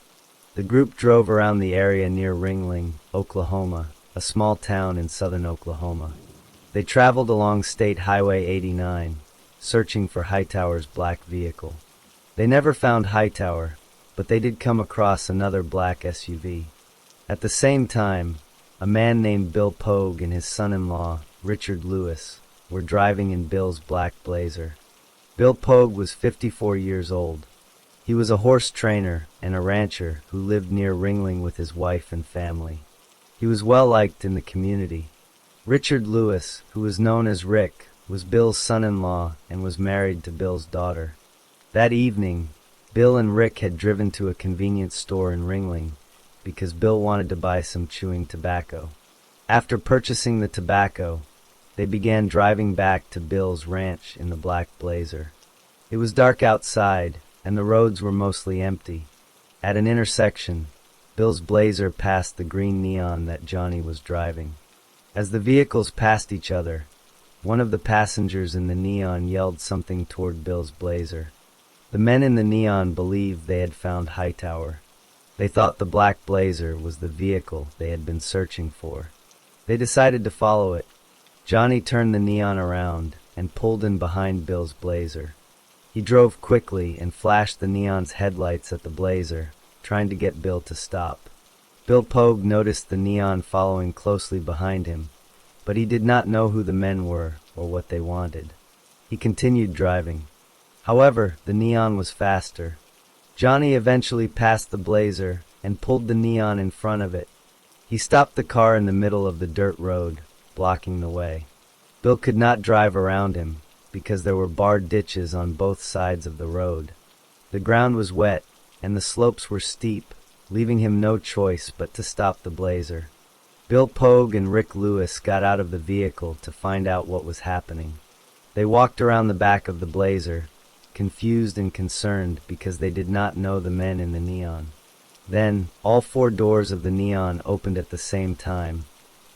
A: The group drove around the area near Ringling, Oklahoma, a small town in southern Oklahoma. They traveled along State Highway 89, searching for Hightower's black vehicle. They never found Hightower, but they did come across another black SUV. At the same time, a man named Bill Pogue and his son-in-law, Richard Lewis, were driving in Bill's black Blazer. Bill Pogue was 54 years old. He was a horse trainer and a rancher who lived near Ringling with his wife and family. He was well liked in the community. Richard Lewis, who was known as Rick, was Bill's son-in-law and was married to Bill's daughter. That evening, Bill and Rick had driven to a convenience store in Ringling because Bill wanted to buy some chewing tobacco. After purchasing the tobacco, they began driving back to Bill's ranch in the black Blazer. It was dark outside, and the roads were mostly empty. At an intersection, Bill's Blazer passed the green neon that Johnny was driving. As the vehicles passed each other, one of the passengers in the neon yelled something toward Bill's Blazer. The men in the neon believed they had found Hightower. They thought the black Blazer was the vehicle they had been searching for. They decided to follow it. Johnny turned the neon around and pulled in behind Bill's Blazer. He drove quickly and flashed the neon's headlights at the Blazer, trying to get Bill to stop. Bill Pogue noticed the neon following closely behind him, but he did not know who the men were or what they wanted. He continued driving. However, the neon was faster. Johnny eventually passed the Blazer and pulled the neon in front of it. He stopped the car in the middle of the dirt road, blocking the way. Bill could not drive around him because there were barred ditches on both sides of the road. The ground was wet and the slopes were steep, leaving him no choice but to stop the Blazer. Bill Pogue and Rick Lewis got out of the vehicle to find out what was happening. They walked around the back of the Blazer, confused and concerned because they did not know the men in the neon. Then, all 4 doors of the neon opened at the same time,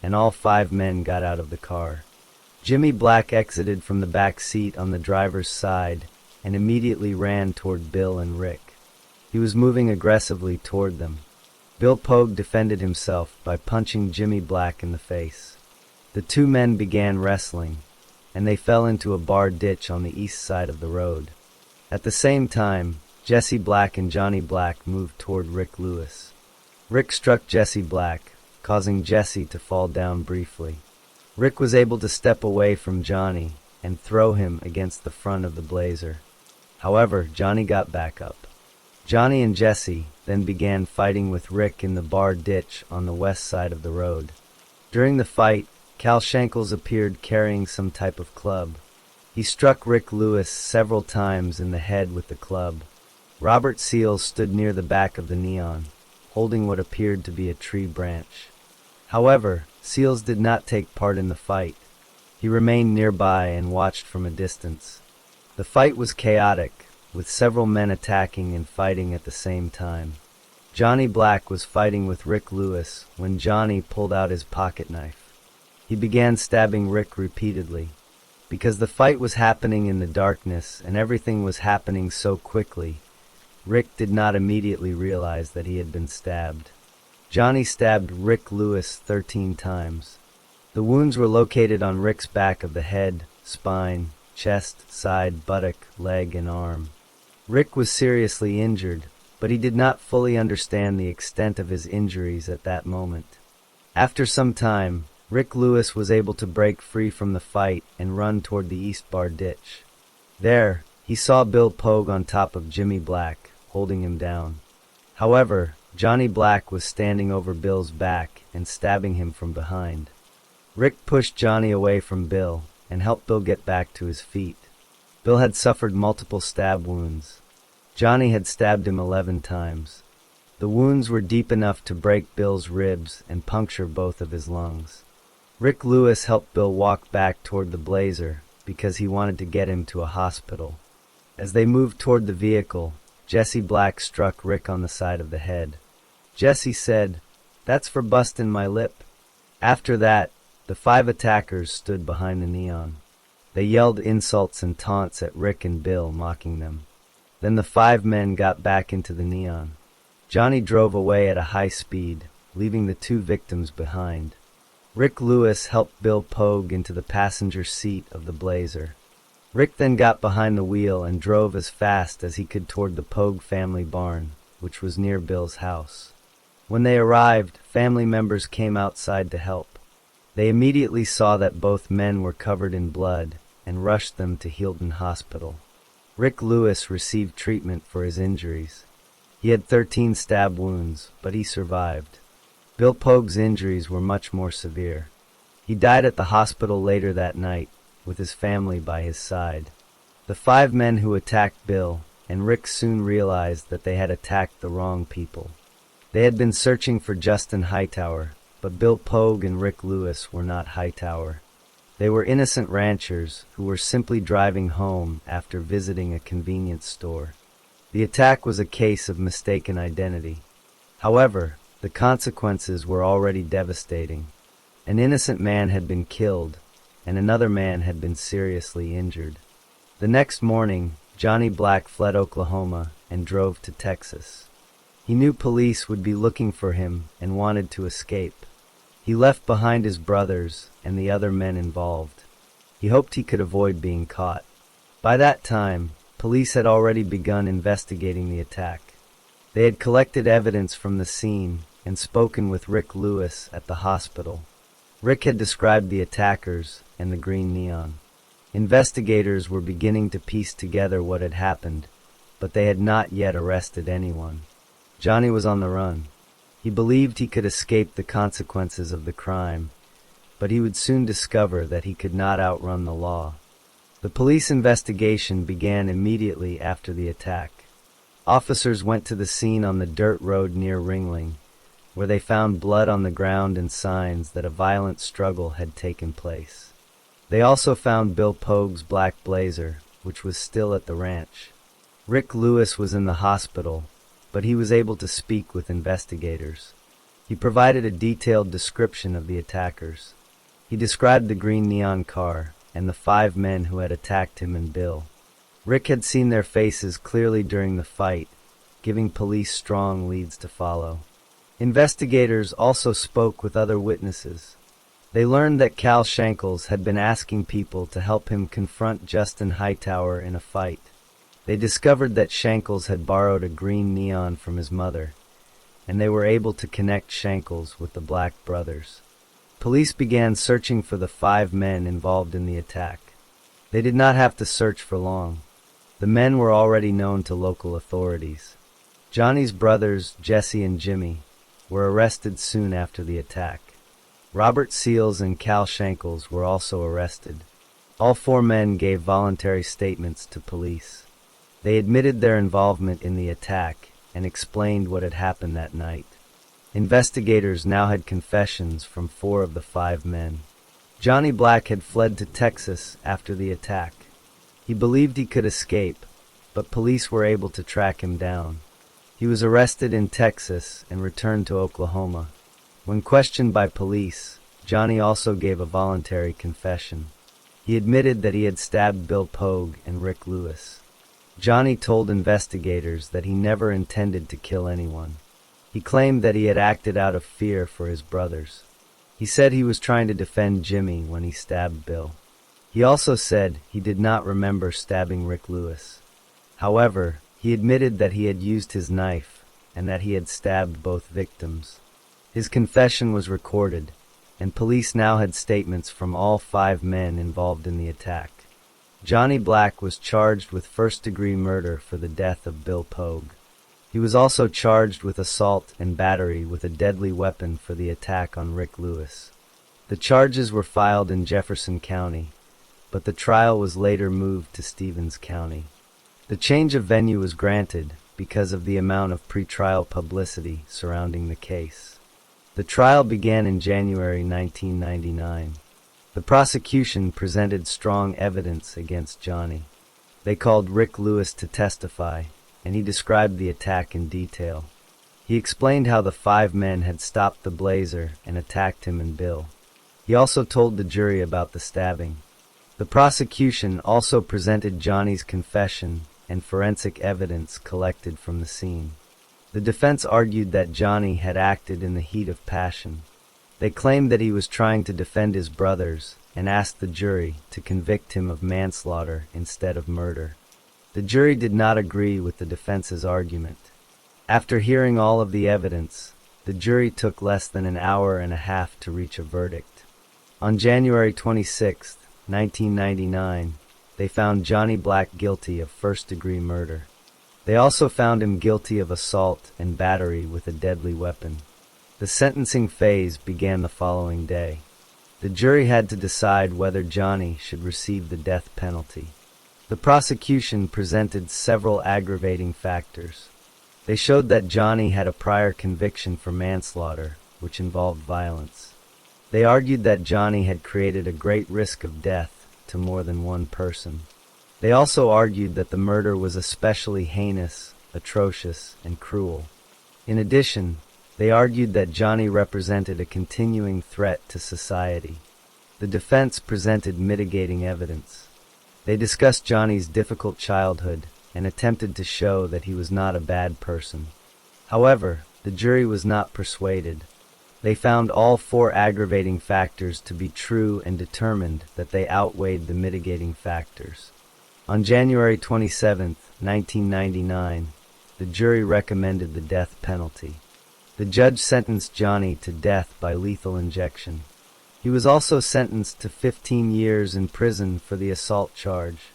A: and all 5 men got out of the car. Jimmy Black exited from the back seat on the driver's side and immediately ran toward Bill and Rick. He was moving aggressively toward them. Bill Pogue defended himself by punching Jimmy Black in the face. The 2 men began wrestling, and they fell into a barred ditch on the east side of the road. At the same time, Jesse Black and Johnny Black moved toward Rick Lewis. Rick struck Jesse Black, causing Jesse to fall down briefly. Rick was able to step away from Johnny and throw him against the front of the Blazer. However, Johnny got back up. Johnny and Jesse then began fighting with Rick in the bar ditch on the west side of the road. During the fight, Cal Shankles appeared carrying some type of club. He struck Rick Lewis several times in the head with the club. Robert Seals stood near the back of the Neon, holding what appeared to be a tree branch. However, Seals did not take part in the fight. He remained nearby and watched from a distance. The fight was chaotic, with several men attacking and fighting at the same time. Johnny Black was fighting with Rick Lewis when Johnny pulled out his pocket knife. He began stabbing Rick repeatedly. Because the fight was happening in the darkness and everything was happening so quickly, Rick did not immediately realize that he had been stabbed. Johnny stabbed Rick Lewis 13 times. The wounds were located on Rick's back of the head, spine, chest, side, buttock, leg, and arm. Rick was seriously injured, but he did not fully understand the extent of his injuries at that moment. After some time, Rick Lewis was able to break free from the fight and run toward the East Bar ditch. There, he saw Bill Pogue on top of Jimmy Black, holding him down. However, Johnny Black was standing over Bill's back and stabbing him from behind. Rick pushed Johnny away from Bill and helped Bill get back to his feet. Bill had suffered multiple stab wounds. Johnny had stabbed him 11 times. The wounds were deep enough to break Bill's ribs and puncture both of his lungs. Rick Lewis helped Bill walk back toward the Blazer because he wanted to get him to a hospital. As they moved toward the vehicle, Jesse Black struck Rick on the side of the head. Jesse said, "That's for busting my lip." After that, the 5 attackers stood behind the Neon. They yelled insults and taunts at Rick and Bill, mocking them. Then the 5 men got back into the Neon. Johnny drove away at a high speed, leaving the 2 victims behind. Rick Lewis helped Bill Pogue into the passenger seat of the Blazer. Rick then got behind the wheel and drove as fast as he could toward the Pogue family barn, which was near Bill's house. When they arrived, family members came outside to help. They immediately saw that both men were covered in blood and rushed them to Hilton Hospital. Rick Lewis received treatment for his injuries. He had 13 stab wounds, but he survived. Bill Pogue's injuries were much more severe. He died at the hospital later that night, with his family by his side. The 5 men who attacked Bill and Rick soon realized that they had attacked the wrong people. They had been searching for Justin Hightower, but Bill Pogue and Rick Lewis were not Hightower. They were innocent ranchers who were simply driving home after visiting a convenience store. The attack was a case of mistaken identity. However, the consequences were already devastating. An innocent man had been killed, and another man had been seriously injured. The next morning, Johnny Black fled Oklahoma and drove to Texas. He knew police would be looking for him and wanted to escape. He left behind his brothers and the other men involved. He hoped he could avoid being caught. By that time, police had already begun investigating the attack. They had collected evidence from the scene and spoken with Rick Lewis at the hospital. Rick had described the attackers and the green neon. Investigators were beginning to piece together what had happened, but they had not yet arrested anyone. Johnny was on the run. He believed he could escape the consequences of the crime, but he would soon discover that he could not outrun the law. The police investigation began immediately after the attack. Officers went to the scene on the dirt road near Ringling, where they found blood on the ground and signs that a violent struggle had taken place. They also found Bill Pogue's black Blazer, which was still at the ranch. Rick Lewis was in the hospital, but he was able to speak with investigators. He provided a detailed description of the attackers. He described the green neon car and the 5 men who had attacked him and Bill. Rick had seen their faces clearly during the fight, giving police strong leads to follow. Investigators also spoke with other witnesses. They learned that Cal Shankles had been asking people to help him confront Justin Hightower in a fight. They discovered that Shankles had borrowed a green neon from his mother, and they were able to connect Shankles with the Black brothers. Police began searching for the 5 men involved in the attack. They did not have to search for long. The men were already known to local authorities. Johnny's brothers, Jesse and Jimmy, were arrested soon after the attack. Robert Seals and Cal Shankles were also arrested. All 4 men gave voluntary statements to police. They admitted their involvement in the attack and explained what had happened that night. Investigators now had confessions from 4 of the 5 men. Johnny Black had fled to Texas after the attack. He believed he could escape, but police were able to track him down. He was arrested in Texas and returned to Oklahoma. When questioned by police, Johnny also gave a voluntary confession. He admitted that he had stabbed Bill Pogue and Rick Lewis. Johnny told investigators that he never intended to kill anyone. He claimed that he had acted out of fear for his brothers. He said he was trying to defend Jimmy when he stabbed Bill. He also said he did not remember stabbing Rick Lewis. However, he admitted that he had used his knife and that he had stabbed both victims. His confession was recorded, and police now had statements from all 5 men involved in the attack. Johnny Black was charged with first-degree murder for the death of Bill Pogue. He was also charged with assault and battery with a deadly weapon for the attack on Rick Lewis. The charges were filed in Jefferson County, but the trial was later moved to Stevens County. The change of venue was granted because of the amount of pretrial publicity surrounding the case. The trial began in January 1999. The prosecution presented strong evidence against Johnny. They called Rick Lewis to testify, and he described the attack in detail. He explained how the 5 men had stopped the blazer and attacked him and Bill. He also told the jury about the stabbing. The prosecution also presented Johnny's confession and forensic evidence collected from the scene. The defense argued that Johnny had acted in the heat of passion. They claimed that he was trying to defend his brothers and asked the jury to convict him of manslaughter instead of murder. The jury did not agree with the defense's argument. After hearing all of the evidence, the jury took less than an hour and a half to reach a verdict. On January 26, 1999, they found Johnny Black guilty of first-degree murder. They also found him guilty of assault and battery with a deadly weapon. The sentencing phase began the following day. The jury had to decide whether Johnny should receive the death penalty. The prosecution presented several aggravating factors. They showed that Johnny had a prior conviction for manslaughter, which involved violence. They argued that Johnny had created a great risk of death to more than one person. They also argued that the murder was especially heinous, atrocious, and cruel. In addition, they argued that Johnny represented a continuing threat to society. The defense presented mitigating evidence. They discussed Johnny's difficult childhood and attempted to show that he was not a bad person. However, the jury was not persuaded. They found all 4 aggravating factors to be true and determined that they outweighed the mitigating factors. On January 27, 1999, the jury recommended the death penalty. The judge sentenced Johnny to death by lethal injection. He was also sentenced to 15 years in prison for the assault charge.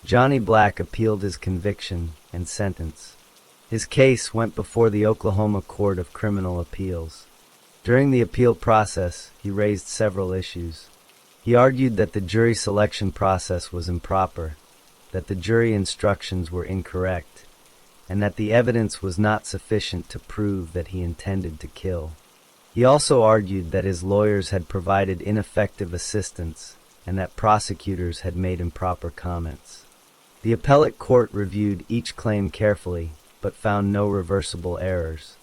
A: Johnny Black appealed his conviction and sentence. His case went before the Oklahoma Court of Criminal Appeals. During the appeal process, he raised several issues. He argued that the jury selection process was improper, that the jury instructions were incorrect, and that the evidence was not sufficient to prove that he intended to kill. He also argued that his lawyers had provided ineffective assistance and that prosecutors had made improper comments. The appellate court reviewed each claim carefully, but found no reversible errors.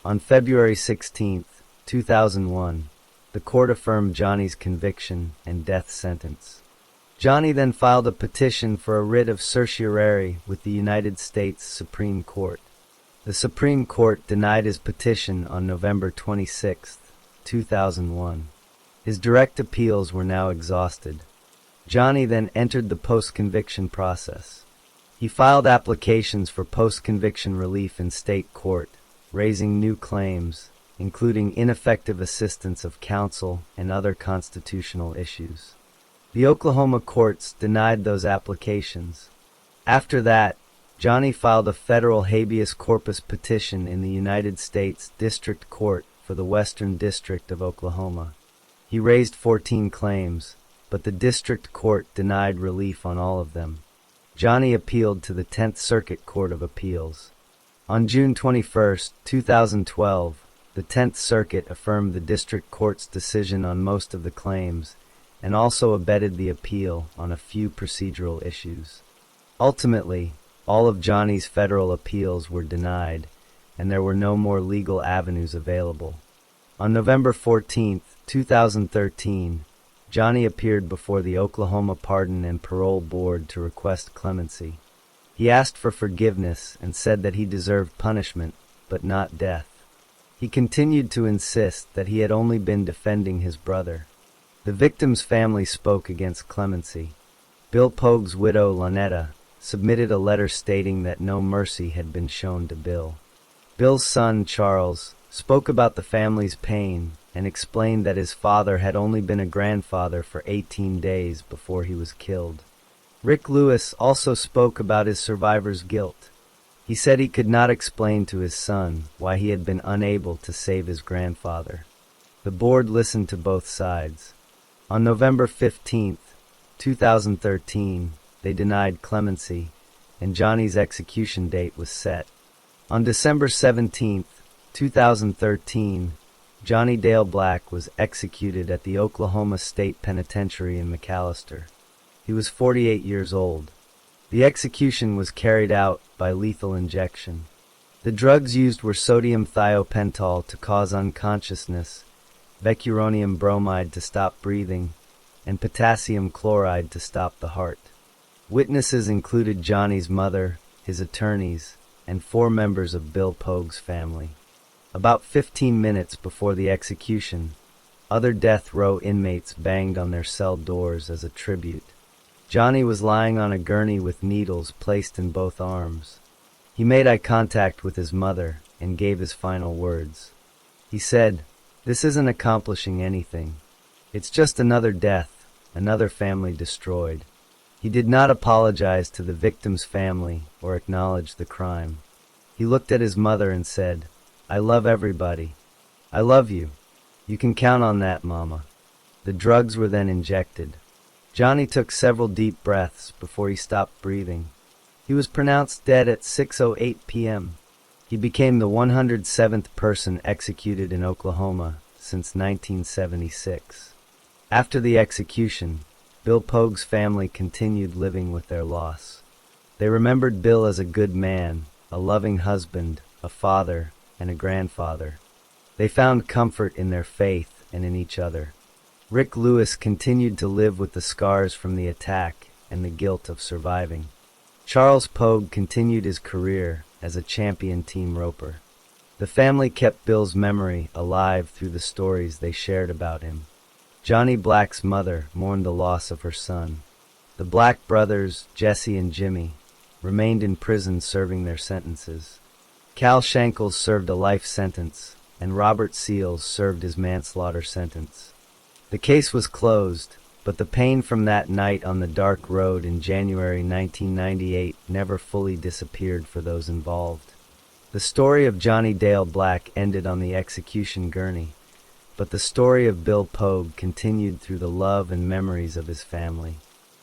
A: On February 16, 2001, the court affirmed Johnny's conviction and death sentence. Johnny then filed a petition for a writ of certiorari with the United States Supreme Court. The Supreme Court denied his petition on November 26, 2001. His direct appeals were now exhausted. Johnny then entered the post-conviction process. He filed applications for post-conviction relief in state court, raising new claims, including ineffective assistance of counsel and other constitutional issues. The Oklahoma courts denied those applications. After that, Johnny filed a federal habeas corpus petition in the United States District Court for the Western District of Oklahoma. He raised 14 claims, but the district court denied relief on all of them. Johnny appealed to the 10th Circuit Court of Appeals. On June 21, 2012, the 10th Circuit affirmed the district court's decision on most of the claims and also abetted the appeal on a few procedural issues. Ultimately, all of Johnny's federal appeals were denied, and there were no more legal avenues available. On November 14, 2013, Johnny appeared before the Oklahoma Pardon and Parole Board to request clemency. He asked for forgiveness and said that he deserved punishment, but not death. He continued to insist that he had only been defending his brother. The victim's family spoke against clemency. Bill Pogue's widow, Lonetta, submitted a letter stating that no mercy had been shown to Bill. Bill's son, Charles, spoke about the family's pain and explained that his father had only been a grandfather for 18 days before he was killed. Rick Lewis also spoke about his survivor's guilt. He said he could not explain to his son why he had been unable to save his grandfather. The board listened to both sides. On November 15, 2013, they denied clemency, and Johnny's execution date was set. On December 17, 2013, Johnny Dale Black was executed at the Oklahoma State Penitentiary in McAlester. He was 48 years old. The execution was carried out by lethal injection. The drugs used were sodium thiopental to cause unconsciousness, vecuronium bromide to stop breathing, and potassium chloride to stop the heart. Witnesses included Johnny's mother, his attorneys, and 4 members of Bill Pogue's family. About 15 minutes before the execution, other death row inmates banged on their cell doors as a tribute. Johnny was lying on a gurney with needles placed in both arms. He made eye contact with his mother and gave his final words. He said, "This isn't accomplishing anything. It's just another death, another family destroyed." He did not apologize to the victim's family or acknowledge the crime. He looked at his mother and said, "I love everybody. I love you. You can count on that, Mama." The drugs were then injected. Johnny took several deep breaths before he stopped breathing. He was pronounced dead at 6:08 p.m. He became the 107th person executed in Oklahoma since 1976. After the execution, Bill Pogue's family continued living with their loss. They remembered Bill as a good man, a loving husband, a father, and a grandfather. They found comfort in their faith and in each other. Rick Lewis continued to live with the scars from the attack and the guilt of surviving. Charles Pogue continued his career as a champion team roper. The family kept Bill's memory alive through the stories they shared about him. Johnny Black's mother mourned the loss of her son. The Black brothers, Jesse and Jimmy, remained in prison serving their sentences. Cal Shankles served a life sentence, and Robert Seals served his manslaughter sentence. The case was closed, but the pain from that night on the dark road in January 1998 never fully disappeared for those involved. The story of Johnny Dale Black ended on the execution gurney, but the story of Bill Pogue continued through the love and memories of his family.